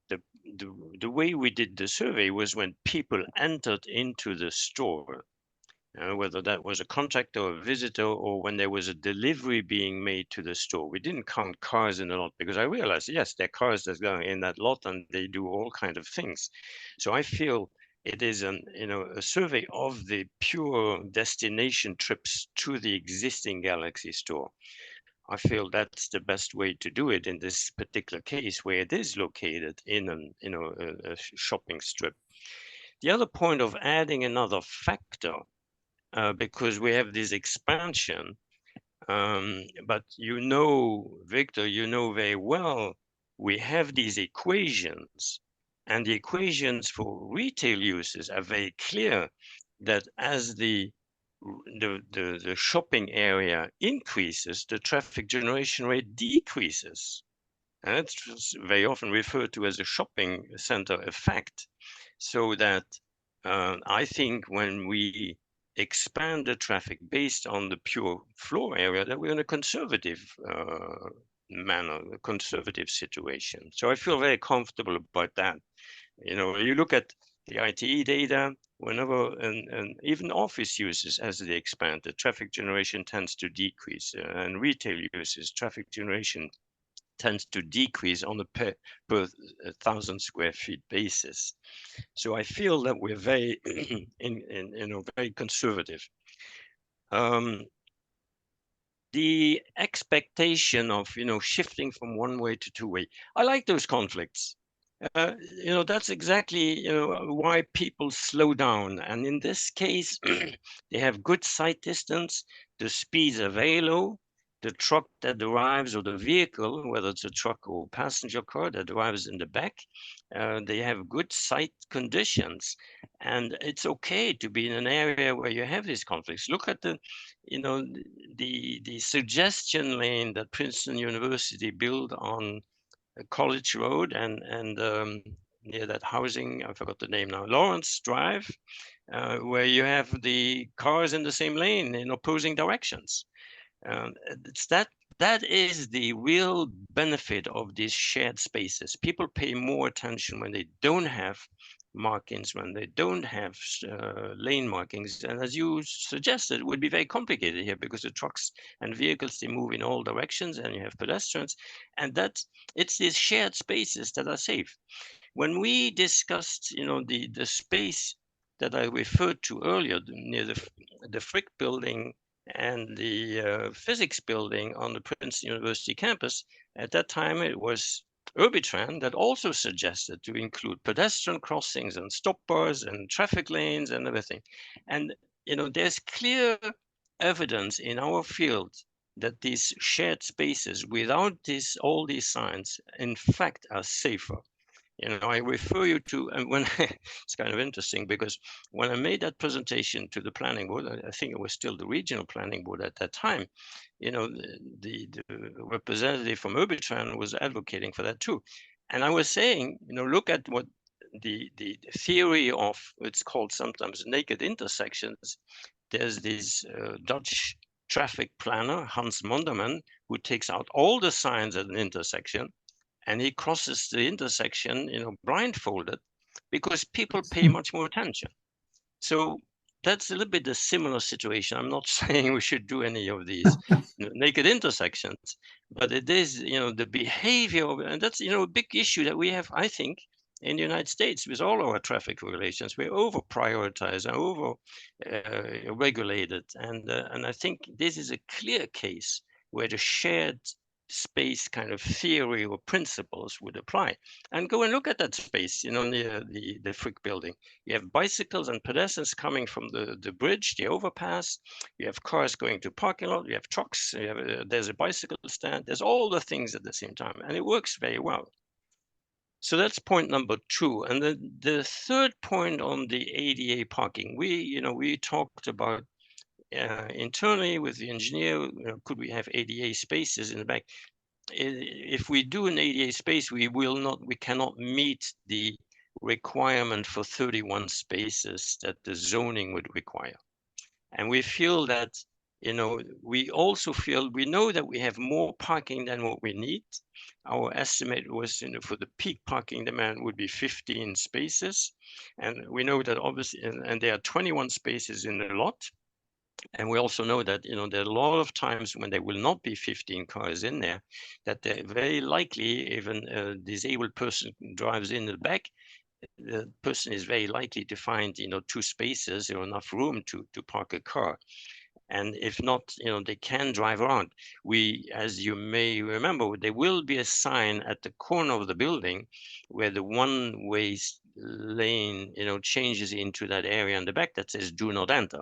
the way we did the survey was when people entered into the store, whether that was a contractor or a visitor or when there was a delivery being made to the store. We didn't count cars in the lot because I realized, yes, there are cars that go in that lot and they do all kinds of things. So I feel it is a survey of the pure destination trips to the existing Galaxy store. I feel that's the best way to do it in this particular case where it is located in a shopping strip. The other point of adding another factor, because we have this expansion, but Victor, you know very well, we have these equations, and the equations for retail uses are very clear that as the shopping area increases, the traffic generation rate decreases. And it's very often referred to as a shopping center effect. So that I think when we expand the traffic based on the pure floor area, that we're in a conservative manner, a conservative situation. So I feel very comfortable about that. You look at the ITE data, whenever, and even office uses as they expand, the traffic generation tends to decrease, and retail uses, traffic generation tends to decrease on a per 1,000 square feet basis. So I feel that we're very, very conservative. The expectation of, shifting from one way to two way. I like those conflicts. That's exactly, why people slow down. And in this case, they have good sight distance. The speeds are very low. The truck that arrives, or the vehicle, whether it's a truck or passenger car that arrives in the back, they have good sight conditions. And it's okay to be in an area where you have these conflicts. Look at the suggestion lane that Princeton University built on College Road and near that housing, I forgot the name now, Lawrence Drive, where you have the cars in the same lane in opposing directions. That is the real benefit of these shared spaces. People pay more attention when they don't have markings, when they don't have lane markings. And as you suggested, it would be very complicated here because the trucks and vehicles, they move in all directions and you have pedestrians. And it's these shared spaces that are safe. When we discussed, the space that I referred to earlier near the Frick building and the physics building on the Princeton University campus, at that time it was Urbitran that also suggested to include pedestrian crossings and stop bars and traffic lanes and everything. And there's clear evidence in our field that these shared spaces without all these signs in fact are safer. I refer you to, and when it's kind of interesting because when I made that presentation to the planning board, I think it was still the regional planning board at that time, the representative from Urbitran was advocating for that too. And I was saying, look at what the theory of, it's called sometimes naked intersections. There's these Dutch traffic planner, Hans Monderman, who takes out all the signs at an intersection, and he crosses the intersection, blindfolded, because people pay much more attention. So that's a little bit a similar situation. I'm not saying we should do any of these naked intersections, but it is, the behavior of, and that's, a big issue that we have, I think, in the United States with all our traffic regulations. We're over prioritized and over regulated. And I think this is a clear case where the shared space kind of theory or principles would apply. And go and look at that space, near the Frick building. You have bicycles and pedestrians coming from the bridge, the overpass. You have cars going to parking lot. You have trucks. There's a bicycle stand. There's all the things at the same time, and it works very well. So that's point number 2. And the third point on the ADA parking, we talked about internally with the engineer, could we have ADA spaces in the back? If we do an ADA space, we cannot meet the requirement for 31 spaces that the zoning would require. And we feel that, we also feel, we know that we have more parking than what we need. Our estimate was, for the peak parking demand would be 15 spaces. And we know that obviously, and there are 21 spaces in the lot. And we also know that, there are a lot of times when there will not be 15 cars in there, that they're very likely, even a disabled person drives in the back, the person is very likely to find, 2 spaces or enough room to park a car. And if not, they can drive around. As you may remember, there will be a sign at the corner of the building where the one-way lane, changes into that area in the back that says "Do not enter,"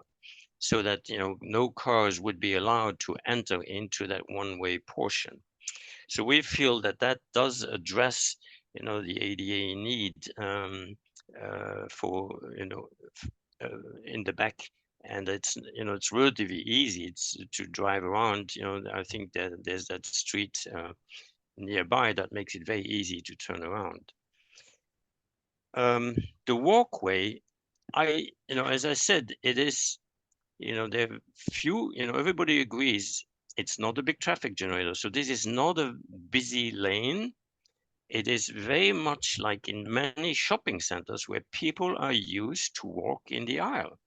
so that, no cars would be allowed to enter into that one-way portion. So we feel that that does address, the ADA need for, in the back. And it's, it's relatively easy to drive around. I think that there's that street nearby that makes it very easy to turn around. The walkway, as I said, it is, there are few, everybody agrees it's not a big traffic generator. So this is not a busy lane. It is very much like in many shopping centers where people are used to walk in the aisle.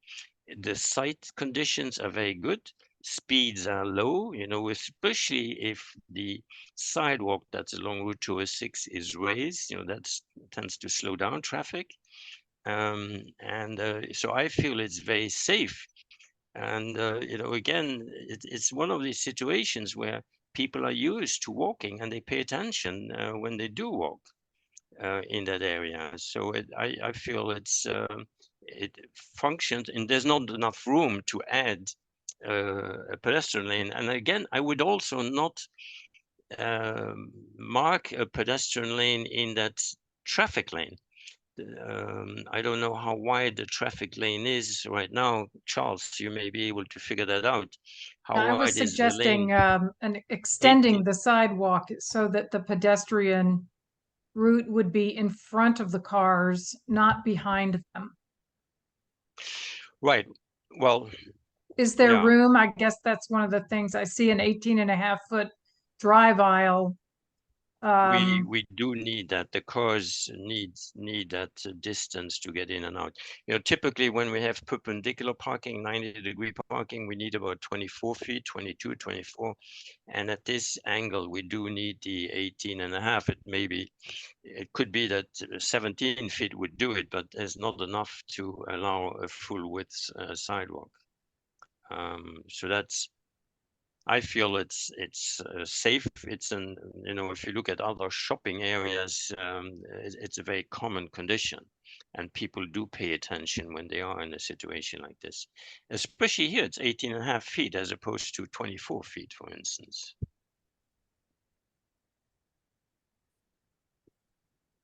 The site conditions are very good. Speeds are low, especially if the sidewalk that's along Route 206 is raised, that tends to slow down traffic. So I feel it's very safe. And, again, it's one of these situations where people are used to walking and they pay attention when they do walk in that area. So I feel it functions, and there's not enough room to add a pedestrian lane. And again, I would also not mark a pedestrian lane in that traffic lane. I don't know how wide the traffic lane is right now. Charles, you may be able to figure that out. How I wide was is the suggesting lane? extending the sidewalk so that the pedestrian route would be in front of the cars, not behind them. Right. Well, is there yeah. room? I guess that's one of the things. I see an 18.5-foot drive aisle. We do need that. The cars need that distance to get in and out. Typically when we have perpendicular parking, 90-degree parking, we need about 24 feet, 22, 24. And at this angle, we do need the 18.5. It could be that 17 feet would do it, but there's not enough to allow a full width sidewalk. So that's, I feel it's safe. It's if you look at other shopping areas, it's a very common condition, and people do pay attention when they are in a situation like this. Especially here, it's 18.5 feet as opposed to 24 feet, for instance.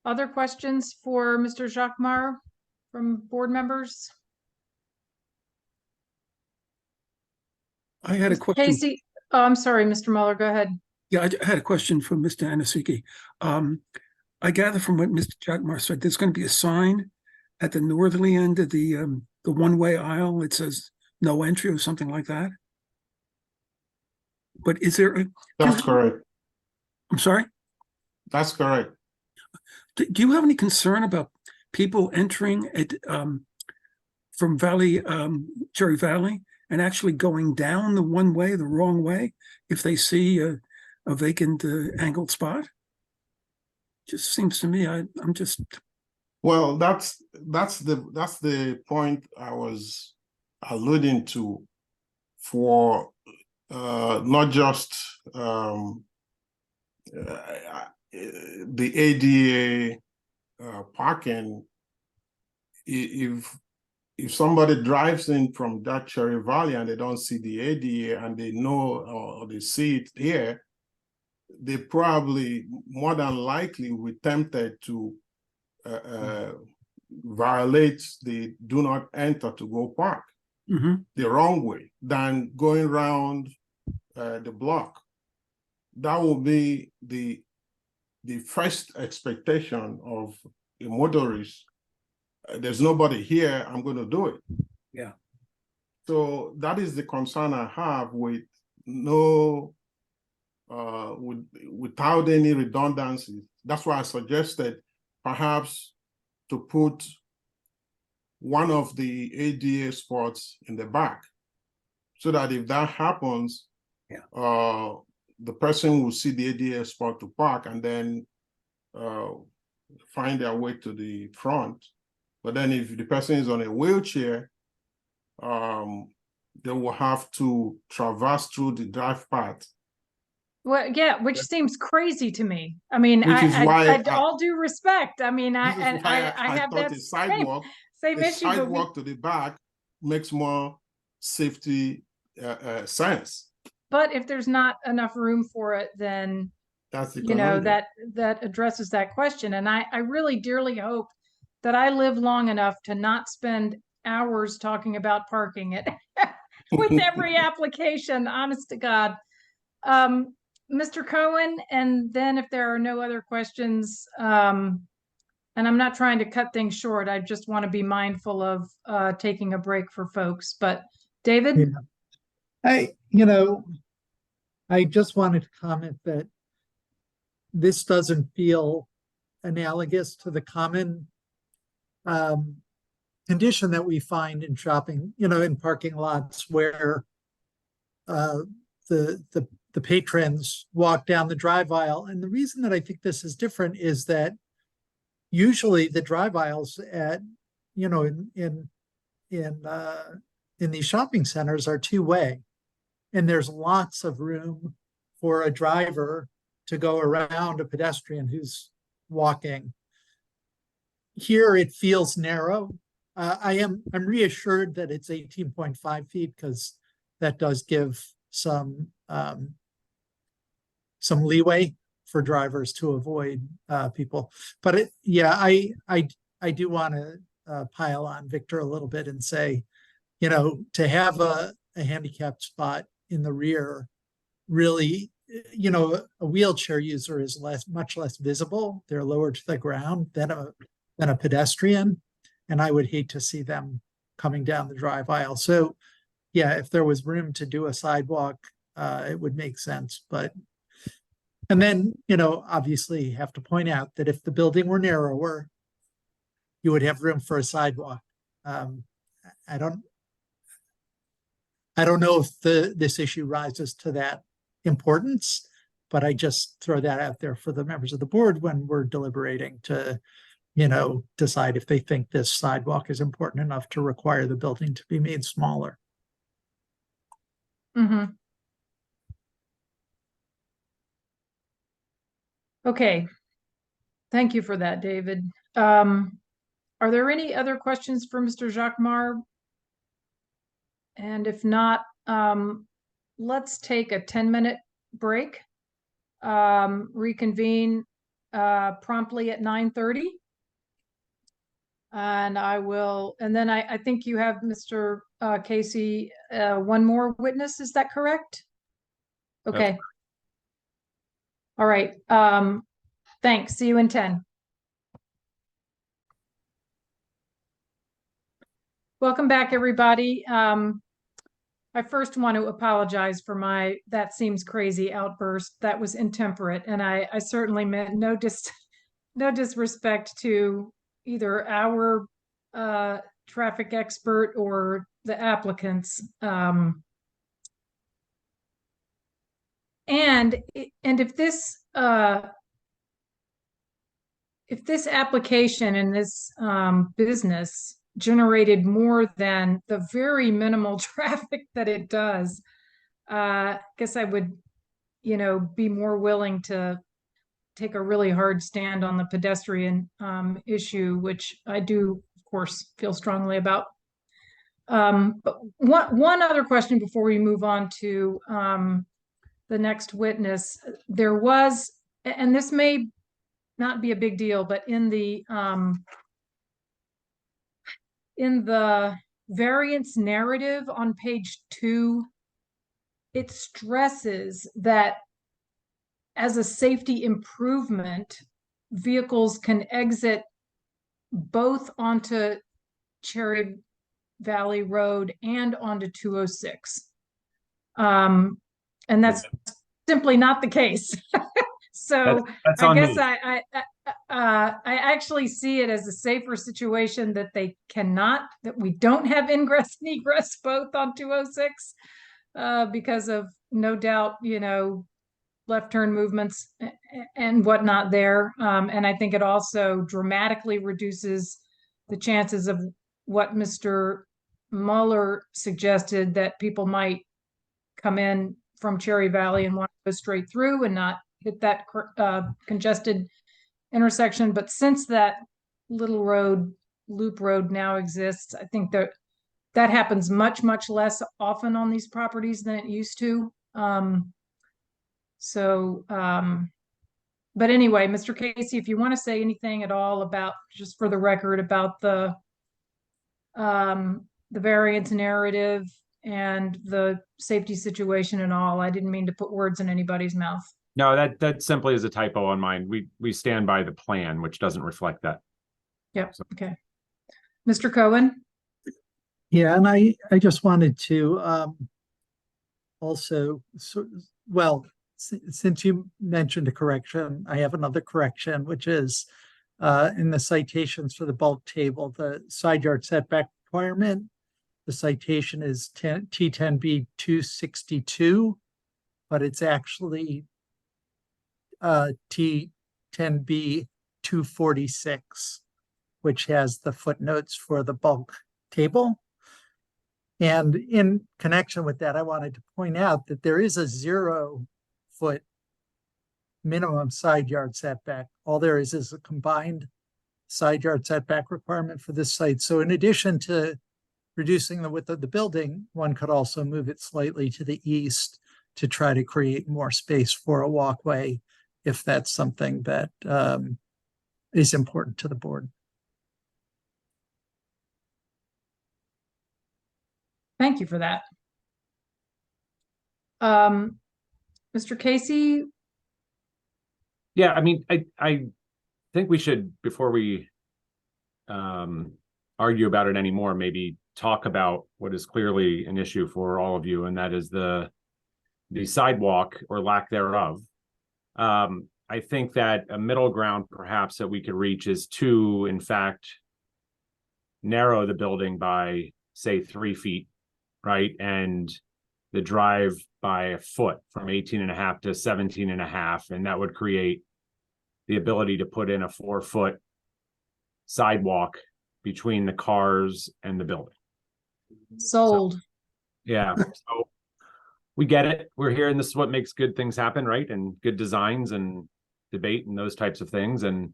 Other questions for Mr. Jacquemart from board members? I had a question. Casey, oh, I'm sorry, Mr. Muller, go ahead. Yeah, I had a question for Mr. Anasiki. I gather from what Mr. Jacquemart said, there's going to be a sign at the northerly end of the one-way aisle. It says no entry or something like that. But is there, That's correct. I'm sorry? That's correct. Do you have any concern about people entering at, from Cherry Valley and actually going down the one way, the wrong way, if they see a vacant angled spot? Just seems to me, I'm just. Well, that's the point I was alluding to, for not just the ADA parking. If somebody drives in from that Cherry Valley and they don't see the ADA and they know or they see it here, they probably more than likely will be tempted to violate the do not enter to go park the wrong way than going around the block. That will be the first expectation of a motorist. There's nobody here, I'm going to do it. Yeah. So that is the concern I have with no, without any redundancy. That's why I suggested perhaps to put one of the ADA spots in the back, so that if that happens, the person will see the ADA spot to park and then find their way to the front. But then if the person is on a wheelchair, they will have to traverse through the drive path. Well, yeah, which seems crazy to me. I mean, Which is why all due respect. I mean, I have thought that a sidewalk, same issue. Sidewalk to the back makes more safety sense. But if there's not enough room for it, then that's the that addresses that question. And I really dearly hope that I live long enough to not spend hours talking about parking it with every application, honest to God. Mr. Cohen, and then if there are no other questions, and I'm not trying to cut things short, I just want to be mindful of taking a break for folks. But David? I just wanted to comment that this doesn't feel analogous to the common condition that we find in shopping, in parking lots where the patrons walk down the drive aisle. And the reason that I think this is different is that usually the drive aisles at, in these shopping centers are two-way, and there's lots of room for a driver to go around a pedestrian who's walking. Here it feels narrow. I'm reassured that it's 18.5 feet because that does give some leeway for drivers to avoid people. But I do want to pile on Victor a little bit and say, to have a handicapped spot in the rear, really, a wheelchair user is much less visible. They're lower to the ground than a pedestrian, and I would hate to see them coming down the drive aisle. So, yeah, if there was room to do a sidewalk, it would make sense. And then, obviously you have to point out that if the building were narrower, you would have room for a sidewalk. I don't know if this issue rises to that importance, but I just throw that out there for the members of the board when we're deliberating to, decide if they think this sidewalk is important enough to require the building to be made smaller. Mm-hmm. Okay. Thank you for that, David. Are there any other questions for Mr. Jacquemart? And if not, let's take a 10-minute break, reconvene promptly at 9:30. And then I think you have, Mr. Casey, one more witness, is that correct? Okay. All right. Thanks. See you in 10. Welcome back, everybody. I I first want to apologize for my "that seems crazy" outburst. That was intemperate, and I certainly meant no disrespect to either our traffic expert or the applicants. And if this application and this business generated more than the very minimal traffic that it does, I guess I would, be more willing to take a really hard stand on the pedestrian issue, which I do, of course, feel strongly about. But one other question before we move on to the next witness. There was, and this may not be a big deal, but in the variance narrative on page 2, it stresses that as a safety improvement, vehicles can exit both onto Cherry Valley Road and onto 206. And that's simply not the case. So That's I on guess me. I actually see it as a safer situation that that we don't have ingress and egress both on 206 because of, no doubt, left turn movements and whatnot there. And I think it also dramatically reduces the chances of what Mr. Mueller suggested, that people might come in from Cherry Valley and want to go straight through and not hit that congested intersection. But since that little loop road now exists, I think that happens much, much less often on these properties than it used to. But anyway, Mr. Casey, if you want to say anything at all about, just for the record, about the variance narrative and the safety situation and all. I didn't mean to put words in anybody's mouth. No, that simply is a typo on mine. We stand by the plan, which doesn't reflect that. Yep. Okay. Mr. Cohen? Yeah, and I just wanted to also, since you mentioned a correction, I have another correction, which is in the citations for the bulk table, the side yard setback requirement, the citation is T10B 262, but it's actually T10B 246, which has the footnotes for the bulk table. And in connection with that, I wanted to point out that there is a 0-foot minimum side yard setback. All there is a combined side yard setback requirement for this site. So in addition to reducing the width of the building, one could also move it slightly to the east to try to create more space for a walkway, if that's something that is important to the board. Thank you for that. Mr. Casey? Yeah, I mean, I think we should, before we argue about it anymore, maybe talk about what is clearly an issue for all of you, and that is the sidewalk or lack thereof. I think that a middle ground perhaps that we could reach is to, in fact, narrow the building by, say, 3 feet, right? And the drive by a foot from 18.5 to 17.5. And that would create the ability to put in a 4-foot sidewalk between the cars and the building. Sold. So, yeah. So we get it. We're here, and this is what makes good things happen, right? And good designs and debate and those types of things. And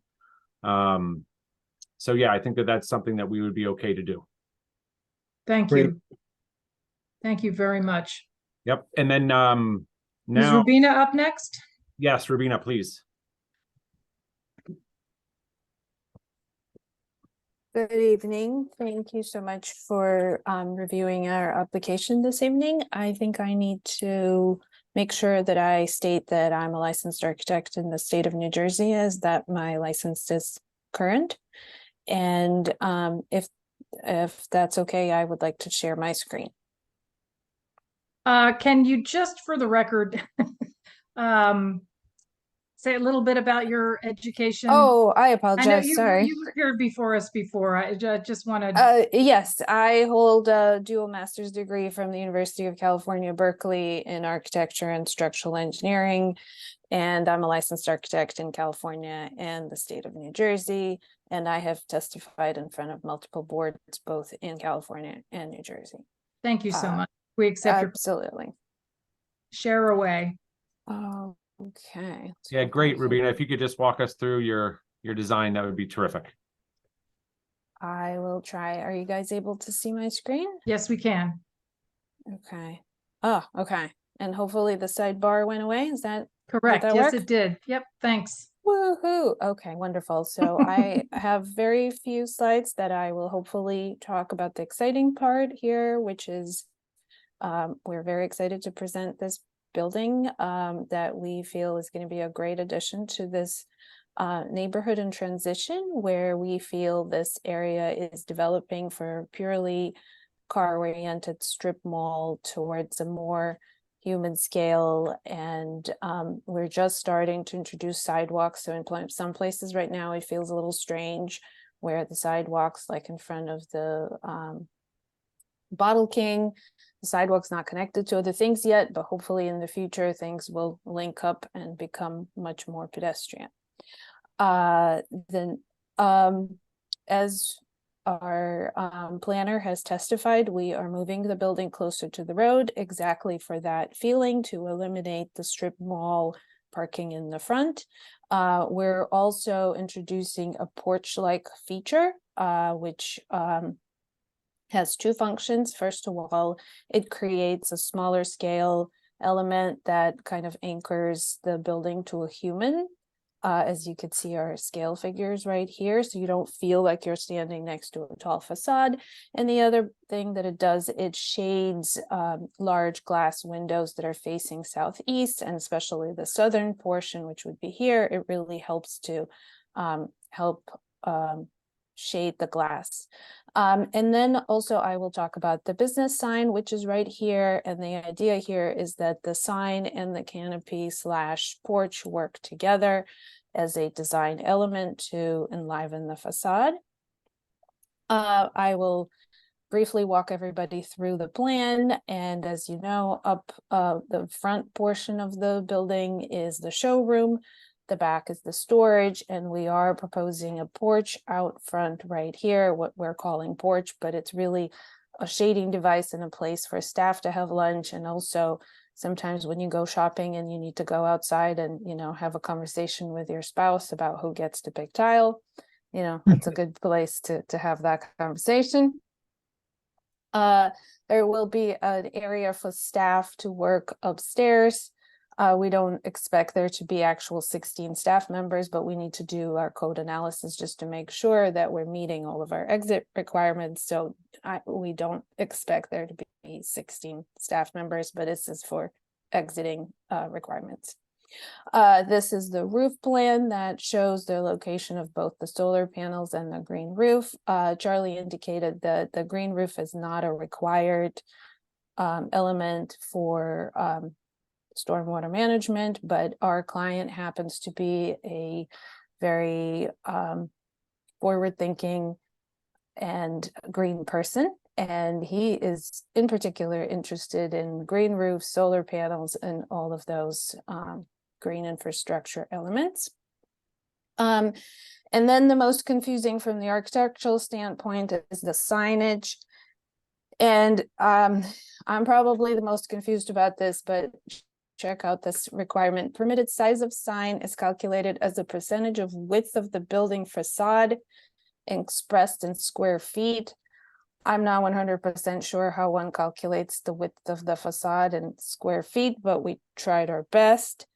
so, yeah, I think that that's something that we would be okay to do. Thank you. Thank you very much. Yep. And then Is now, Rubina up next? yes, Rubina, please. Good evening. Thank you so much for reviewing our application this evening. I think I need to make sure that I state that I'm a licensed architect in the state of New Jersey, as that my license is current. And if that's okay, I would like to share my screen. Can you just for the record, say a little bit about your education? Oh, I I know apologize. Sorry. you appeared before us before. I just wanted. Yes, I hold a dual master's degree from the University of California, Berkeley in architecture and structural engineering. And I'm a licensed architect in California and the state of New Jersey. And I have testified in front of multiple boards, both in California and New Jersey. Thank you so much. We accept your Absolutely. share away. Oh, okay. Yeah, great, Rubina. If you could just walk us through your design, that would be terrific. I will try. Are you guys able to see my screen? Yes, we can. Okay. Oh, okay. And hopefully the sidebar went away. Is that Correct. that Yes, work? it did. Yep. Thanks. Woohoo. Okay, wonderful. So I have very few slides that I will hopefully talk about the exciting part here, which is we're very excited to present this building that we feel is going to be a great addition to this neighborhood in transition, where we feel this area is developing for purely car-oriented strip mall towards a more human scale. And we're just starting to introduce sidewalks. So in some places right now, it feels a little strange where the sidewalks, like in front of the Bottle King, the sidewalk's not connected to other things yet, but hopefully in the future, things will link up and become much more pedestrian. Then as our planner has testified, we are moving the building closer to the road exactly for that feeling, to eliminate the strip mall parking in the front. We're also introducing a porch-like feature, which has two functions. First of all, it creates a smaller scale element that kind of anchors the building to a human. As you can see, our scale figures right here, so you don't feel like you're standing next to a tall facade. And the other thing that it does, it shades large glass windows that are facing southeast, and especially the southern portion, which would be here. It really helps to shade the glass. And then also I will talk about the business sign, which is right here. And the idea here is that the sign and the canopy / porch work together as a design element to enliven the facade. I will briefly walk everybody through the plan. And as you know, up the front portion of the building is the showroom. The back is the storage, and we are proposing a porch out front right here, what we're calling porch, but it's really a shading device and a place for staff to have lunch. And also sometimes when you go shopping and you need to go outside and, you know, have a conversation with your spouse about who gets to pick tile, you know, it's a good place to have that conversation. There will be an area for staff to work upstairs. We don't expect there to be actual 16 staff members, but we need to do our code analysis just to make sure that we're meeting all of our exit requirements. So we don't expect there to be 16 staff members, but this is for exiting requirements. This is the roof plan that shows the location of both the solar panels and the green roof. Charlie indicated that the green roof is not a required element for stormwater management, but our client happens to be a very forward-thinking and green person, and he is in particular interested in green roofs, solar panels, and all of those green infrastructure elements. And then the most confusing from the architectural standpoint is the signage. And I'm probably the most confused about this, but check out this requirement. Permitted size of sign is calculated as a percentage of width of the building facade expressed in square feet. I'm not 100% sure how one calculates the width of the facade in square feet, but we tried our best.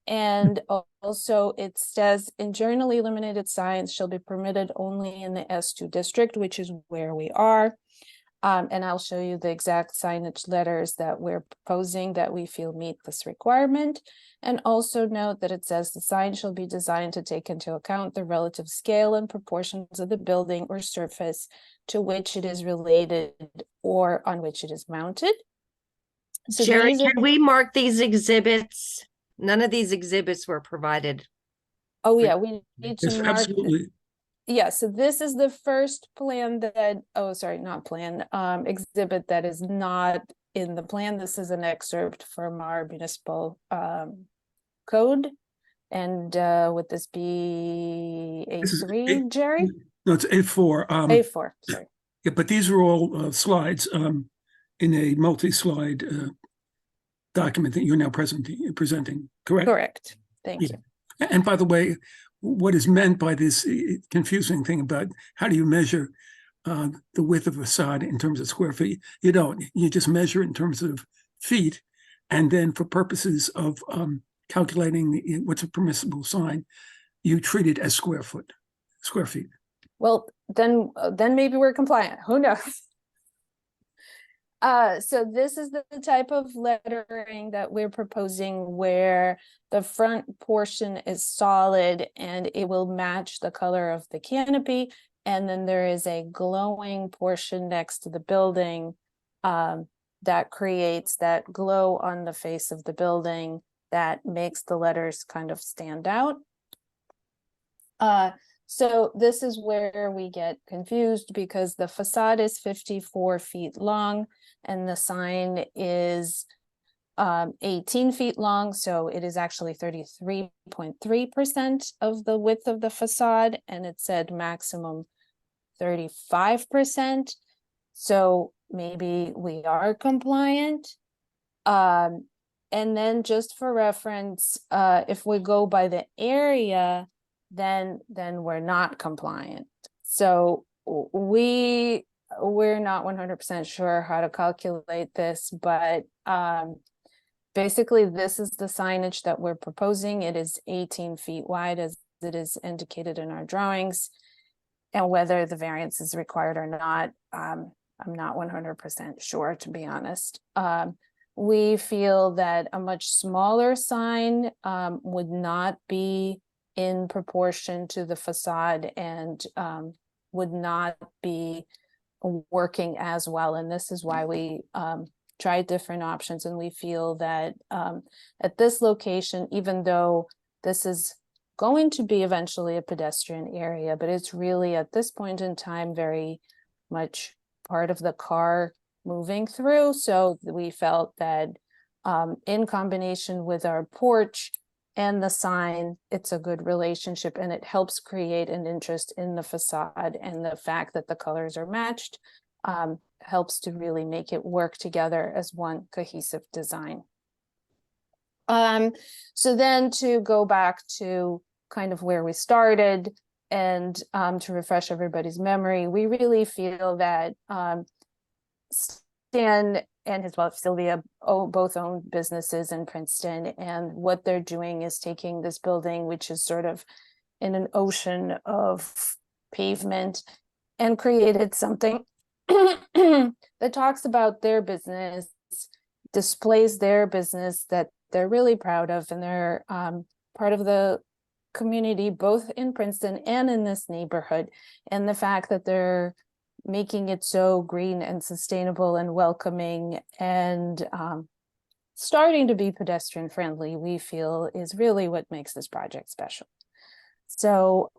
And also it says internally illuminated signs shall be permitted only in the S2 district, which is where we are. And I'll show you the exact signage letters that we're proposing that we feel meet this requirement. And also note that it says the sign shall be designed to take into account the relative scale and proportions of the building or surface to which it is related or on which it is mounted. So Jerry, these are- can we mark these exhibits? None of these exhibits were provided. Oh, yeah, we need to Yes, mark. absolutely. Yeah, so this is the first plan that, oh, sorry, not plan, exhibit that is not in the plan. This is an excerpt from our municipal code. And would this be This is A3, Jerry? No, it's A4. A4, sorry. Yeah, but these are all slides in a multi-slide document that you're now presenting, correct? Correct. Thank Yeah. you. And by the way, what is meant by this confusing thing about how do you measure the width of a facade in terms of square feet? You don't. You just measure in terms of feet, and then for purposes of calculating what's a permissible sign, you treat it as square feet. Well, then maybe we're compliant. Who knows? So this is the type of lettering that we're proposing where the front portion is solid and it will match the color of the canopy. And then there is a glowing portion next to the building that creates that glow on the face of the building that makes the letters kind of stand out. So this is where we get confused because the facade is 54 feet long and the sign is 18 feet long. So it is actually 33.3% of the width of the facade, and it said maximum 35%. So maybe we are compliant. And then just for reference, if we go by the area, then we're not compliant. So we're not 100% sure how to calculate this, but basically this is the signage that we're proposing. It is 18 feet wide as it is indicated in our drawings, and whether the variance is required or not, I'm not 100% sure, to be honest. We feel that a much smaller sign would not be in proportion to the facade and would not be working as well. And this is why we tried different options. And we feel that at this location, even though this is going to be eventually a pedestrian area, but it's really at this point in time very much part of the car moving through. So we felt that in combination with our porch and the sign, it's a good relationship, and it helps create an interest in the facade, and the fact that the colors are matched helps to really make it work together as one cohesive design. So then to go back to kind of where we started and to refresh everybody's memory, we really feel that Stan and his wife Sylvia both own businesses in Princeton, and what they're doing is taking this building, which is sort of in an ocean of pavement, and created something that talks about their business, displays their business that they're really proud of, and they're part of the community both in Princeton and in this neighborhood. And the fact that they're making it so green and sustainable and welcoming and starting to be pedestrian friendly, we feel is really what makes this project special. So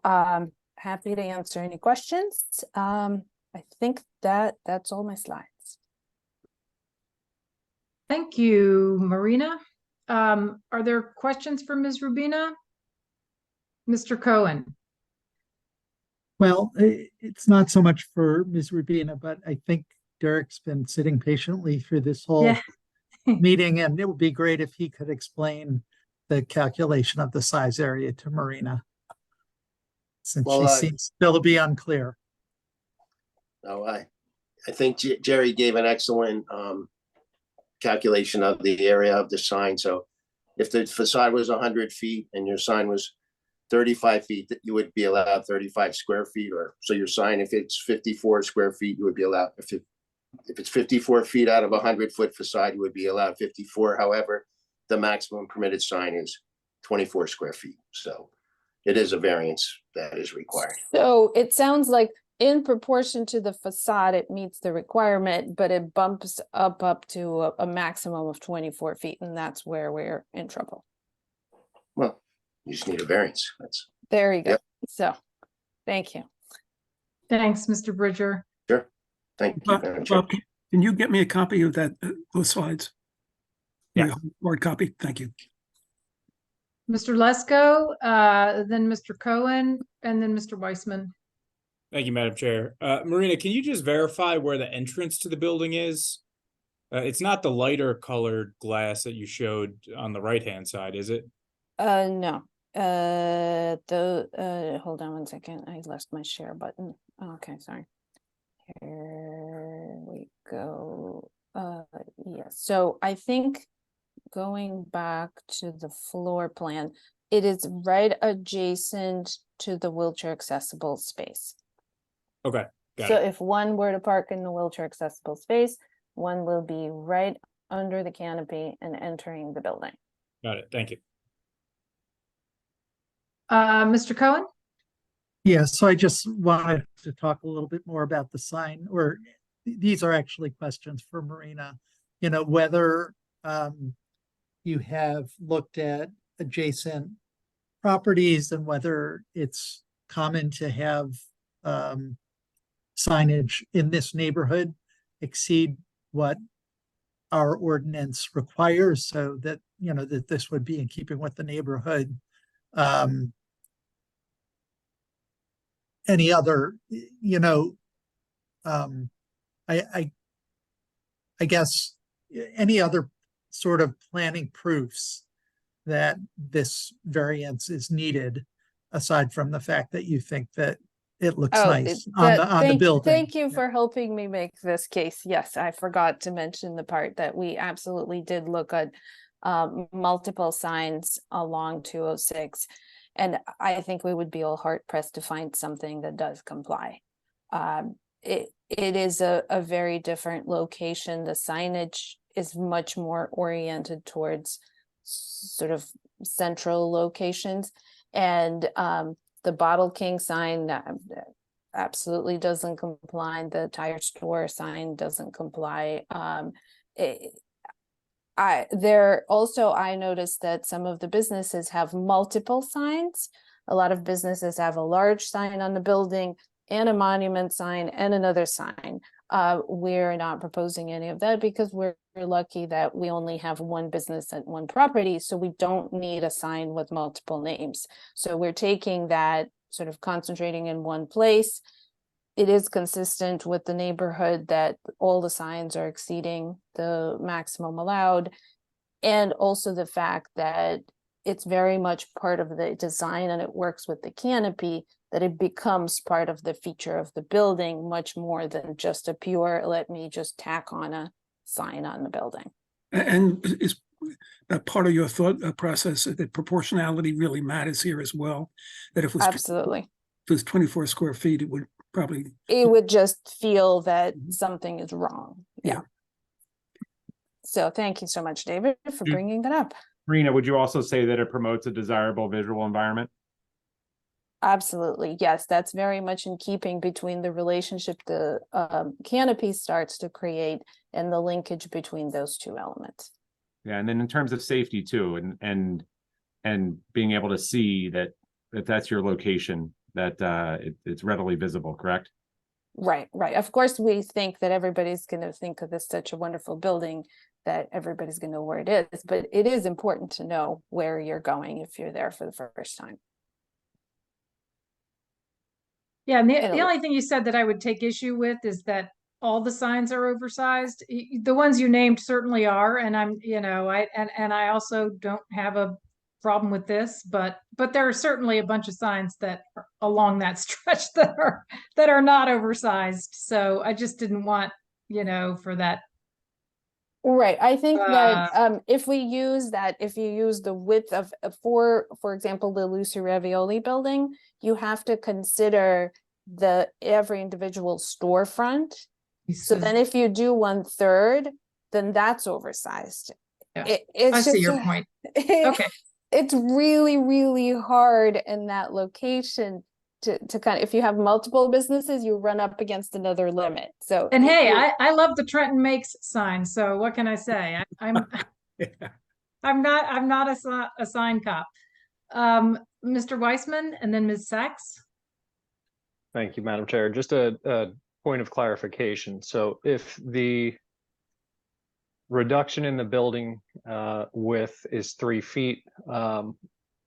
happy to answer any questions. I think that's all my slides. Thank you, Marina. Are there questions for Ms. Rubina? Mr. Cohen. Well, it's not so much for Ms. Rubina, but I think Derek's been sitting patiently through this whole meeting, and it would be great if he could explain the calculation of the size area to Marina, since she seems still to be unclear. Oh, I think Jerry gave an excellent calculation of the area of the sign. So if the facade was 100 feet and your sign was 35 feet, that you would be allowed 35 square feet, or so your sign, if it's 54 square feet, you would be allowed, if it's 54 feet out of a 100-foot facade, you would be allowed 54. However, the maximum permitted sign is 24 square feet. So it is a variance that is required. So it sounds like in proportion to the facade, it meets the requirement, but it bumps up to a maximum of 24 feet, and that's where we're in trouble. Well, you just need a variance. That's, There you go. Yep. So, thank you. Thanks, Mr. Bridger. sure. Thank you. Madam Chair. Bob, can you get me a copy of that, those slides? Yeah. Hard copy, thank you. Mr. Lesko, then Mr. Cohen, and then Mr. Weissman. Thank you, Madam Chair. Marina, can you just verify where the entrance to the building is? It's not the lighter colored glass that you showed on the right-hand side, is it? No. Hold on one second. I lost my share button. Okay, sorry. Here we go. Yes. So I think going back to the floor plan, it is right adjacent to the wheelchair accessible space. Okay, got So it. if one were to park in the wheelchair accessible space, one will be right under the canopy and entering the building. Got it. Thank you. Mr. Cohen? Yeah, so I just wanted to talk a little bit more about the sign, or these are actually questions for Marina. You know, whether you have looked at adjacent properties and whether it's common to have signage in this neighborhood exceed what our ordinance requires, so that, you know, that this would be in keeping with the neighborhood. Any other, you know, I guess any other sort of planning proofs that this variance is needed, aside from the fact that you think that it looks nice on the building. Thank you for helping me make this case. Yes, I forgot to mention the part that we absolutely did look at multiple signs along 206. And I think we would be all hard pressed to find something that does comply. It is a very different location. The signage is much more oriented towards sort of central locations. And the Bottle King sign absolutely doesn't comply. The tire store sign doesn't comply. I noticed that some of the businesses have multiple signs. A lot of businesses have a large sign on the building and a monument sign and another sign. We're not proposing any of that because we're lucky that we only have one business at one property, so we don't need a sign with multiple names. So we're taking that, sort of concentrating in one place. It is consistent with the neighborhood that all the signs are exceeding the maximum allowed. And also the fact that it's very much part of the design and it works with the canopy, that it becomes part of the feature of the building much more than just a pure, let me just tack on a sign on the building. And is that part of your thought process that proportionality really matters here as well? That if it was Absolutely. if it was 24 square feet, it would probably, it would just feel that something is wrong. Yeah. So thank you so much, David, for bringing that up. Marina, would you also say that it promotes a desirable visual environment? Absolutely. Yes, that's very much in keeping between the relationship the canopy starts to create and the linkage between those two elements. Yeah, and then in terms of safety too, and being able to see that that's your location, that it's readily visible, correct? Right, right. Of course, we think that everybody's going to think of this such a wonderful building that everybody's going to know where it is, but it is important to know where you're going if you're there for the first time. Yeah, and the only thing you said that I would take issue with is that all the signs are oversized. The ones you named certainly are, and I'm, you know, I also don't have a problem with this, but there are certainly a bunch of signs that are along that stretch that are not oversized. So I just didn't want, you know, for that. Right. I think that if we use that, if you use the width of for example, the Lucy Ravioli building, you have to consider every individual storefront. So then if you do 1/3, then that's oversized. Yeah. I see your point. Okay. It's really, really hard in that location to kind of, if you have multiple businesses, you run up against another limit. So. And hey, you're- I love the Trenton Makes sign, so what can I say? I'm not a sign cop. Mr. Weissman and then Ms. Sachs. Thank you, Madam Chair. Just a point of clarification. So if the reduction in the building width is 3 feet,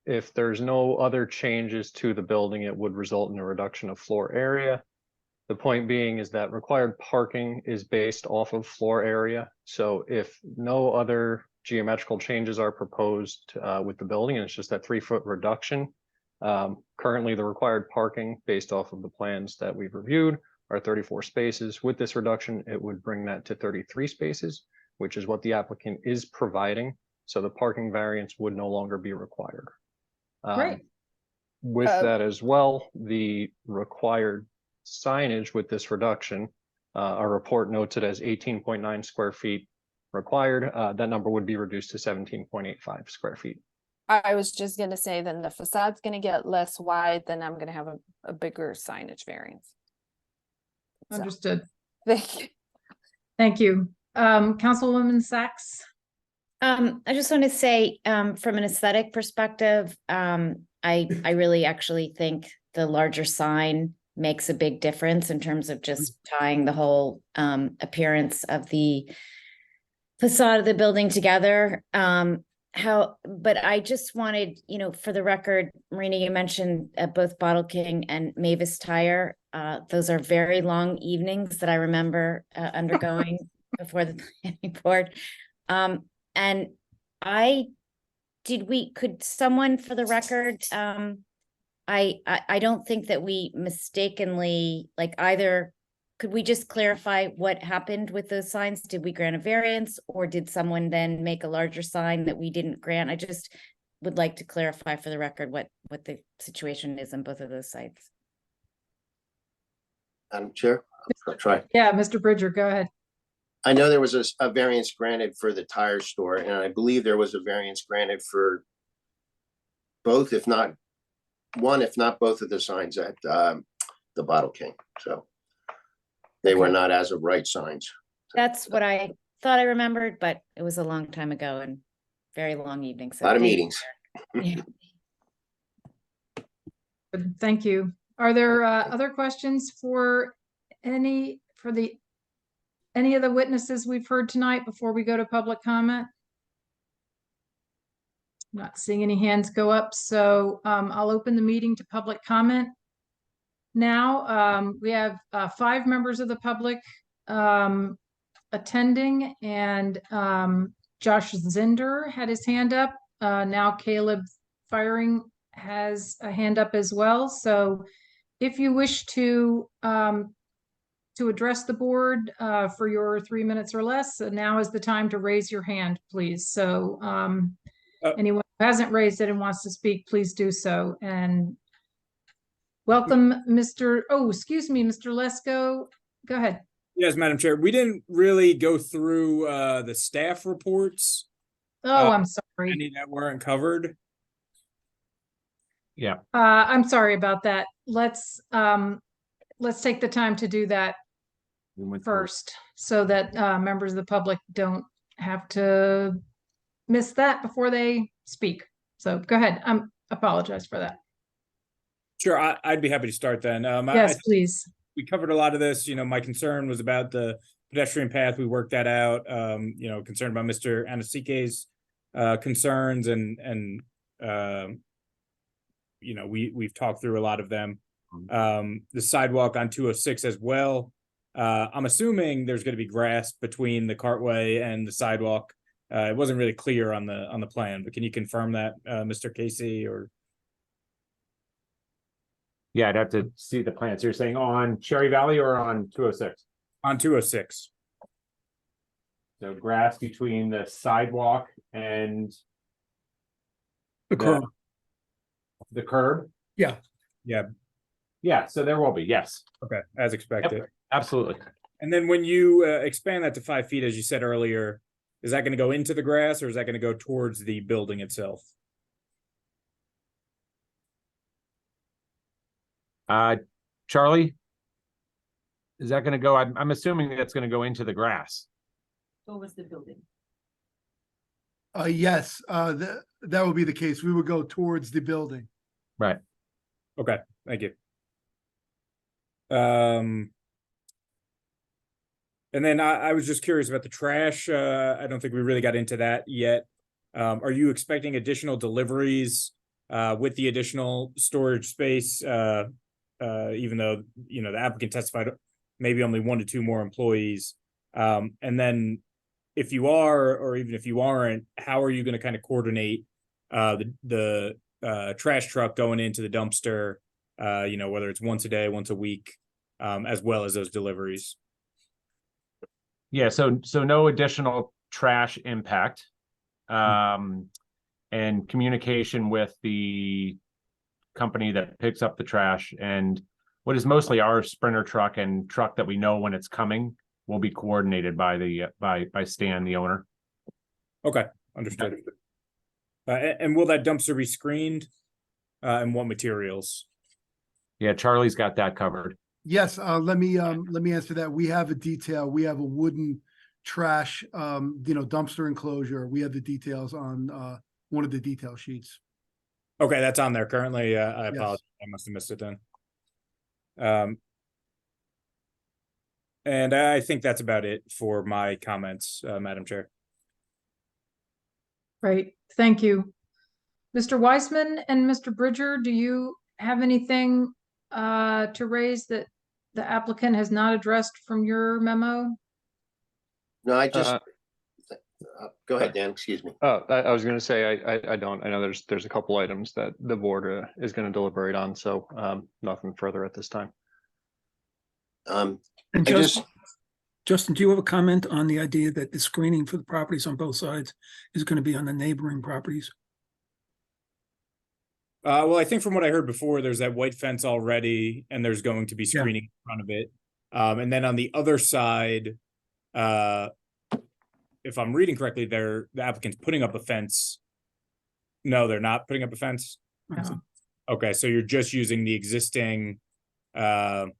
if there's no other changes to the building, it would result in a reduction of floor area. The point being is that required parking is based off of floor area. So if no other geometrical changes are proposed with the building, and it's just that 3-foot reduction, currently the required parking based off of the plans that we've reviewed are 34 spaces. With this reduction, it would bring that to 33 spaces, which is what the applicant is providing. So the parking variance would no longer be required. Great. With that as well, the required signage with this reduction, our report notes it as 18.9 square feet required. That number would be reduced to 17.85 square feet. I was just gonna say, then the facade's gonna get less wide, then I'm gonna have a bigger signage variance. So, Understood. thank you. Thank you. Councilwoman Sachs. I just want to say, from an aesthetic perspective, I really actually think the larger sign makes a big difference in terms of just tying the whole appearance of the facade of the building together. But I just wanted, for the record, Marina, you mentioned both Bottle King and Mavis Tire. Those are very long evenings that I remember undergoing before the planning board. And could someone, for the record, I don't think that we mistakenly, could we just clarify what happened with those signs? Did we grant a variance, or did someone then make a larger sign that we didn't grant? I just would like to clarify for the record what the situation is on both of those sites. Madam Chair, I'll try. Yeah, Mr. Bridger, go ahead. I know there was a variance granted for the tire store, and I believe there was a variance granted for both, if not one, if not both of the signs at the Bottle King. So they were not as of right signs. That's what I thought I remembered, but it was a long time ago and very long evening. So A lot of thank you. meetings. Yeah. Thank you. Are there other questions for any of the witnesses we've heard tonight before we go to public comment? Not seeing any hands go up, so I'll open the meeting to public comment. Now, we have 5 members of the public attending, and Josh Zinder had his hand up. Now Caleb Firing has a hand up as well. So if you wish to address the board for your 3 minutes or less, now is the time to raise your hand, please. So anyone who hasn't raised it and wants to speak, please do so. And welcome, Mr. Lesko. Go ahead. Yes, Madam Chair. We didn't really go through the staff reports. Oh, I'm sorry. Any that weren't covered. Yeah. I'm sorry about that. Let's take the time to do that first, so that members of the public don't have to miss that before they speak. So go ahead. Apologize for that. Sure, I'd be happy to start then. Yes, please. We covered a lot of this. My concern was about the pedestrian path. We worked that out. Concerned about Mr. Anasike's concerns, and we've talked through a lot of them. The sidewalk on 206 as well. I'm assuming there's going to be grass between the cartway and the sidewalk. It wasn't really clear on the plan, but can you confirm that, Mr. Casey? Or Yeah, I'd have to see the plans. You're saying on Cherry Valley or on 206? On 206. So grass between the sidewalk and The curb. The curb? Yeah. Yeah, so there will be, yes. Okay, as expected. Yep, absolutely. And then when you expand that to 5 feet, as you said earlier, is that going to go into the grass, or is that going to go towards the building itself? Charlie? Is that gonna go, I'm assuming that's gonna go into the grass. What was the building? Yes, that would be the case. We would go towards the building. Right. Okay, thank you. And then I was just curious about the trash. I don't think we really got into that yet. Are you expecting additional deliveries with the additional storage space? Even though, you know, the applicant testified maybe only 1 to 2 more employees. And then if you are, or even if you aren't, how are you going to kind of coordinate the trash truck going into the dumpster, you know, whether it's once a day, once a week, as well as those deliveries? Yeah, so no additional trash impact. And communication with the company that picks up the trash, and what is mostly our Sprinter truck and truck that we know when it's coming will be coordinated by the by Stan, the owner. Okay, understood. And will that dumpster be screened? And what materials? Yeah, Charlie's got that covered. Yes, let me answer that. We have a detail. We have a wooden trash, dumpster enclosure. We have the details on one of the detail sheets. Okay, that's on there currently. I Yes. apologize. I must have missed it then. And I think that's about it for my comments, Madam Chair. Great, thank you. Mr. Weissman and Mr. Bridger, do you have anything to raise that the applicant has not addressed from your memo? No, I just, go ahead, Dan, excuse me. I was going to say, I don't, I know there's a couple items that the board is going to deliberate on, so nothing further at this time. And I Justin, do you have a comment on the idea that the screening for the properties on both sides is going to be on the neighboring properties? Well, I think from what I heard before, there's that white fence already, and there's going to be screening in front of it. And then on the other side, if I'm reading correctly, the applicant's putting up a fence. No, they're not putting up a fence. No. Okay, so you're just using the existing, kind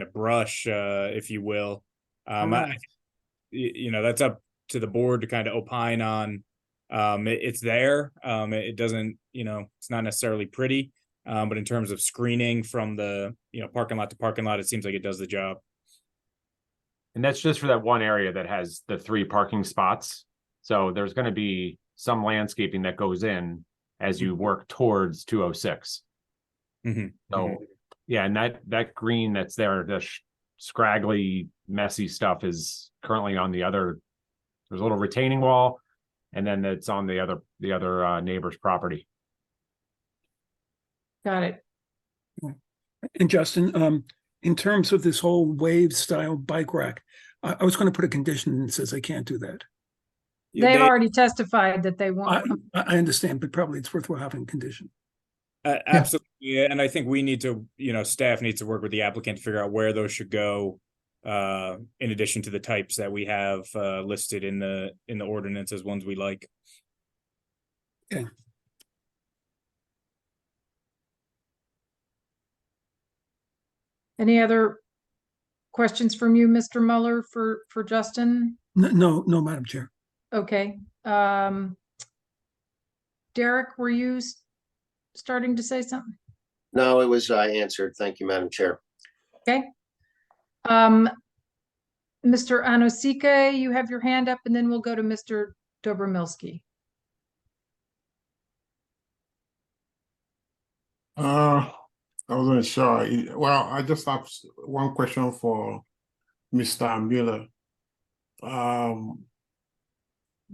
of brush, if you will. That's up to the board to kind of opine on. It's there. It doesn't, it's not necessarily pretty, but in terms of screening from the, parking lot to parking lot, it seems like it does the job. And that's just for that one area that has the 3 parking spots. So there's going to be some landscaping that goes in as you work towards 206. So yeah, and that green that's there, the scraggly, messy stuff is currently on the other. There's a little retaining wall, and then it's on the other neighbor's property. Got it. And Justin, in terms of this whole wave style bike rack, I was going to put a condition that says I can't do that. They've already testified that they want. I understand, but probably it's worthwhile having a condition. Absolutely. Yeah. And I think we need to, staff needs to work with the applicant to figure out where those should go, in addition to the types that we have listed in the ordinance as ones we like. Okay. Any other questions from you, Mr. Muller, for Justin? No, Madam Chair. Okay. Derek, were you starting to say something? No, it was answered. Thank you, Madam Chair. Okay. Mr. Anosike, you have your hand up, and then we'll go to Mr. Dobromilski. I wasn't sure. Well, I just have one question for Mr. Miller.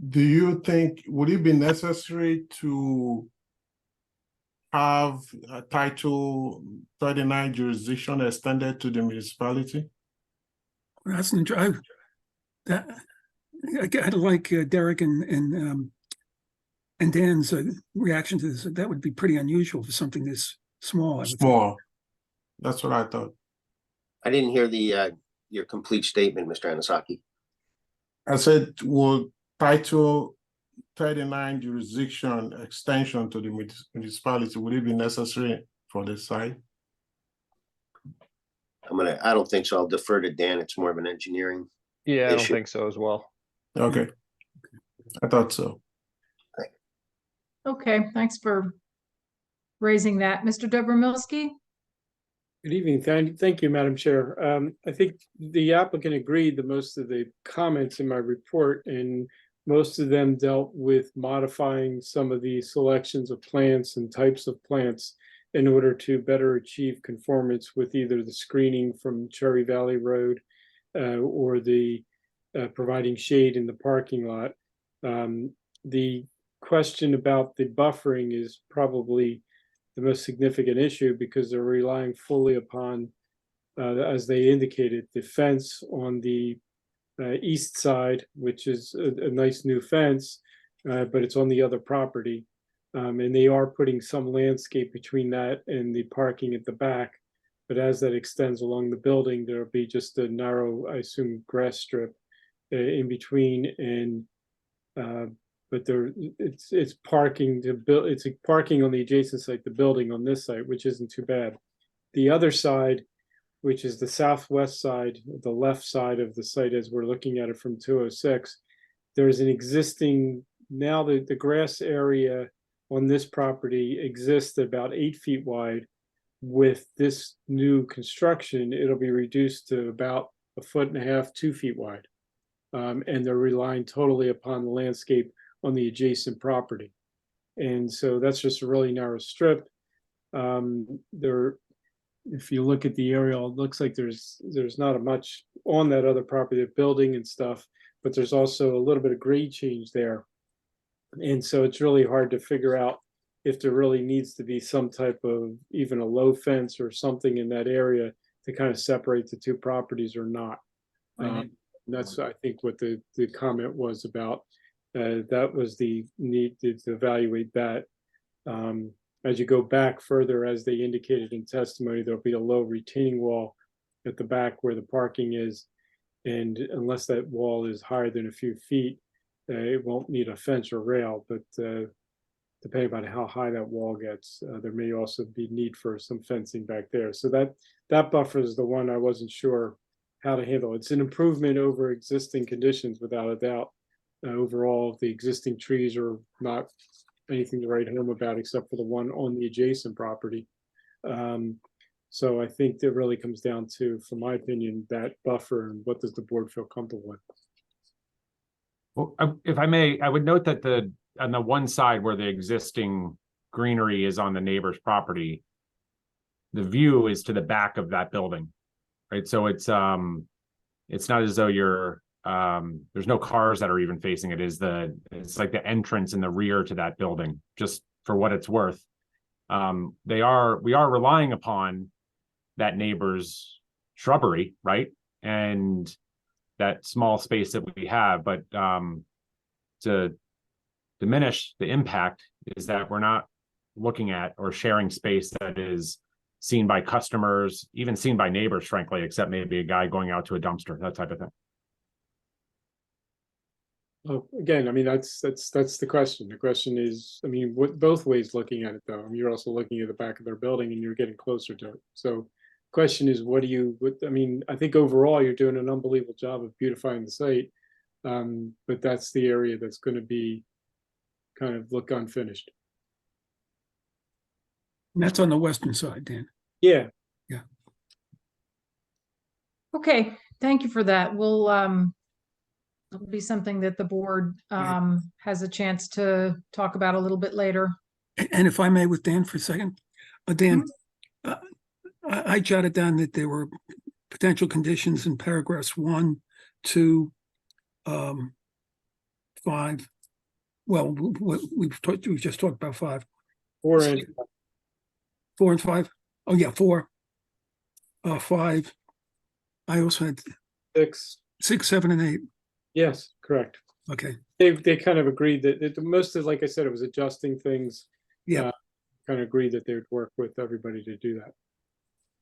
Do you think, would it be necessary to have a Title 39 jurisdiction extended to the municipality? That's an I'd like Derek and Dan's reaction to this. That would be pretty unusual for something this small. Small. That's what I thought. I didn't hear your complete statement, Mr. Anosaki. I said, would Title 39 jurisdiction extension to the municipality, would it be necessary for this site? I don't think so. I'll defer to Dan. It's more of an engineering. Yeah, I don't issue. think so as well. Okay. I thought so. Okay, thanks for raising that. Mr. Dobromelski? Good evening. Thank you, Madam Chair. I think the applicant agreed that most of the comments in my report, and most of them dealt with modifying some of the selections of plants and types of plants in order to better achieve conformance with either the screening from Cherry Valley Road or the providing shade in the parking lot. The question about the buffering is probably the most significant issue because they're relying fully upon, as they indicated, the fence on the east side, which is a nice new fence, but it's on the other property. And they are putting some landscape between that and the parking at the back. But as that extends along the building, there'll be just a narrow, I assume, grass strip in between. And but it's parking to build. It's parking on the adjacent site, the building on this site, which isn't too bad. The other side, which is the southwest side, the left side of the site as we're looking at it from 206, there's an existing, now the grass area on this property exists about 8 feet wide. With this new construction, it'll be reduced to about 1.5 feet, 2 feet wide. And they're relying totally upon the landscape on the adjacent property. And so that's just a really narrow strip. If you look at the aerial, it looks like there's not much on that other property, the building and stuff, but there's also a little bit of grade change there. And so it's really hard to figure out if there really needs to be some type of even a low fence or something in that area to kind of separate the two properties or not. That's, I think, what the comment was about. That was the need to evaluate that. As you go back further, as they indicated in testimony, there'll be a low retaining wall at the back where the parking is. And unless that wall is higher than a few feet, it won't need a fence or rail, but depending on how high that wall gets, there may also be need for some fencing back there. So that buffer is the one I wasn't sure how to handle. It's an improvement over existing conditions without a doubt. Overall, the existing trees are not anything to write home about except for the one on the adjacent property. So I think that really comes down to, from my opinion, that buffer and what does the board feel comfortable with. Well, if I may, I would note that on the one side where the existing greenery is on the neighbor's property, the view is to the back of that building, right? So it's not as though you're there's no cars that are even facing it. It's like the entrance in the rear to that building, just for what it's worth. We are relying upon that neighbor's shrubbery, right? And that small space that we have, but to diminish the impact is that we're not looking at or sharing space that is seen by customers, even seen by neighbors, frankly, except maybe a guy going out to a dumpster, that type of thing. Well, again, I mean, that's the question. The question is, I mean, both ways looking at it, though. I mean, you're also looking at the back of their building and you're getting closer to it. So question is, I mean, I think overall you're doing an unbelievable job of beautifying the site. But that's the area that's going to be kind of look unfinished. And that's on the western side, Dan. Yeah. Yeah. Okay, thank you for that. It'll be something that the board has a chance to talk about a little bit later. And if I may, with Dan for a second, Dan, I jotted down that there were potential conditions in paragraphs 1, 2, 5. Well, we've just talked about 5. 4 and 4 and 5. Oh yeah, 4. 5. I also had 6, 7, and 8. Yes, correct. Okay. They kind of agreed that most of, like I said, it was adjusting things. Yeah. Kind of agreed that they would work with everybody to do that.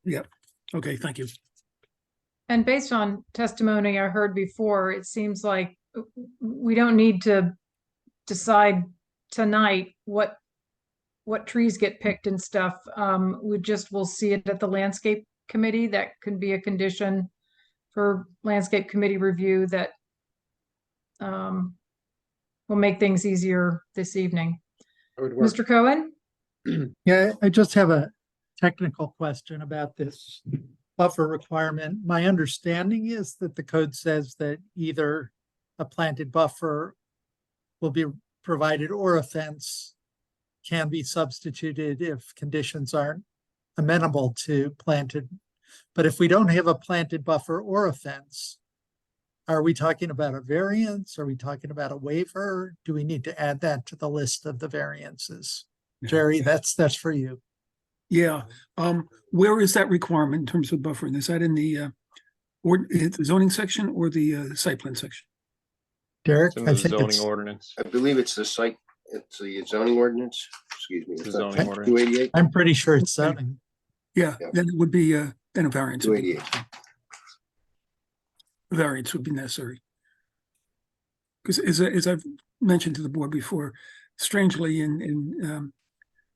Yeah. Okay. Thank you. And based on testimony I heard before, it seems like we don't need to decide tonight what what trees get picked and stuff. We'll see it at the landscape committee. That could be a condition for landscape committee review that will make things easier this evening. Mr. Cohen? Yeah, I just have a technical question about this buffer requirement. My understanding is that the code says that either a planted buffer will be provided or a fence can be substituted if conditions aren't amenable to planted. But if we don't have a planted buffer or a fence, are we talking about a variance? Are we talking about a waiver? Do we need to add that to the list of the variances? Jerry, that's for you. Yeah, where is that requirement in terms of buffering? Is that in the the zoning section or the site plan section? Derek, It's in the zoning ordinance. I believe it's the zoning ordinance, excuse me. The zoning ordinance. 288, I'm pretty sure it's zoning. Yeah, then it would be, then a variance. 288. Variance would be necessary. Because as I've mentioned to the board before, strangely in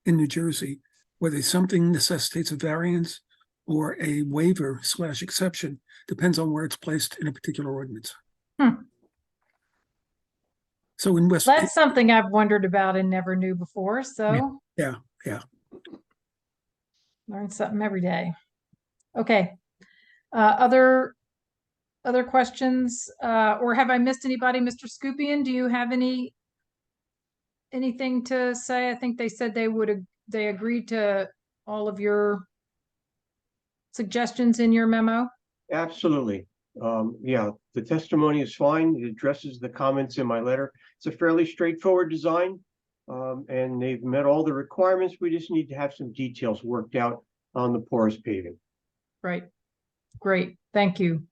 New Jersey, whether something necessitates a variance or a waiver / exception depends on where it's placed in a particular ordinance. So in West, That's something I've wondered about and never knew before. So yeah. learn something every day. Okay. Other questions, or have I missed anybody? Mr. Scoopian, do you have anything to say? I think they said they agreed to all of your suggestions in your memo. Absolutely. Yeah, the testimony is fine. It addresses the comments in my letter. It's a fairly straightforward design, and they've met all the requirements. We just need to have some details worked out on the porous paving. Right. Great. Thank you.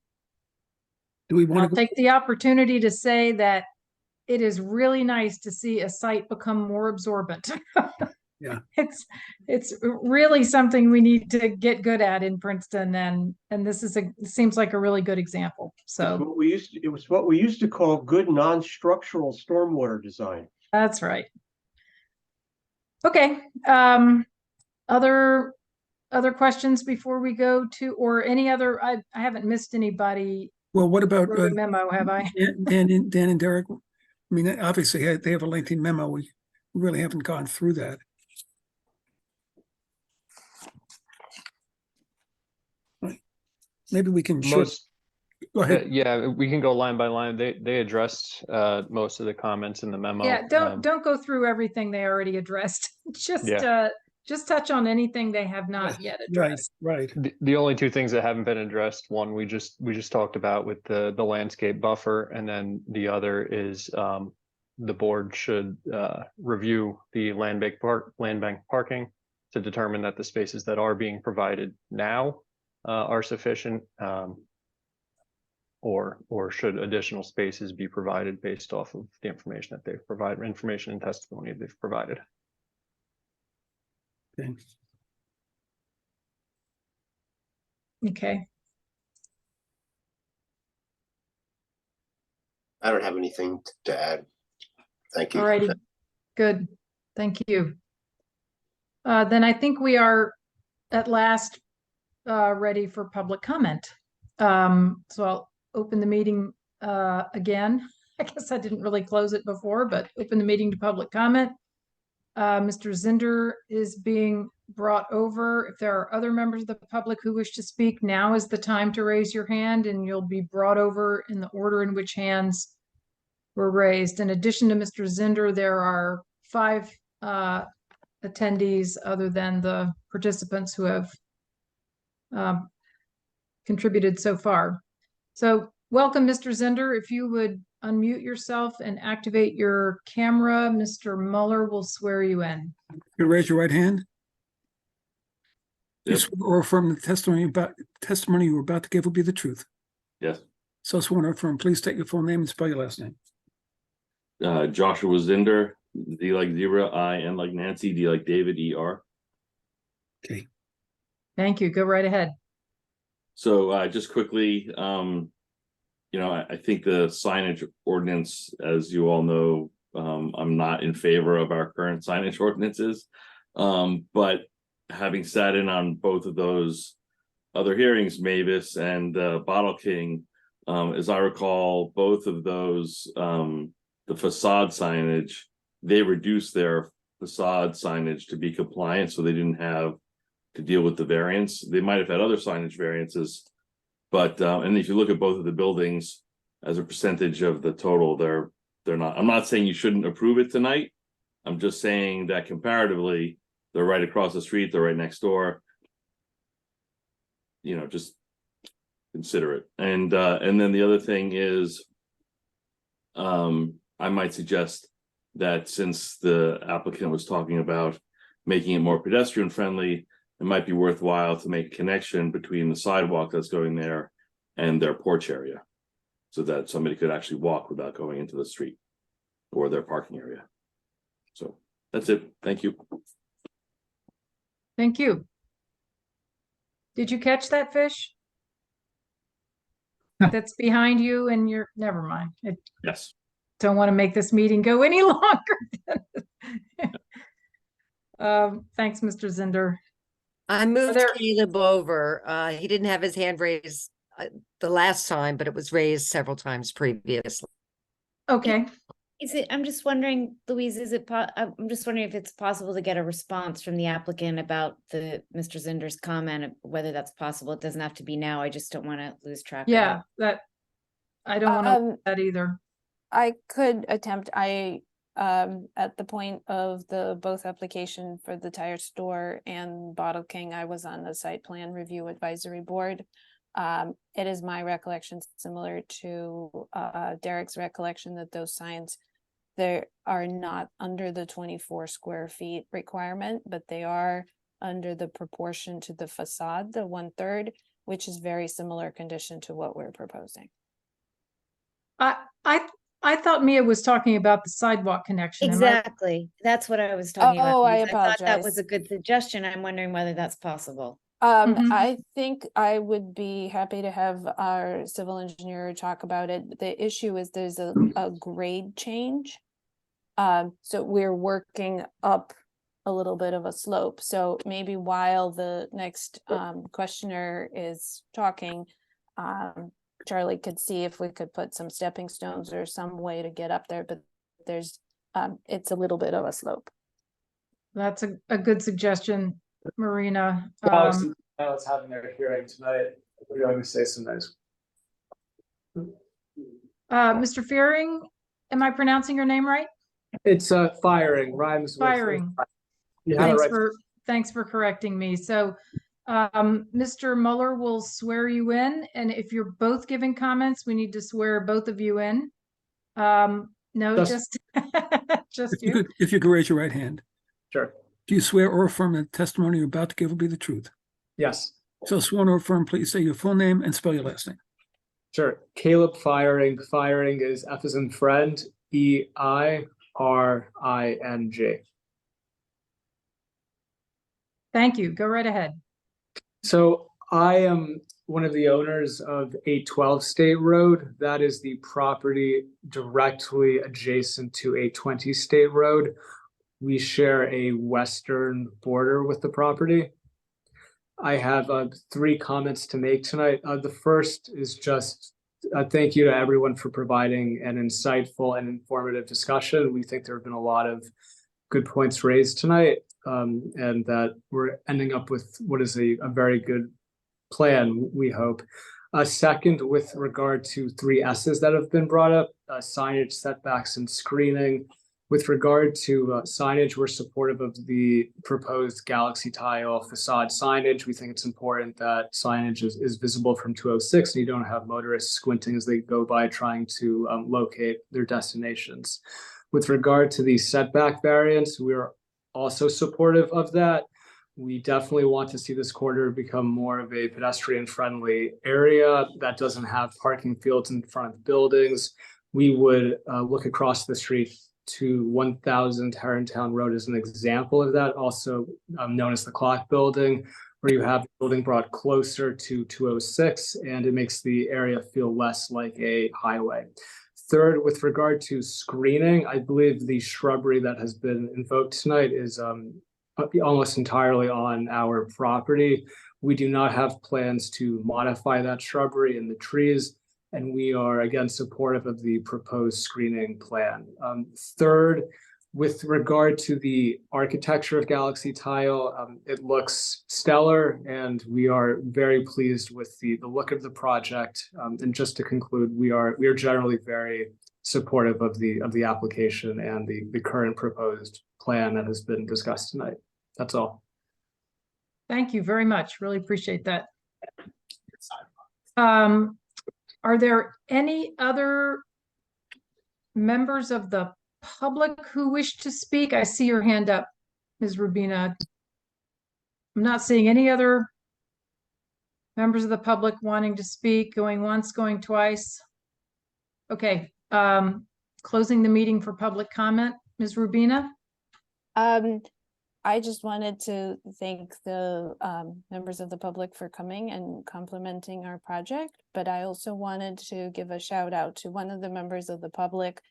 Do we want I'll take the opportunity to say that it is really nice to see a site become more absorbent. Yeah. It's really something we need to get good at in Princeton, and this seems like a really good example. So It was what we used to call good non-structural stormwater design. that's right. Okay. Other questions before we go to, or any other, I haven't missed anybody. Well, what about wrote a memo, have I? Dan and Derek? I mean, obviously they have a lengthy memo. We really haven't gone through that. Maybe we can go ahead. Yeah, we can go line by line. They addressed most of the comments in the memo. Yeah, don't go through everything they already addressed. Just touch on anything they have not yet addressed. Right. The only two things that haven't been addressed, one we just talked about with the landscape buffer, and then the other is the board should review the land bank parking to determine that the spaces that are being provided now are sufficient, or should additional spaces be provided based off of the information that they've provided, information and testimony they've provided. Okay. I don't have anything to add. Thank you. All righty. Good. Thank you. Then I think we are at last ready for public comment. So I'll open the meeting again. I guess I didn't really close it before, but open the meeting to public comment. Mr. Zinder is being brought over. If there are other members of the public who wish to speak, now is the time to raise your hand and you'll be brought over in the order in which hands were raised. In addition to Mr. Zinder, there are 5 attendees other than the participants who have contributed so far. So welcome, Mr. Zinder. If you would unmute yourself and activate your camera, Mr. Muller will swear you in. You raise your right hand. Yes. Or affirm the testimony you were about to give will be the truth. Yes. So sworn or affirm. Please state your full name and spell your last name. Joshua Zinder, Z like zebra, I, N like Nancy, D like David, E-R. Okay. Thank you. Go right ahead. So just quickly, I think the signage ordinance, as you all know, I'm not in favor of our current signage ordinances. But having sat in on both of those other hearings, Mavis and Bottle King, as I recall, both of those, the facade signage, they reduced their facade signage to be compliant, so they didn't have to deal with the variance. They might have had other signage variances, but and if you look at both of the buildings as a percentage of the total, they're not. I'm not saying you shouldn't approve it tonight. I'm just saying that comparatively, they're right across the street, they're right next door. You know, just consider it. And then the other thing is, I might suggest that since the applicant was talking about making it more pedestrian friendly, it might be worthwhile to make a connection between the sidewalk that's going there and their porch area, so that somebody could actually walk without going into the street or their parking area. So that's it. Thank you. Thank you. Did you catch that fish? That's behind you and you're, never mind. I Yes. don't want to make this meeting go any longer. Thanks, Mr. Zinder. I moved there- Caleb over. He didn't have his hand raised the last time, but it was raised several times previously. Okay. Is it, I'm just wondering, Louise, I'm just wondering if it's possible to get a response from the applicant about Mr. Zinder's comment, whether that's possible. It doesn't have to be now. I just don't want to lose track of Yeah, it. that, I don't want to that either. I could attempt, at the point of the both application for the tire store and Bottle King, I was on the site plan review advisory board. It is my recollection, similar to Derek's recollection, that those signs, they are not under the 24 square feet requirement, but they are under the proportion to the facade, the 1/3, which is very similar condition to what we're proposing. I thought Mia was talking about the sidewalk connection. Am I- Exactly. That's what I was talking about. Oh, I Louise. thought that was apologize. a good suggestion. I'm wondering whether that's possible. I think I would be happy to have our civil engineer talk about it. The issue is there's a grade change. So we're working up a little bit of a slope. So maybe while the next questioner is talking, Charlie could see if we could put some stepping stones or some way to get up there, but there's it's a little bit of a slope. That's a good suggestion, Marina. Alex having their hearing tonight. We're going to say some nice. Mr. Fearing, am I pronouncing your name right? It's firing rhymes. Firing. You have it right. Thanks for correcting me. So, Mr. Mueller will swear you in, and if you're both giving comments, we need to swear both of you in. No, just you. If you could raise your right hand. Sure. Do you swear or affirm that the testimony you're about to give will be the truth? Yes. So sworn or affirm, please say your full name and spell your last name. Sure. Caleb Firing. Firing is F as in friend, EIRING. Thank you. Go right ahead. So I am one of the owners of 812 State Road. That is the property directly adjacent to 820 State Road. We share a western border with the property. I have 3 comments to make tonight. The first is just a thank you to everyone for providing an insightful and informative discussion. We think there have been a lot of good points raised tonight, and that we're ending up with what is a very good plan, we hope. Second, with regard to 3 S's that have been brought up, signage, setbacks, and screening. With regard to signage, we're supportive of the proposed Galaxy Tile facade signage. We think it's important that signage is visible from 206 and you don't have motorists squinting as they go by trying to locate their destinations. With regard to the setback variance, we're also supportive of that. We definitely want to see this corridor become more of a pedestrian-friendly area that doesn't have parking fields in front of buildings. We would look across the street to 1000 Herrontown Road as an example of that, also known as the Clock Building, where you have the building brought closer to 206, and it makes the area feel less like a highway. Third, with regard to screening, I believe the shrubbery that has been invoked tonight is almost entirely on our property. We do not have plans to modify that shrubbery and the trees, and we are again supportive of the proposed screening plan. Third, with regard to the architecture of Galaxy Tile, it looks stellar, and we are very pleased with the look of the project. And just to conclude, we are generally very supportive of the application and the current proposed plan that has been discussed tonight. That's all. Thank you very much. Really appreciate that. Are there any other members of the public who wish to speak? I see your hand up, Ms. Rubina. I'm not seeing any other members of the public wanting to speak, going once, going twice. Okay, closing the meeting for public comment. Ms. Rubina? I just wanted to thank the members of the public for coming and complimenting our project, but I also wanted to give a shout out to one of the members of the public,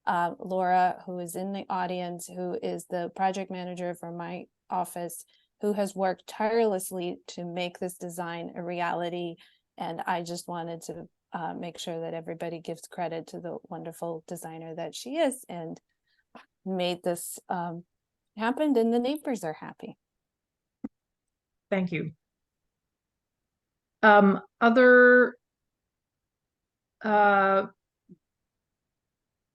Laura, who is in the audience, who is the project manager for my office, who has worked tirelessly to make this design a reality. And I just wanted to make sure that everybody gives credit to the wonderful designer that she is and made this happened, and the neighbors are happy. Thank you. Other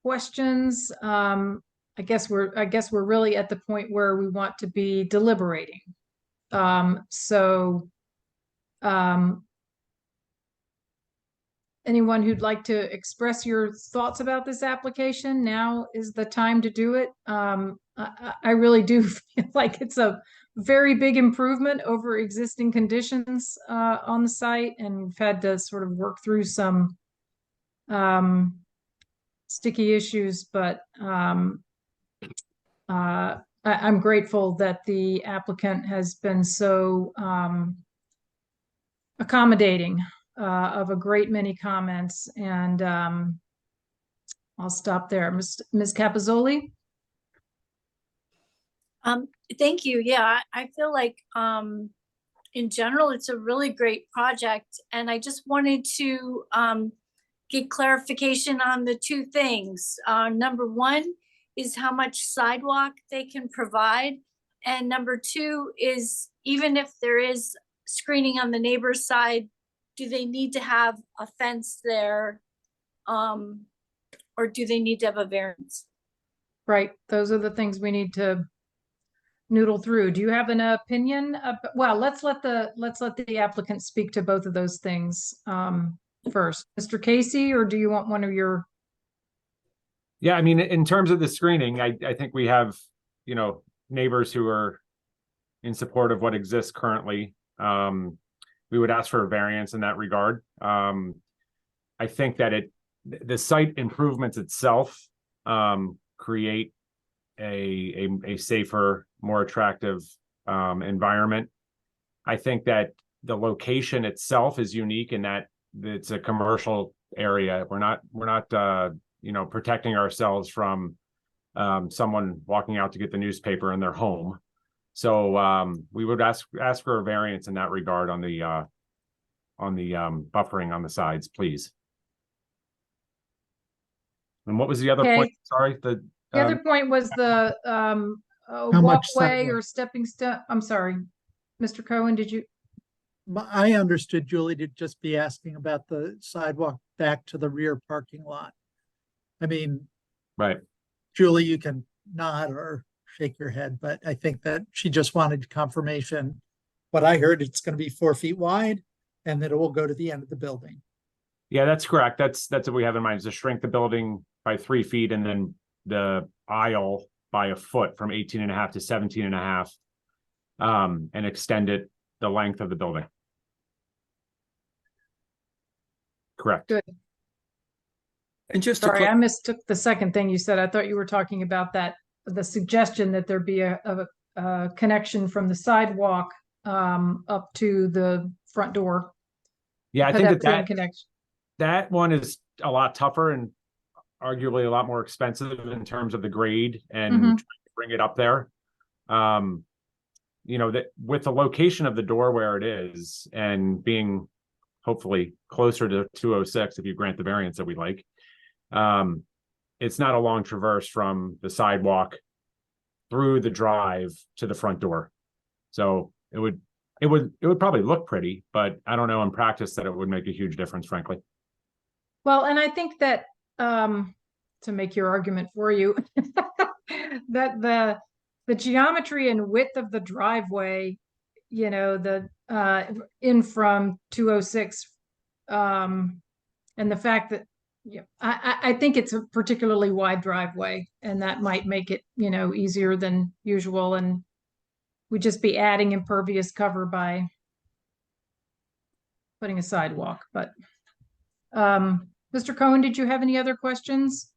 questions? I guess we're really at the point where we want to be deliberating. Anyone who'd like to express your thoughts about this application, now is the time to do it. I really do feel like it's a very big improvement over existing conditions on the site, and we've had to sort of work through some sticky issues, but I'm grateful that the applicant has been so accommodating of a great many comments, and I'll stop there. Ms. Capozzoli? Thank you. Yeah, I feel like in general, it's a really great project, and I just wanted to get clarification on the two things. Number one is how much sidewalk they can provide, and number two is, even if there is screening on the neighbor's side, do they need to have a fence there, or do they need to have a variance? Right, those are the things we need to noodle through. Do you have an opinion? Well, let's let the applicant speak to both of those things first. Mr. Casey, or do you want one of your? Yeah, I mean, in terms of the screening, I think we have, neighbors who are in support of what exists currently. We would ask for a variance in that regard. I think that the site improvements itself create a safer, more attractive environment. I think that the location itself is unique in that it's a commercial area. We're not protecting ourselves from someone walking out to get the newspaper in their home. So we would ask for a variance in that regard on the buffering on the sides, please. And what was the other point? Sorry, the other point was the walkway or stepping stone. I'm sorry, Mr. Cohen, did you? I understood Julie to just be asking about the sidewalk back to the rear parking lot. I mean, right. Julie, you can nod or shake your head, but I think that she just wanted confirmation. What I heard, it's going to be 4 feet wide and that it will go to the end of the building. Yeah, that's correct. That's what we have in mind, is to shrink the building by 3 feet and then the aisle by a foot from 18.5 to 17.5 and extend it the length of the building. Correct. Good. And just sorry, I mistook the second thing you said. I thought you were talking about the suggestion that there be a connection from the sidewalk up to the front door. Yeah, I think that connection. That one is a lot tougher and arguably a lot more expensive in terms of the grade and trying to bring it up there. you know, that with the location of the door where it is and being hopefully closer to 206, if you grant the variance that we like, it's not a long traverse from the sidewalk through the drive to the front door. So it would probably look pretty, but I don't know in practice that it would make a huge difference, frankly. Well, and I think that, to make your argument for you, that the geometry and width of the driveway, you know, the in from 206, and the fact that, yeah, I think it's a particularly wide driveway, and that might make it, you know, easier than usual, and we'd just be adding impervious cover by putting a sidewalk. But Mr. Cohen, did you have any other questions?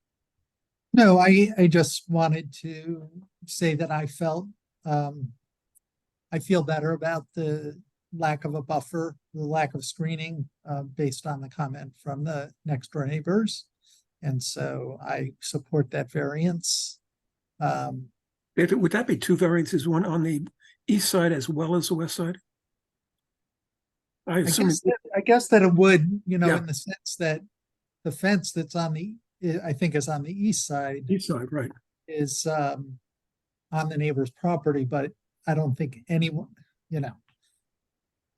No, I just wanted to say that I felt, I feel better about the lack of a buffer, the lack of screening, based on the comment from the next door neighbors. And so I support that variance. David, would that be two variances, one on the east side as well as the west side? I assume I guess that it would, you know, Yeah. in the sense that the fence that's on the, I think is on the east side. East side, right. Is on the neighbor's property, but I don't think anyone, you know,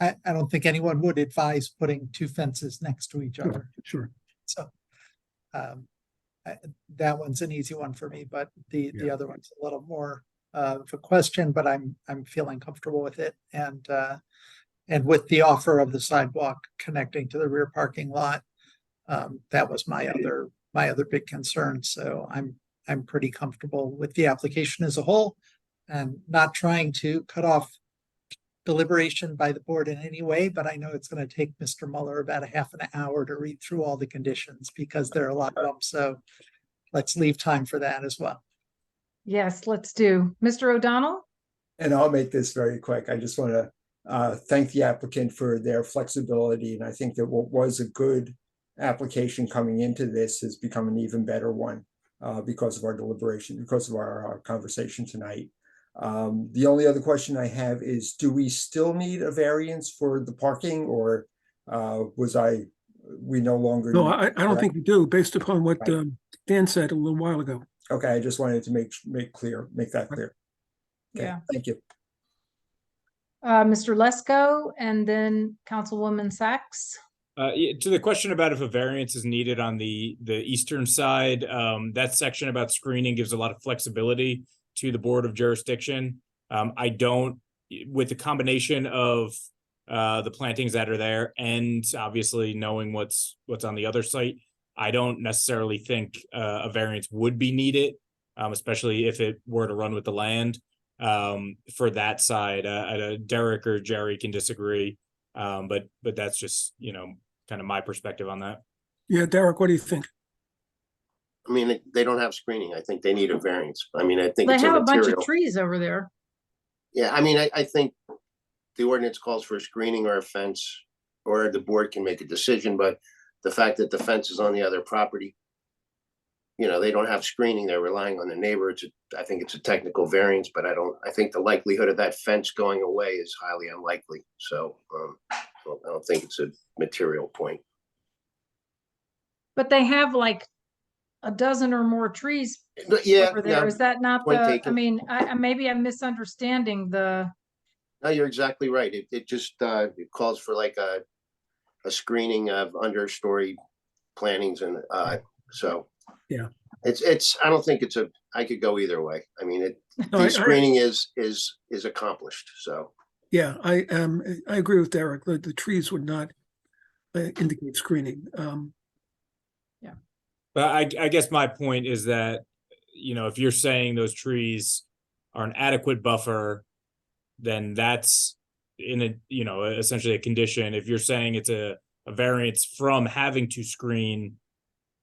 I don't think anyone would advise putting two fences next to each other. Sure. So that one's an easy one for me, but the other one's a little more of a question, but I'm feeling comfortable with it. And with the offer of the sidewalk connecting to the rear parking lot, that was my other big concern. So I'm pretty comfortable with the application as a whole, and not trying to cut off deliberation by the board in any way, but I know it's going to take Mr. Mueller about a half an hour to read through all the conditions because there are a lot of them. So let's leave time for that as well. Yes, let's do. Mr. O'Donnell? And I'll make this very quick. I just want to thank the applicant for their flexibility. And I think that what was a good application coming into this has become an even better one because of our deliberation, because of our conversation tonight. The only other question I have is, do we still need a variance for the parking, or we no longer? No, I don't think we do, based upon what Dan said a little while ago. Okay, I just wanted to make that clear. Okay, Yeah. thank you. Mr. Lesko, and then Councilwoman Sachs. To the question about if a variance is needed on the eastern side, that section about screening gives a lot of flexibility to the Board of Jurisdiction. I don't, with the combination of the plantings that are there and obviously knowing what's on the other site, I don't necessarily think a variance would be needed, especially if it were to run with the land for that side. Derek or Jerry can disagree, but that's just, you know, kind of my perspective on that. Yeah, Derek, what do you think? I mean, they don't have screening. I think they need a variance. I mean, I think They it's a have a bunch material. of trees over there. Yeah, I mean, I think the ordinance calls for a screening or a fence, or the board can make a decision, but the fact that the fence is on the other property, you know, they don't have screening, they're relying on the neighbor. I think it's a technical variance, but I think the likelihood of that fence going away is highly unlikely. So I don't think it's a material point. But they have like a dozen or more trees Yeah, over there. yeah, Is that not point the, I taken. mean, maybe I'm misunderstanding the, No, you're exactly right. It just it calls for like a screening of understory plantings, and so yeah, it's I don't think I could go either way. I mean, No, the screening is accomplished. So yeah, I agree with Derek. The trees would not indicate screening. But I guess my point is that, you know, if you're saying those trees are an adequate buffer, then that's essentially a condition. If you're saying it's a variance from having to screen,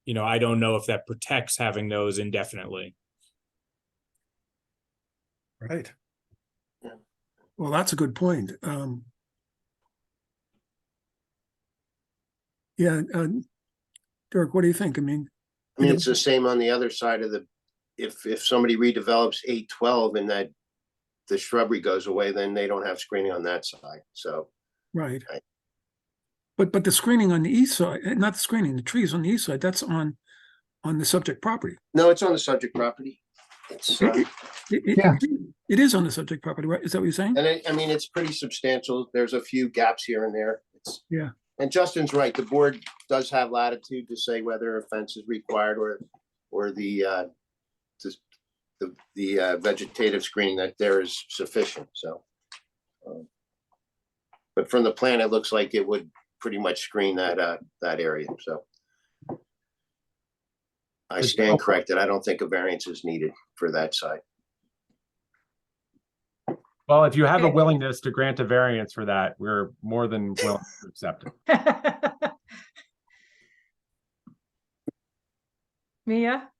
you know, I don't know if that protects having those indefinitely. Right. Well, that's a good point. Yeah, Derek, what do you think? I mean, it's the same on the other side of the. If somebody redevelops 812 and that the shrubbery goes away, then they don't have screening on that side. So, Right. Right. But the screening on the east side, not the screening, the trees on the east side, that's on the subject property. no, it's on the subject property. It's, Yeah. It is on the subject property, right? Is that what you're saying? and I mean, it's pretty substantial. There's a few gaps here and there. It's, Yeah. and Justin's right. The board does have latitude to say whether a fence is required or the vegetative screening that there is sufficient. So, but from the plan, it looks like it would pretty much screen that area. So I stand corrected. I don't think a variance is needed for that side. Well, if you have a Okay. willingness to grant a variance for that, we're more than willing to accept it. Mia?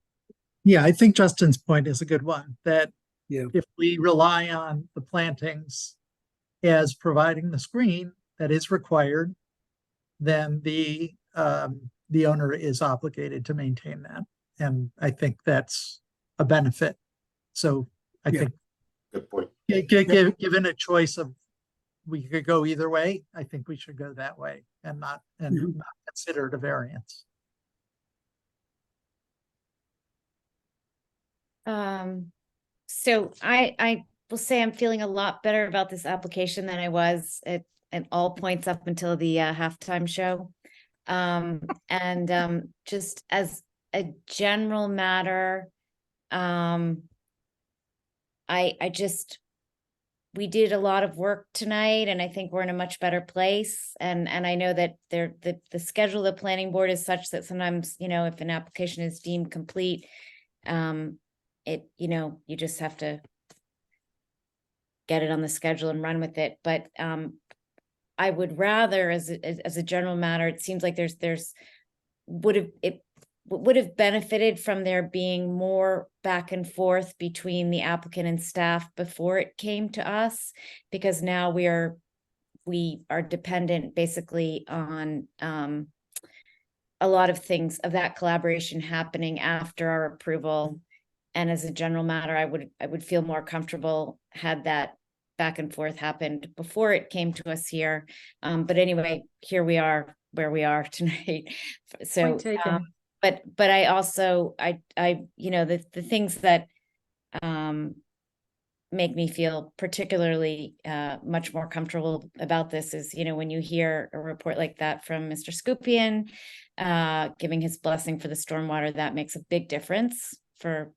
Yeah, I think Justin's point is a good one, that Yeah. if we rely on the plantings as providing the screen that is required, then the owner is obligated to maintain that. And I think that's a benefit. So I Yeah. think Good point. given a choice of, we could go either way, I think we should go that way and not consider it a variance. So I will say I'm feeling a lot better about this application than I was at all points up until the halftime show. Just as a general matter, we did a lot of work tonight, and I think we're in a much better place. And I know that the schedule of the planning board is such that sometimes, if an application is deemed complete, you just have to get it on the schedule and run with it. But I would rather, as a general matter, it seems like it would have benefited from there being more back and forth between the applicant and staff before it came to us, because now we are dependent basically on a lot of things of that collaboration happening after our approval. And as a general matter, I would feel more comfortable had that back and forth happened before it came to us here. But anyway, here we are where we are tonight. So, Point taken. but I also, the things that make me feel particularly much more comfortable about this is, when you hear a report like that from Mr. Scupian, giving his blessing for the stormwater, that makes a big difference for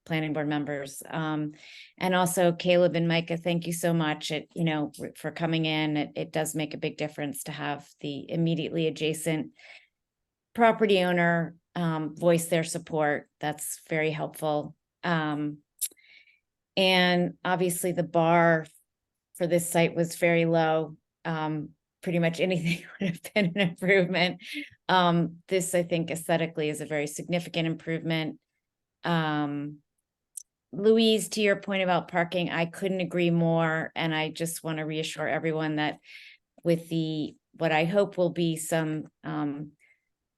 planning board members. And also Caleb and Micah, thank you so much for coming in. It does make a big difference to have the immediately adjacent property owner voice their support. That's very helpful. And obviously the bar for this site was very low. Pretty much anything would have been an improvement. This, I think, aesthetically is a very significant improvement. Louise, to your point about parking, I couldn't agree more. And I just want to reassure everyone that with what I hope will be some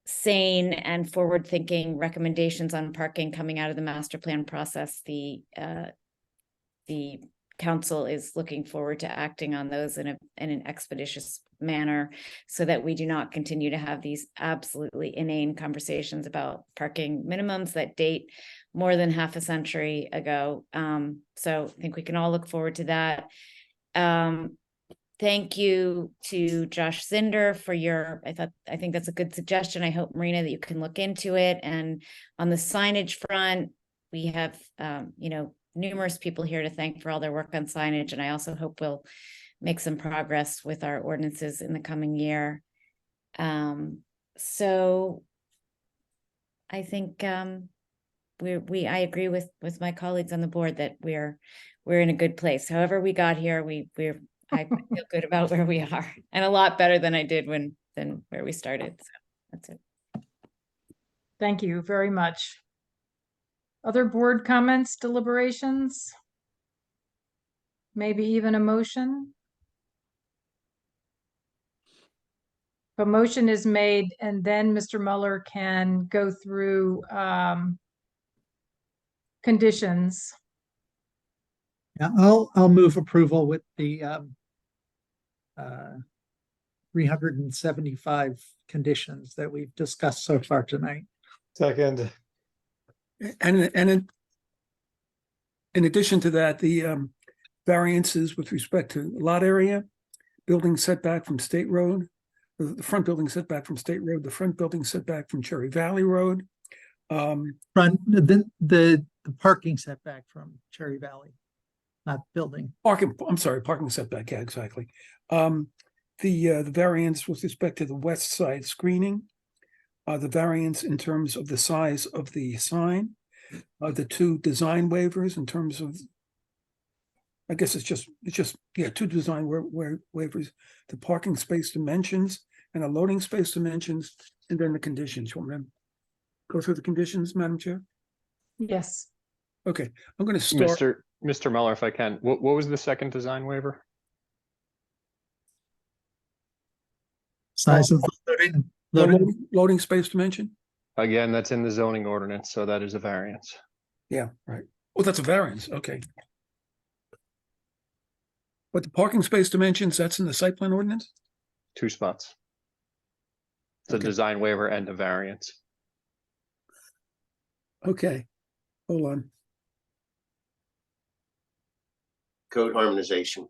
sane and forward-thinking recommendations on parking coming out of the master plan process, the council is looking forward to acting on those in an expeditious manner, so that we do not continue to have these absolutely inane conversations about parking minimums that date more than half a century ago. So I think we can all look forward to that. Thank you to Josh Zinder for I think that's a good suggestion. I hope, Marina, that you can look into it. And on the signage front, we have, numerous people here to thank for all their work on signage. And I also hope we'll make some progress with our ordinances in the coming year. So I think I agree with my colleagues on the board that we're in a good place. However we got here, I feel good about where we are, and a lot better than I did than where we started. So that's it. Thank you very much. Other board comments, deliberations? Maybe even a motion? A motion is made, and then Mr. Mueller can go through conditions. Yeah, I'll move approval with the 375 conditions that we've discussed so far tonight. Second. And in addition to that, the variances with respect to lot area, building setback from State Road, the front building setback from State Road, the front building setback from Cherry Valley Road. Front, the parking setback from Cherry Valley, not building. Parking setback, yeah, exactly. The variance with respect to the west side screening, the variance in terms of the size of the sign, the two design waivers in terms of, I guess it's just two design waivers, the parking space dimensions and the loading space dimensions, and then the conditions. You want me to go through the conditions, Madam Chair? Yes. Okay, I'm going to start. Mr. Muller, if I can, what was the second design waiver? Size of the loading space dimension? Again, that's in the zoning ordinance, so that is a variance. Yeah, right. Oh, that's a variance, okay. But the parking space dimensions, that's in the site plan ordinance? 2 spots. It's a design waiver and a variance. Okay, hold on. Code harmonization.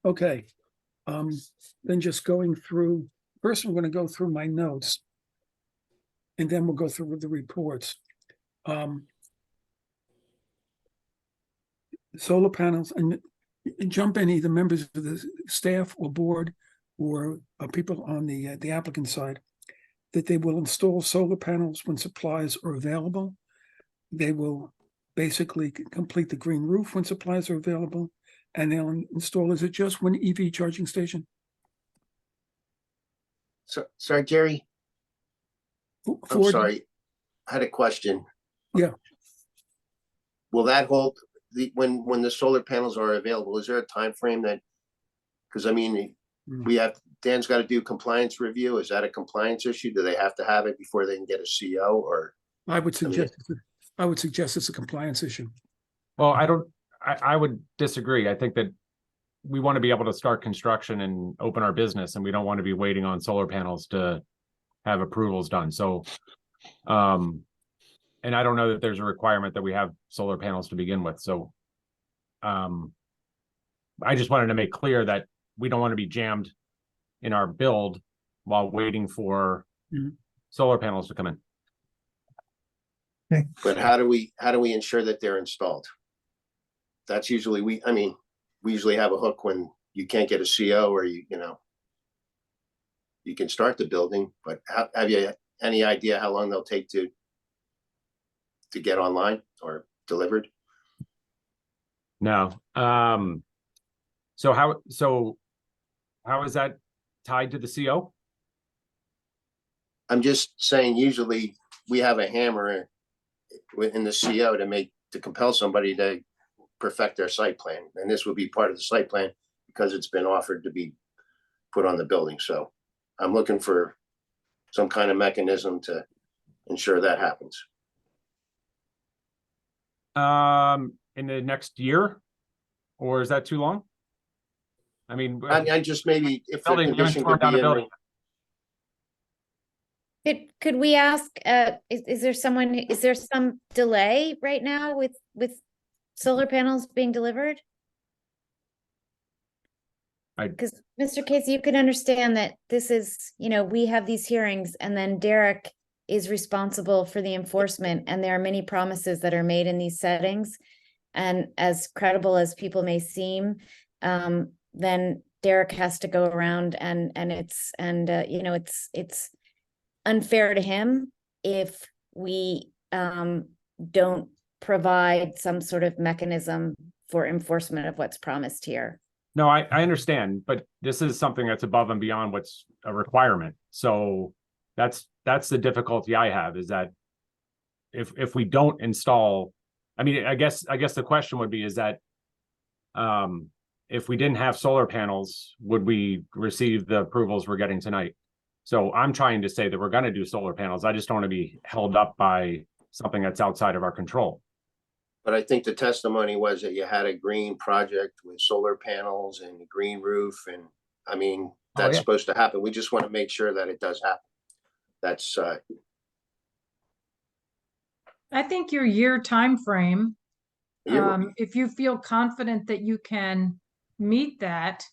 Okay, then just going through, first I'm going to go through my notes. And then we'll go through the reports. Solar panels, and jump in, either members of the staff or board or people on the applicant side, that they will install solar panels when supplies are available. They will basically complete the green roof when supplies are available, and they'll install, is it just one EV charging station? So, sorry, Jerry. I'm sorry, I had a question. Yeah. Will that hold when the solar panels are available? Is there a time frame that? Because I mean, Dan's got to do compliance review. Is that a compliance issue? Do they have to have it before they can get a CO? Or I would suggest it's a compliance issue. Well, I would disagree. I think that we want to be able to start construction and open our business, and we don't want to be waiting on solar panels to have approvals done. So, and I don't know that there's a requirement that we have solar panels to begin with. So, I just wanted to make clear that we don't want to be jammed in our build while waiting for solar panels to come in. Okay. But how do we ensure that they're installed? That's usually we usually have a hook when you can't get a CO, or you can start the building, but have you any idea how long they'll take to get online or delivered? No. So how is that tied to the CO? I'm just saying, usually we have a hammer in the CO to compel somebody to perfect their site plan. And this would be part of the site plan because it's been offered to be put on the building. So I'm looking for some kind of mechanism to ensure that happens. In the next year, or is that too long? I mean, I just maybe if the building, condition could be in. Could we ask, is there some delay right now with solar panels being delivered? Because Mr. Casey, you can understand that this is, we have these hearings and then Derek is responsible for the enforcement, and there are many promises that are made in these settings. And as credible as people may seem, then Derek has to go around and it's unfair to him if we don't provide some sort of mechanism for enforcement of what's promised here. No, I understand, but this is something that's above and beyond what's a requirement. So that's the difficulty I have, is that if we don't install, I mean, I guess the question would be, is that if we didn't have solar panels, would we receive the approvals we're getting tonight? So I'm trying to say that we're going to do solar panels. I just don't want to be held up by something that's outside of our control. But I think the testimony was that you had a green project with solar panels and a green roof, and I mean, that's yeah. supposed to happen. We just want to make sure that it does happen. That's, I think your year time frame, year would if you feel confident that you can meet that,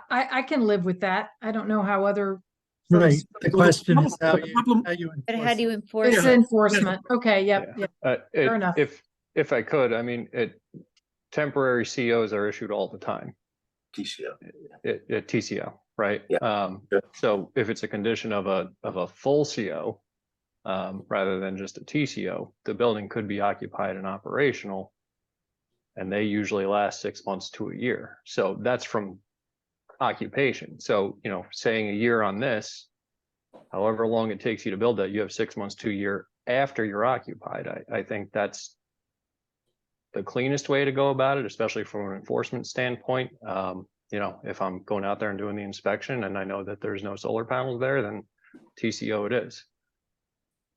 I can live with that. I don't know how other Right. folks. The question is how the you, problem- how you But how enforce do you it. enforce It's it? enforcement. Okay, yep, Yeah. yep. Fair enough. If I could, I mean, temporary COs are issued all the time. TCO. At TCO, right? Yeah. So if it's a condition of a full CO, rather than just a TCO, the building could be occupied and operational. And they usually last 6 months to a year. So that's from occupation. So, you know, saying a year on this, however long it takes you to build that, you have 6 months to a year after you're occupied. I think that's the cleanest way to go about it, especially from an enforcement standpoint. You know, if I'm going out there and doing the inspection and I know that there's no solar panels there, then TCO it is.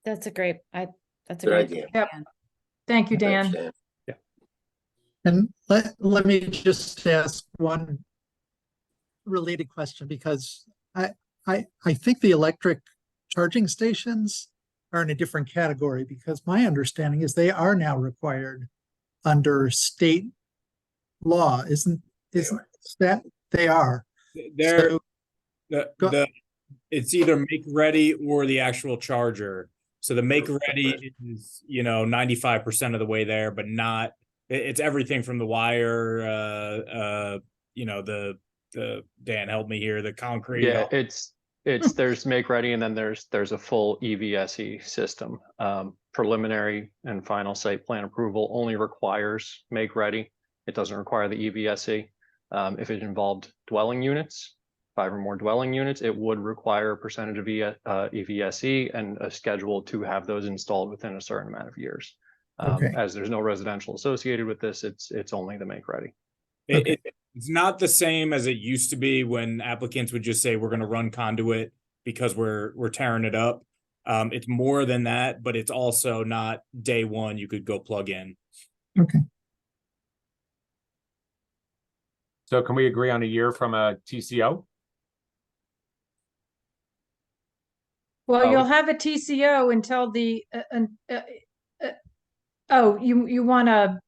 That's a great, that's a Good great. idea. Yep. Thank you, Thanks, Dan. Dan. And let me just ask one related question, because I think the electric charging stations are in a different category, because my understanding is they are now required under state law, isn't that they are? They're So- it's either make ready or the actual charger. So the make ready is, 95% of the way there, but not, it's everything from the wire, the Dan, help me here, the concrete. Yeah, it's there's make ready, and then there's a full EVSE system. Preliminary and final site plan approval only requires make ready. It doesn't require the EVSE. If it involved dwelling units, 5 or more dwelling units, it would require a percentage of EVSE and a schedule to have those installed within a certain amount of years. Okay. As there's no residential associated with this, it's only the make ready. It's not the same as it used to be when applicants would just say, we're going to run conduit because we're tearing it up. It's more than that, but it's also not day one you could go plug in. Okay. So can we agree on a year from a TCO? Well, you'll have a TCO until the, you want to,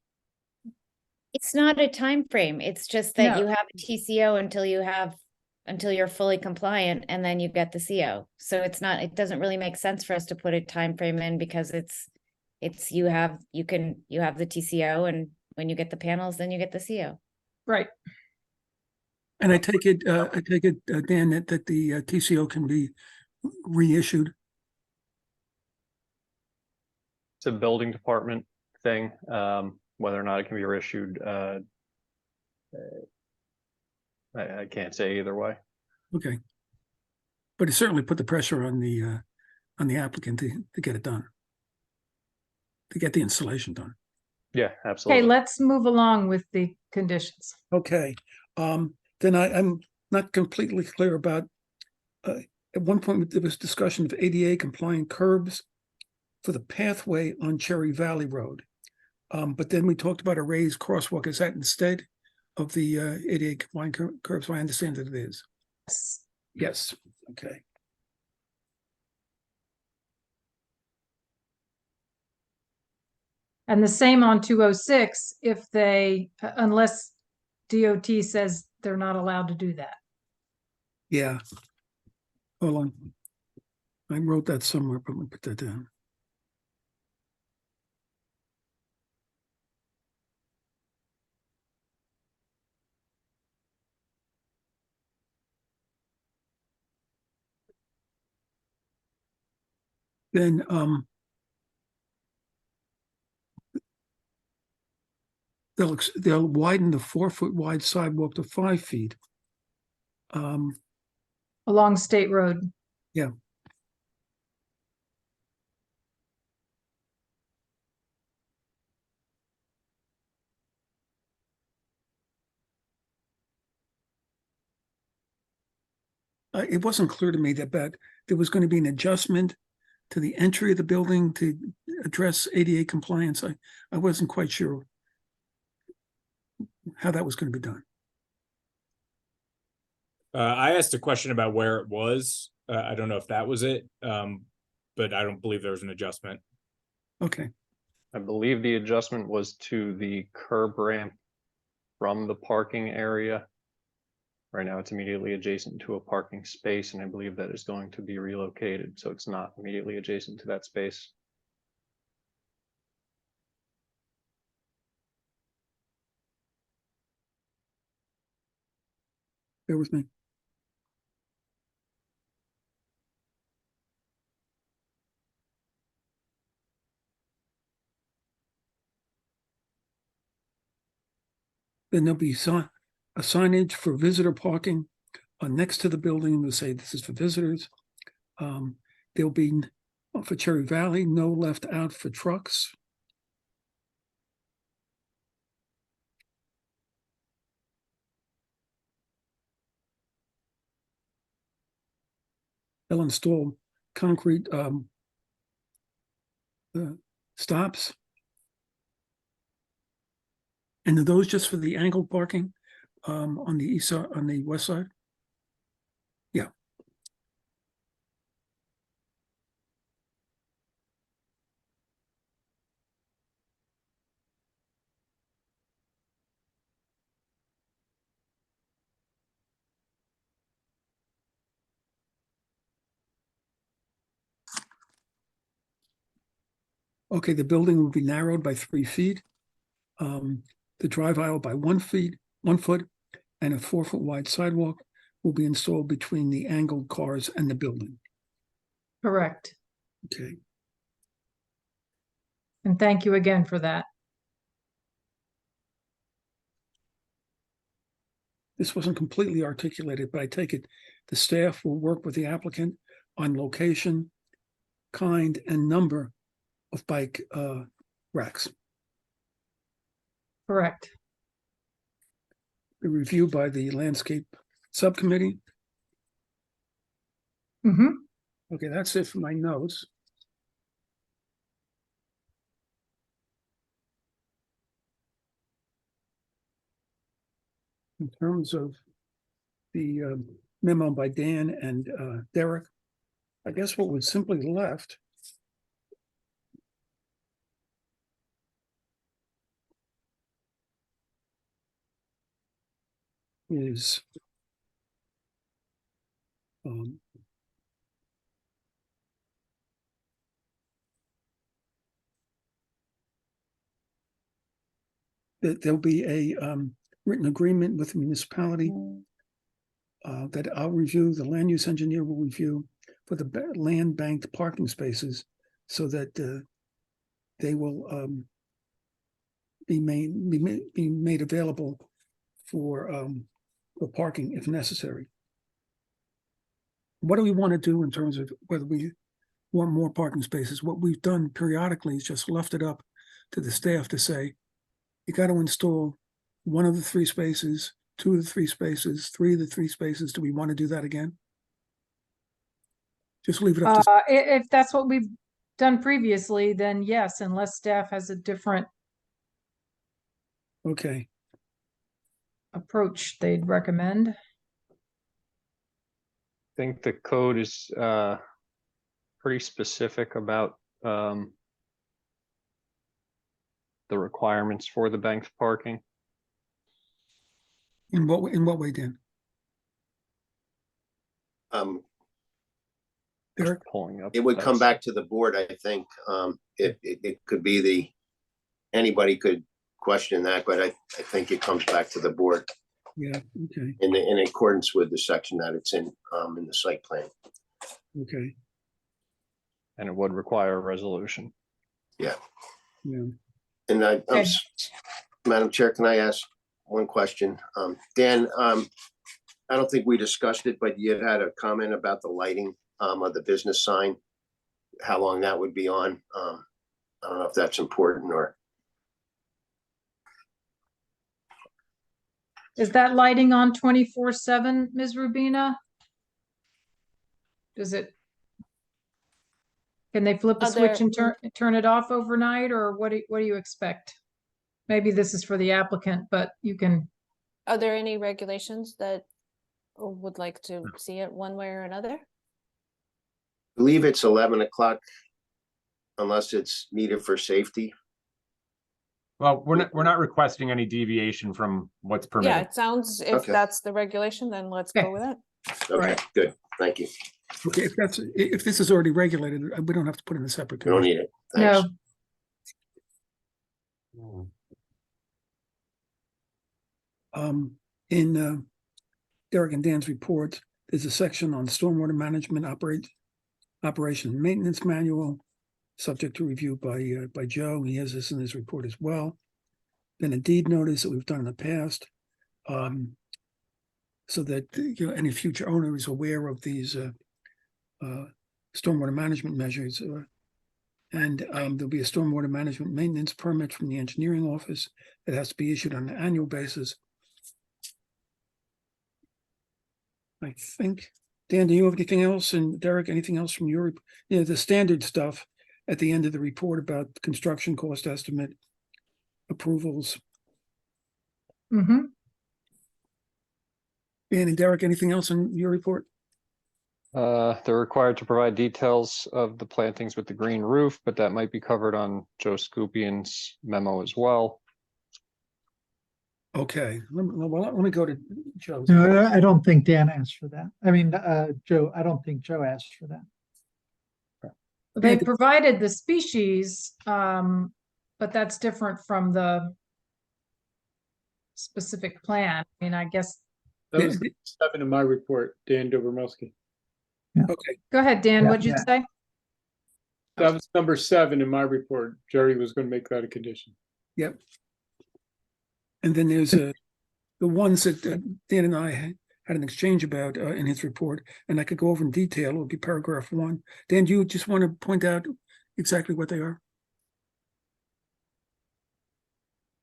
It's not a time frame. It's just that No. you have a TCO until you're fully compliant, and then you get the CO. So it doesn't really make sense for us to put a time frame in, because you have the TCO, and when you get the panels, then you get the CO. right. And I take it, Dan, that the TCO can be reissued. It's a building department thing. Whether or not it can be reissued, I can't say either way. Okay. But it certainly put the pressure on the applicant to get it done, to get the installation done. Yeah, Okay, absolutely. let's move along with the conditions. Okay, then I'm not completely clear about, at one point there was discussion of ADA compliant curbs for the pathway on Cherry Valley Road. But then we talked about a raised crosswalk. Is that instead of the ADA compliant curbs? So I understand that it is. Yes, okay. And the same on 206 if they, unless DOT says they're not allowed to do that. Yeah. Hold on. I wrote that somewhere, but let me put that down. Then they'll widen the 4-foot wide sidewalk to 5 feet. Along State Road. Yeah. it wasn't clear to me that there was going to be an adjustment to the entry of the building to address ADA compliance. I wasn't quite sure how that was going to be done. I asked a question about where it was. I don't know if that was it, but I don't believe there was an adjustment. Okay. I believe the adjustment was to the curb ramp from the parking area. Right now, it's immediately adjacent to a parking space, and I believe that is going to be relocated, so it's not immediately adjacent to that space. Bear with me. Then there'll be a signage for visitor parking next to the building to say this is for visitors. There'll be for Cherry Valley, no left out for trucks. They'll install concrete stops. And are those just for the angled parking on the east side, on the west side? Yeah. Okay, the building will be narrowed by 3 feet. The drive aisle by 1 foot, and a 4-foot wide sidewalk will be installed between the angled cars and the building. Correct. Okay. And thank you again for that. This wasn't completely articulated, but I take it the staff will work with the applicant on location, kind, and number of bike racks. Correct. The review by the landscape subcommittee. Okay, that's it for my notes. In terms of the memo by Dan and Derek, I guess what was simply left is that there'll be a written agreement with the municipality that I'll review, the land use engineer will review for the land banked parking spaces so that they will be made available for parking if necessary. What do we want to do in terms of whether we want more parking spaces? What we've done periodically is just left it up to the staff to say, you got to install 1 of the 3 spaces, 2 of the 3 spaces, 3 of the 3 spaces. Do we want to do that again? Just leave it up to. If that's what we've done previously, then yes, unless staff has a different Okay. approach they'd recommend. I think the code is pretty specific about the requirements for the banked parking. In what way, Dan? Just pulling up. It would come back to the board, I think. It could be anybody could question that, but I think it comes back to the board. Yeah, okay. In accordance with the section that it's in the site plan. Okay. And it would require a resolution. Yeah. Yeah. And Madam Chair, can I ask one question? Dan, I don't think we discussed it, but you had a comment about the lighting of the business sign, how long that would be on. I don't know if that's important or. Is that lighting on 24/7, Ms. Rubina? Does it? Can they flip a Are switch there- and turn it off overnight, or what do you expect? Maybe this is for the applicant, but you can, Are there any regulations that would like to see it one way or another? Believe it's 11 o'clock unless it's needed for safety. Well, we're not requesting any deviation from what's Yeah, permitted. it sounds, if Okay. that's the regulation, then let's go with it. Okay, good. Thank you. Okay, if this is already regulated, we don't have to put in a separate. We don't condition. need it. Thanks. no, In Derek and Dan's report, there's a section on stormwater management operation and maintenance manual, subject to review by Joe. He has this in his report as well. Then a deed notice that we've done in the past, so that any future owner is aware of these stormwater management measures. And there'll be a stormwater management maintenance permit from the engineering office that has to be issued on an annual basis. I think, Dan, do you have anything else? And Derek, anything else from your, the standard stuff at the end of the report about construction cost estimate, approvals? mm-hmm. Dan and Derek, anything else in your report? They're required to provide details of the plantings with the green roof, but that might be covered on Joe Scupian's memo as well. Okay, let me go to Joe. No, I don't think Dan asked for that. I mean, Joe, I don't think Joe asked for that. They provided the species, but that's different from the specific plan. I mean, I guess. That was 7 in my report, Dan Dobromowski. Okay. Go ahead, Dan. What'd you Yeah. say? That was number 7 in my report. Jerry was going to make that a condition. Yep. And then there's the ones that Dan and I had an exchange about in his report, and I could go over in detail. It would be paragraph 1. Dan, do you just want to point out exactly what they are?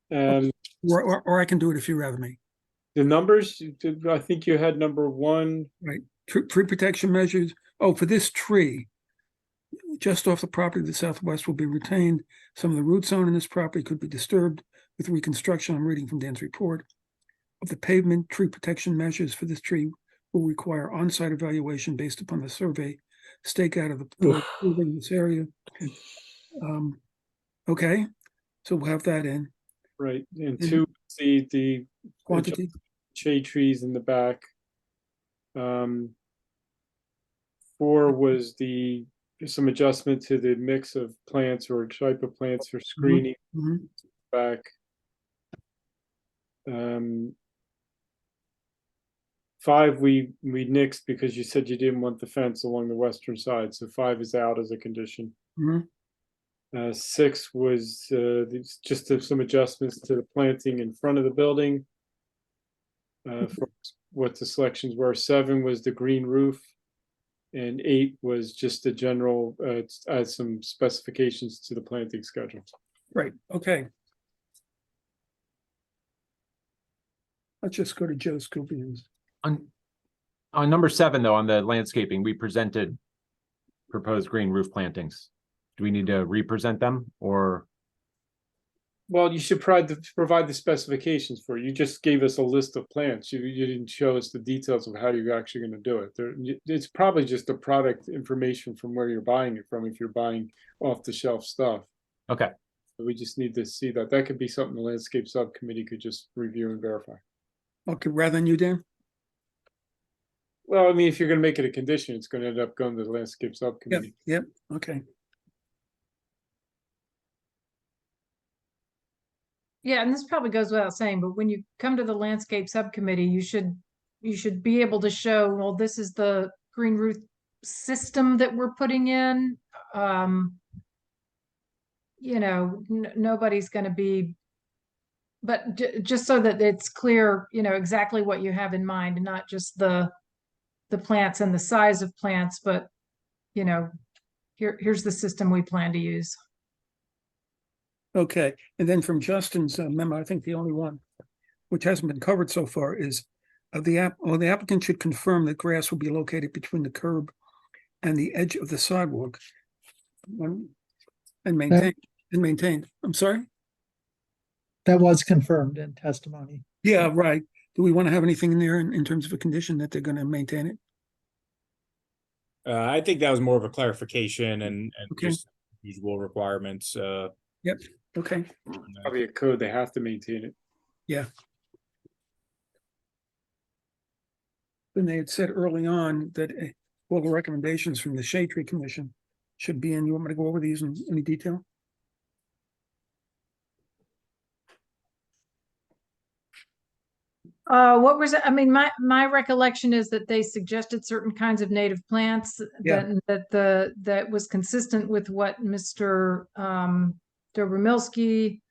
Or I can do it if you'd rather me. The numbers, I think you had number 1. Right. Tree protection measures. Oh, for this tree, just off the property to the southwest will be retained. Some of the root zone in this property could be disturbed with reconstruction. I'm reading from Dan's report. Of the pavement, tree protection measures for this tree will require on-site evaluation based upon the survey stakeout of the in this area. Okay, so we'll have that in. Right, and 2, the quantity shade trees in the back. 4 was some adjustment to the mix of plants or type of plants for screening back. 5 we nixed because you said you didn't want the fence along the western side, so 5 is out as a condition. 6 was just some adjustments to the planting in front of the building. For what the selections were. 7 was the green roof, and 8 was just the general add some specifications to the planting schedule. Right. Okay. Let's just go to Joe Scupian's. On number 7, though, on the landscaping, we presented proposed green roof plantings. Do we need to represent them, or? Well, you should provide the specifications for it. You just gave us a list of plants. You didn't show us the details of how you're actually going to do it. It's probably just the product information from where you're buying it from if you're buying off-the-shelf stuff. Okay. We just need to see that. That could be something the landscape subcommittee could just review and verify. Okay, rather than you, Dan? Well, I mean, if you're going to make it a condition, it's going to end up going to the landscape subcommittee. Yep, okay. Yeah, and this probably goes without saying, but when you come to the landscape subcommittee, you should be able to show, well, this is the green roof system that we're putting in. Nobody's going to be, but just so that it's clear, exactly what you have in mind, and not just the plants and the size of plants, but here's the system we plan to use. Okay, and then from Justin's memo, I think the only one which hasn't been covered so far is the applicant should confirm that grass will be located between the curb and the edge of the sidewalk. And maintained. I'm sorry? That was confirmed in testimony. Yeah, right. Do we want to have anything in there in terms of a condition that they're going to maintain it? I think that was more of a clarification and Okay. just usual requirements. Yep, okay. Probably a code, they have to maintain it. Yeah. Then they had said early on that all the recommendations from the Shade Tree Commission should be in. You want me to go over these in any detail? What was it? I mean, my recollection is that they suggested certain kinds of native plants Yeah. that was consistent with what Mr. Dobromilski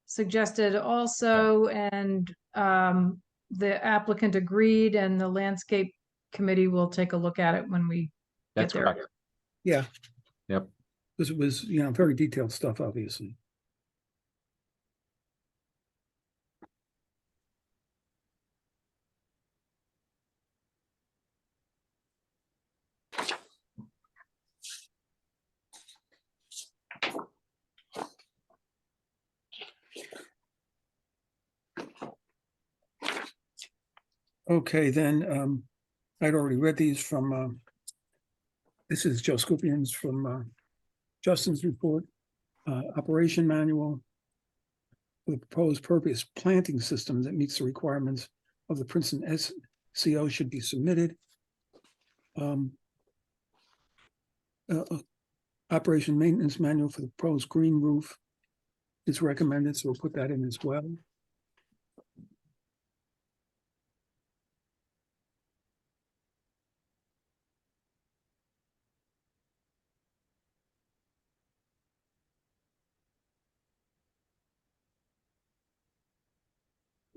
suggested also, and the applicant agreed, and the landscape committee will take a look at it when we That's get there. correct. Yeah. Yep. Because it was, very detailed stuff, obviously. Okay, then, I'd already read these from, this is Joe Scopians from Justin's report, operation manual. The proposed purpose planting system that meets the requirements of the Princeton SCO should be submitted. Operation maintenance manual for the proposed green roof is recommended, so we'll put that in as well.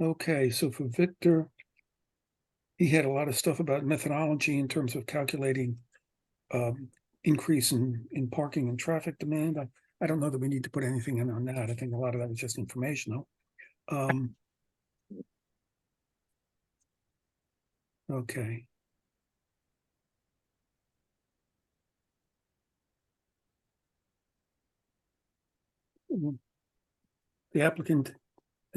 Okay, so for Victor, he had a lot of stuff about methodology in terms of calculating increase in parking and traffic demand. I don't know that we need to put anything in on that. I think a lot of that was just informational. Okay. The applicant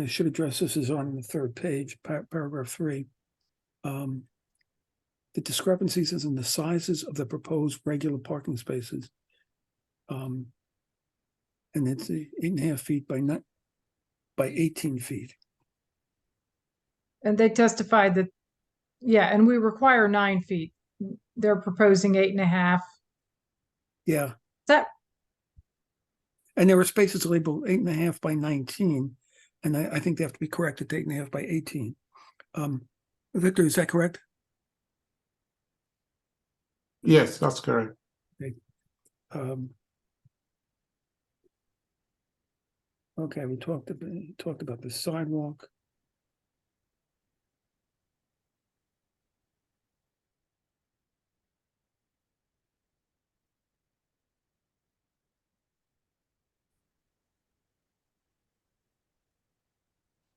should address this is on the third page, paragraph 3. The discrepancies is in the sizes of the proposed regular parking spaces. And it's 8.5 feet by 18 feet. And they testified that, yeah, and we require 9 feet. They're proposing 8.5. Yeah. That, and there were spaces labeled 8.5 by 19. And I think they have to be corrected to 8.5 by 18. Victor, is that correct? Yes, that's correct. Okay. Okay, we talked about the sidewalk.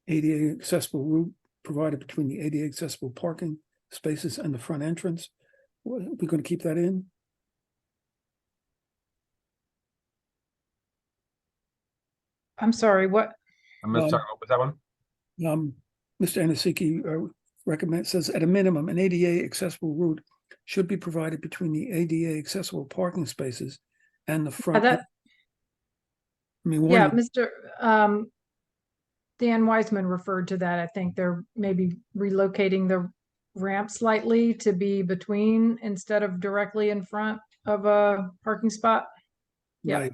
ADA accessible route provided between the ADA accessible parking spaces and the front entrance. We're going to keep that in. I'm sorry, what? I'm sorry, what was that one? Mr. Anasiki says at a minimum, an ADA accessible route should be provided between the ADA accessible parking spaces and the front. That, I mean, yeah, Mr. Dan Wiseman referred to that. I think they're maybe relocating the ramp slightly to be between instead of directly in front of a parking spot. Yeah. Right.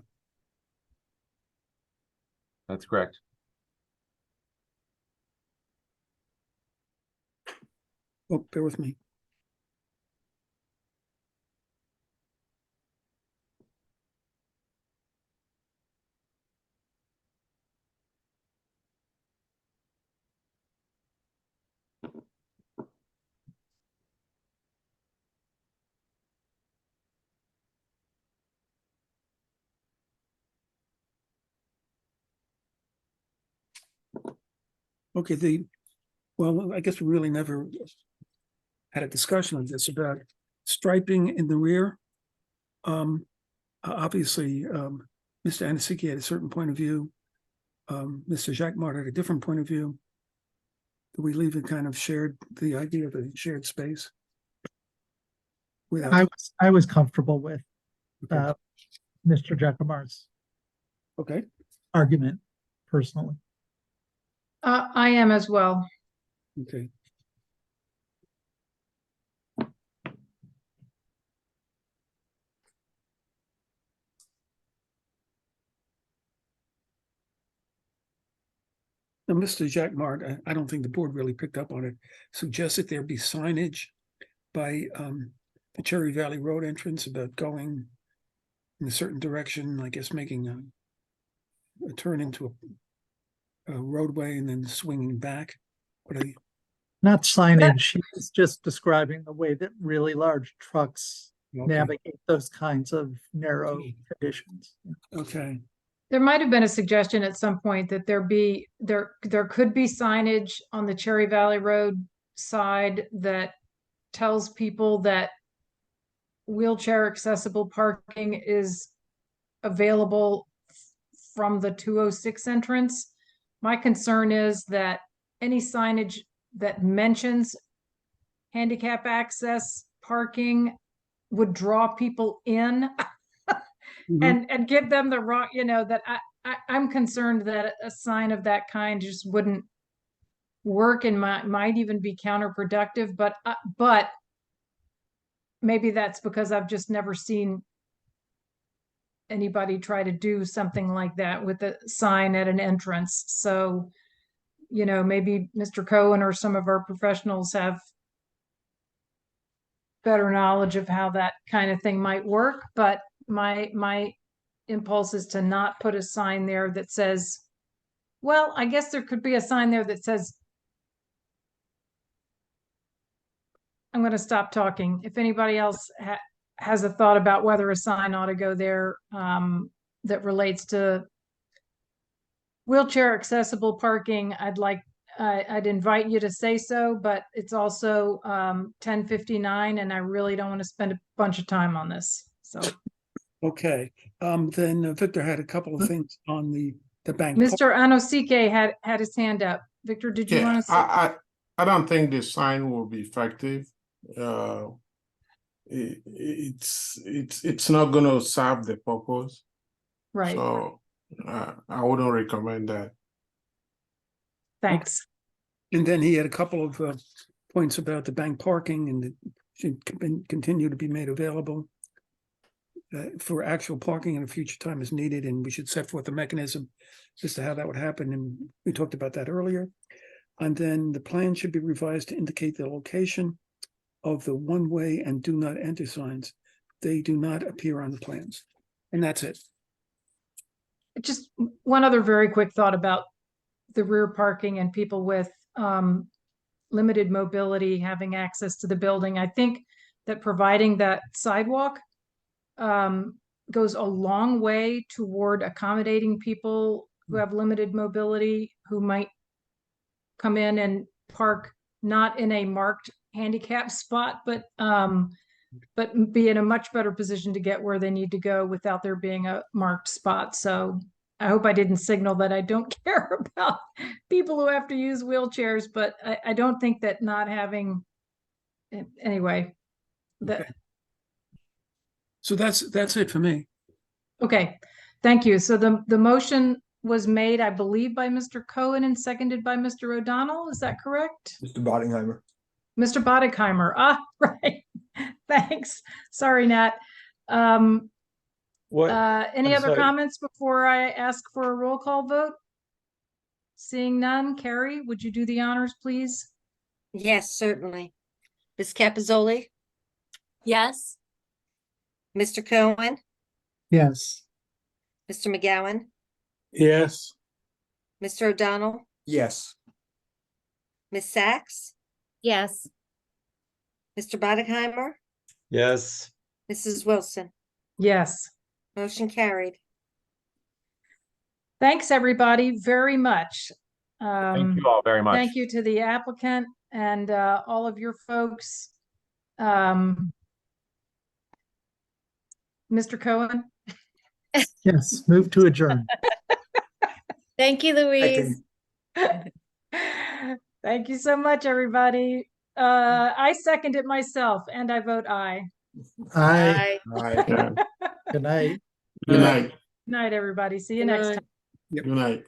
That's correct. Oh, bear with me. Okay, well, I guess we really never had a discussion on this about striping in the rear Obviously, Mr. Anasiki had a certain point of view. Mr. Jacquemart had a different point of view. Do we leave it kind of shared, the idea of a shared space? I was comfortable with Okay. Mr. Jacquemart's Okay. argument personally. I am as well. Okay. Now, Mr. Jacquemart, I don't think the board really picked up on it, suggested there be signage by the Cherry Valley Road entrance about going in a certain direction, I guess making a turn into a roadway and then swinging back. But Not signage, he's just describing the way that really large trucks navigate those kinds of narrow conditions. Okay. There might have been a suggestion at some point that there could be signage on the Cherry Valley Road side that tells people that wheelchair accessible parking is available from the 206 entrance. My concern is that any signage that mentions handicap access parking would draw people in and give them the wrong, that I'm concerned that a sign of that kind just wouldn't work and might even be counterproductive, but maybe that's because I've just never seen anybody try to do something like that with a sign at an entrance. So, maybe Mr. Cohen or some of our professionals have better knowledge of how that kind of thing might work, but my impulse is to not put a sign there that says, well, I guess there could be a sign there that says, I'm going to stop talking. If anybody else has a thought about whether a sign ought to go there that relates to wheelchair accessible parking, I'd invite you to say so, but it's also 10:59 and I really don't want to spend a bunch of time on this. So. Okay. Then Victor had a couple of things on the bank. Mr. Anosike had his hand up. Victor, did you want to say? I don't think the sign will be effective. It's not going to serve the purpose. Right. So I wouldn't recommend that. Thanks. And then he had a couple of points about the bank parking and it should continue to be made available for actual parking in a future time as needed, and we should set forth a mechanism as to how that would happen. And we talked about that earlier. And then the plan should be revised to indicate the location of the one-way and do not enter signs. They do not appear on the plans. And that's it. Just one other very quick thought about the rear parking and people with limited mobility having access to the building. I think that providing that sidewalk goes a long way toward accommodating people who have limited mobility, who might come in and park not in a marked handicap spot, but be in a much better position to get where they need to go without there being a marked spot. So I hope I didn't signal that I don't care about people who have to use wheelchairs, but I don't think that not having, anyway, that. So that's it for me. Okay, thank you. So the motion was made, I believe, by Mr. Cohen and seconded by Mr. O'Donnell. Is that correct? Mr. Bottingheimer. Mr. Bottingheimer. Ah, right. Thanks. Sorry, Nat. Any I'm other sorry. comments before I ask for a roll call vote? Seeing none, Carrie, would you do the honors, please? Yes, certainly. Ms. Capizoli, Yes. Mr. Cohen, Yes. Mr. McGowan, Yes. Mr. O'Donnell, Yes. Ms. Sachs, Yes. Mr. Bottingheimer, Yes. Mrs. Wilson. Yes. Motion carried. Thanks, everybody, very much. Thank you all very much. Thank you to the applicant and all of your folks. Mr. Cohen? Yes, move to adjourn. Thank you, Louise. Thank you so much, everybody. I second it myself and I vote aye. Aye. Bye. Aye. Good night. Good night. Night, everybody. See you next time. Good night.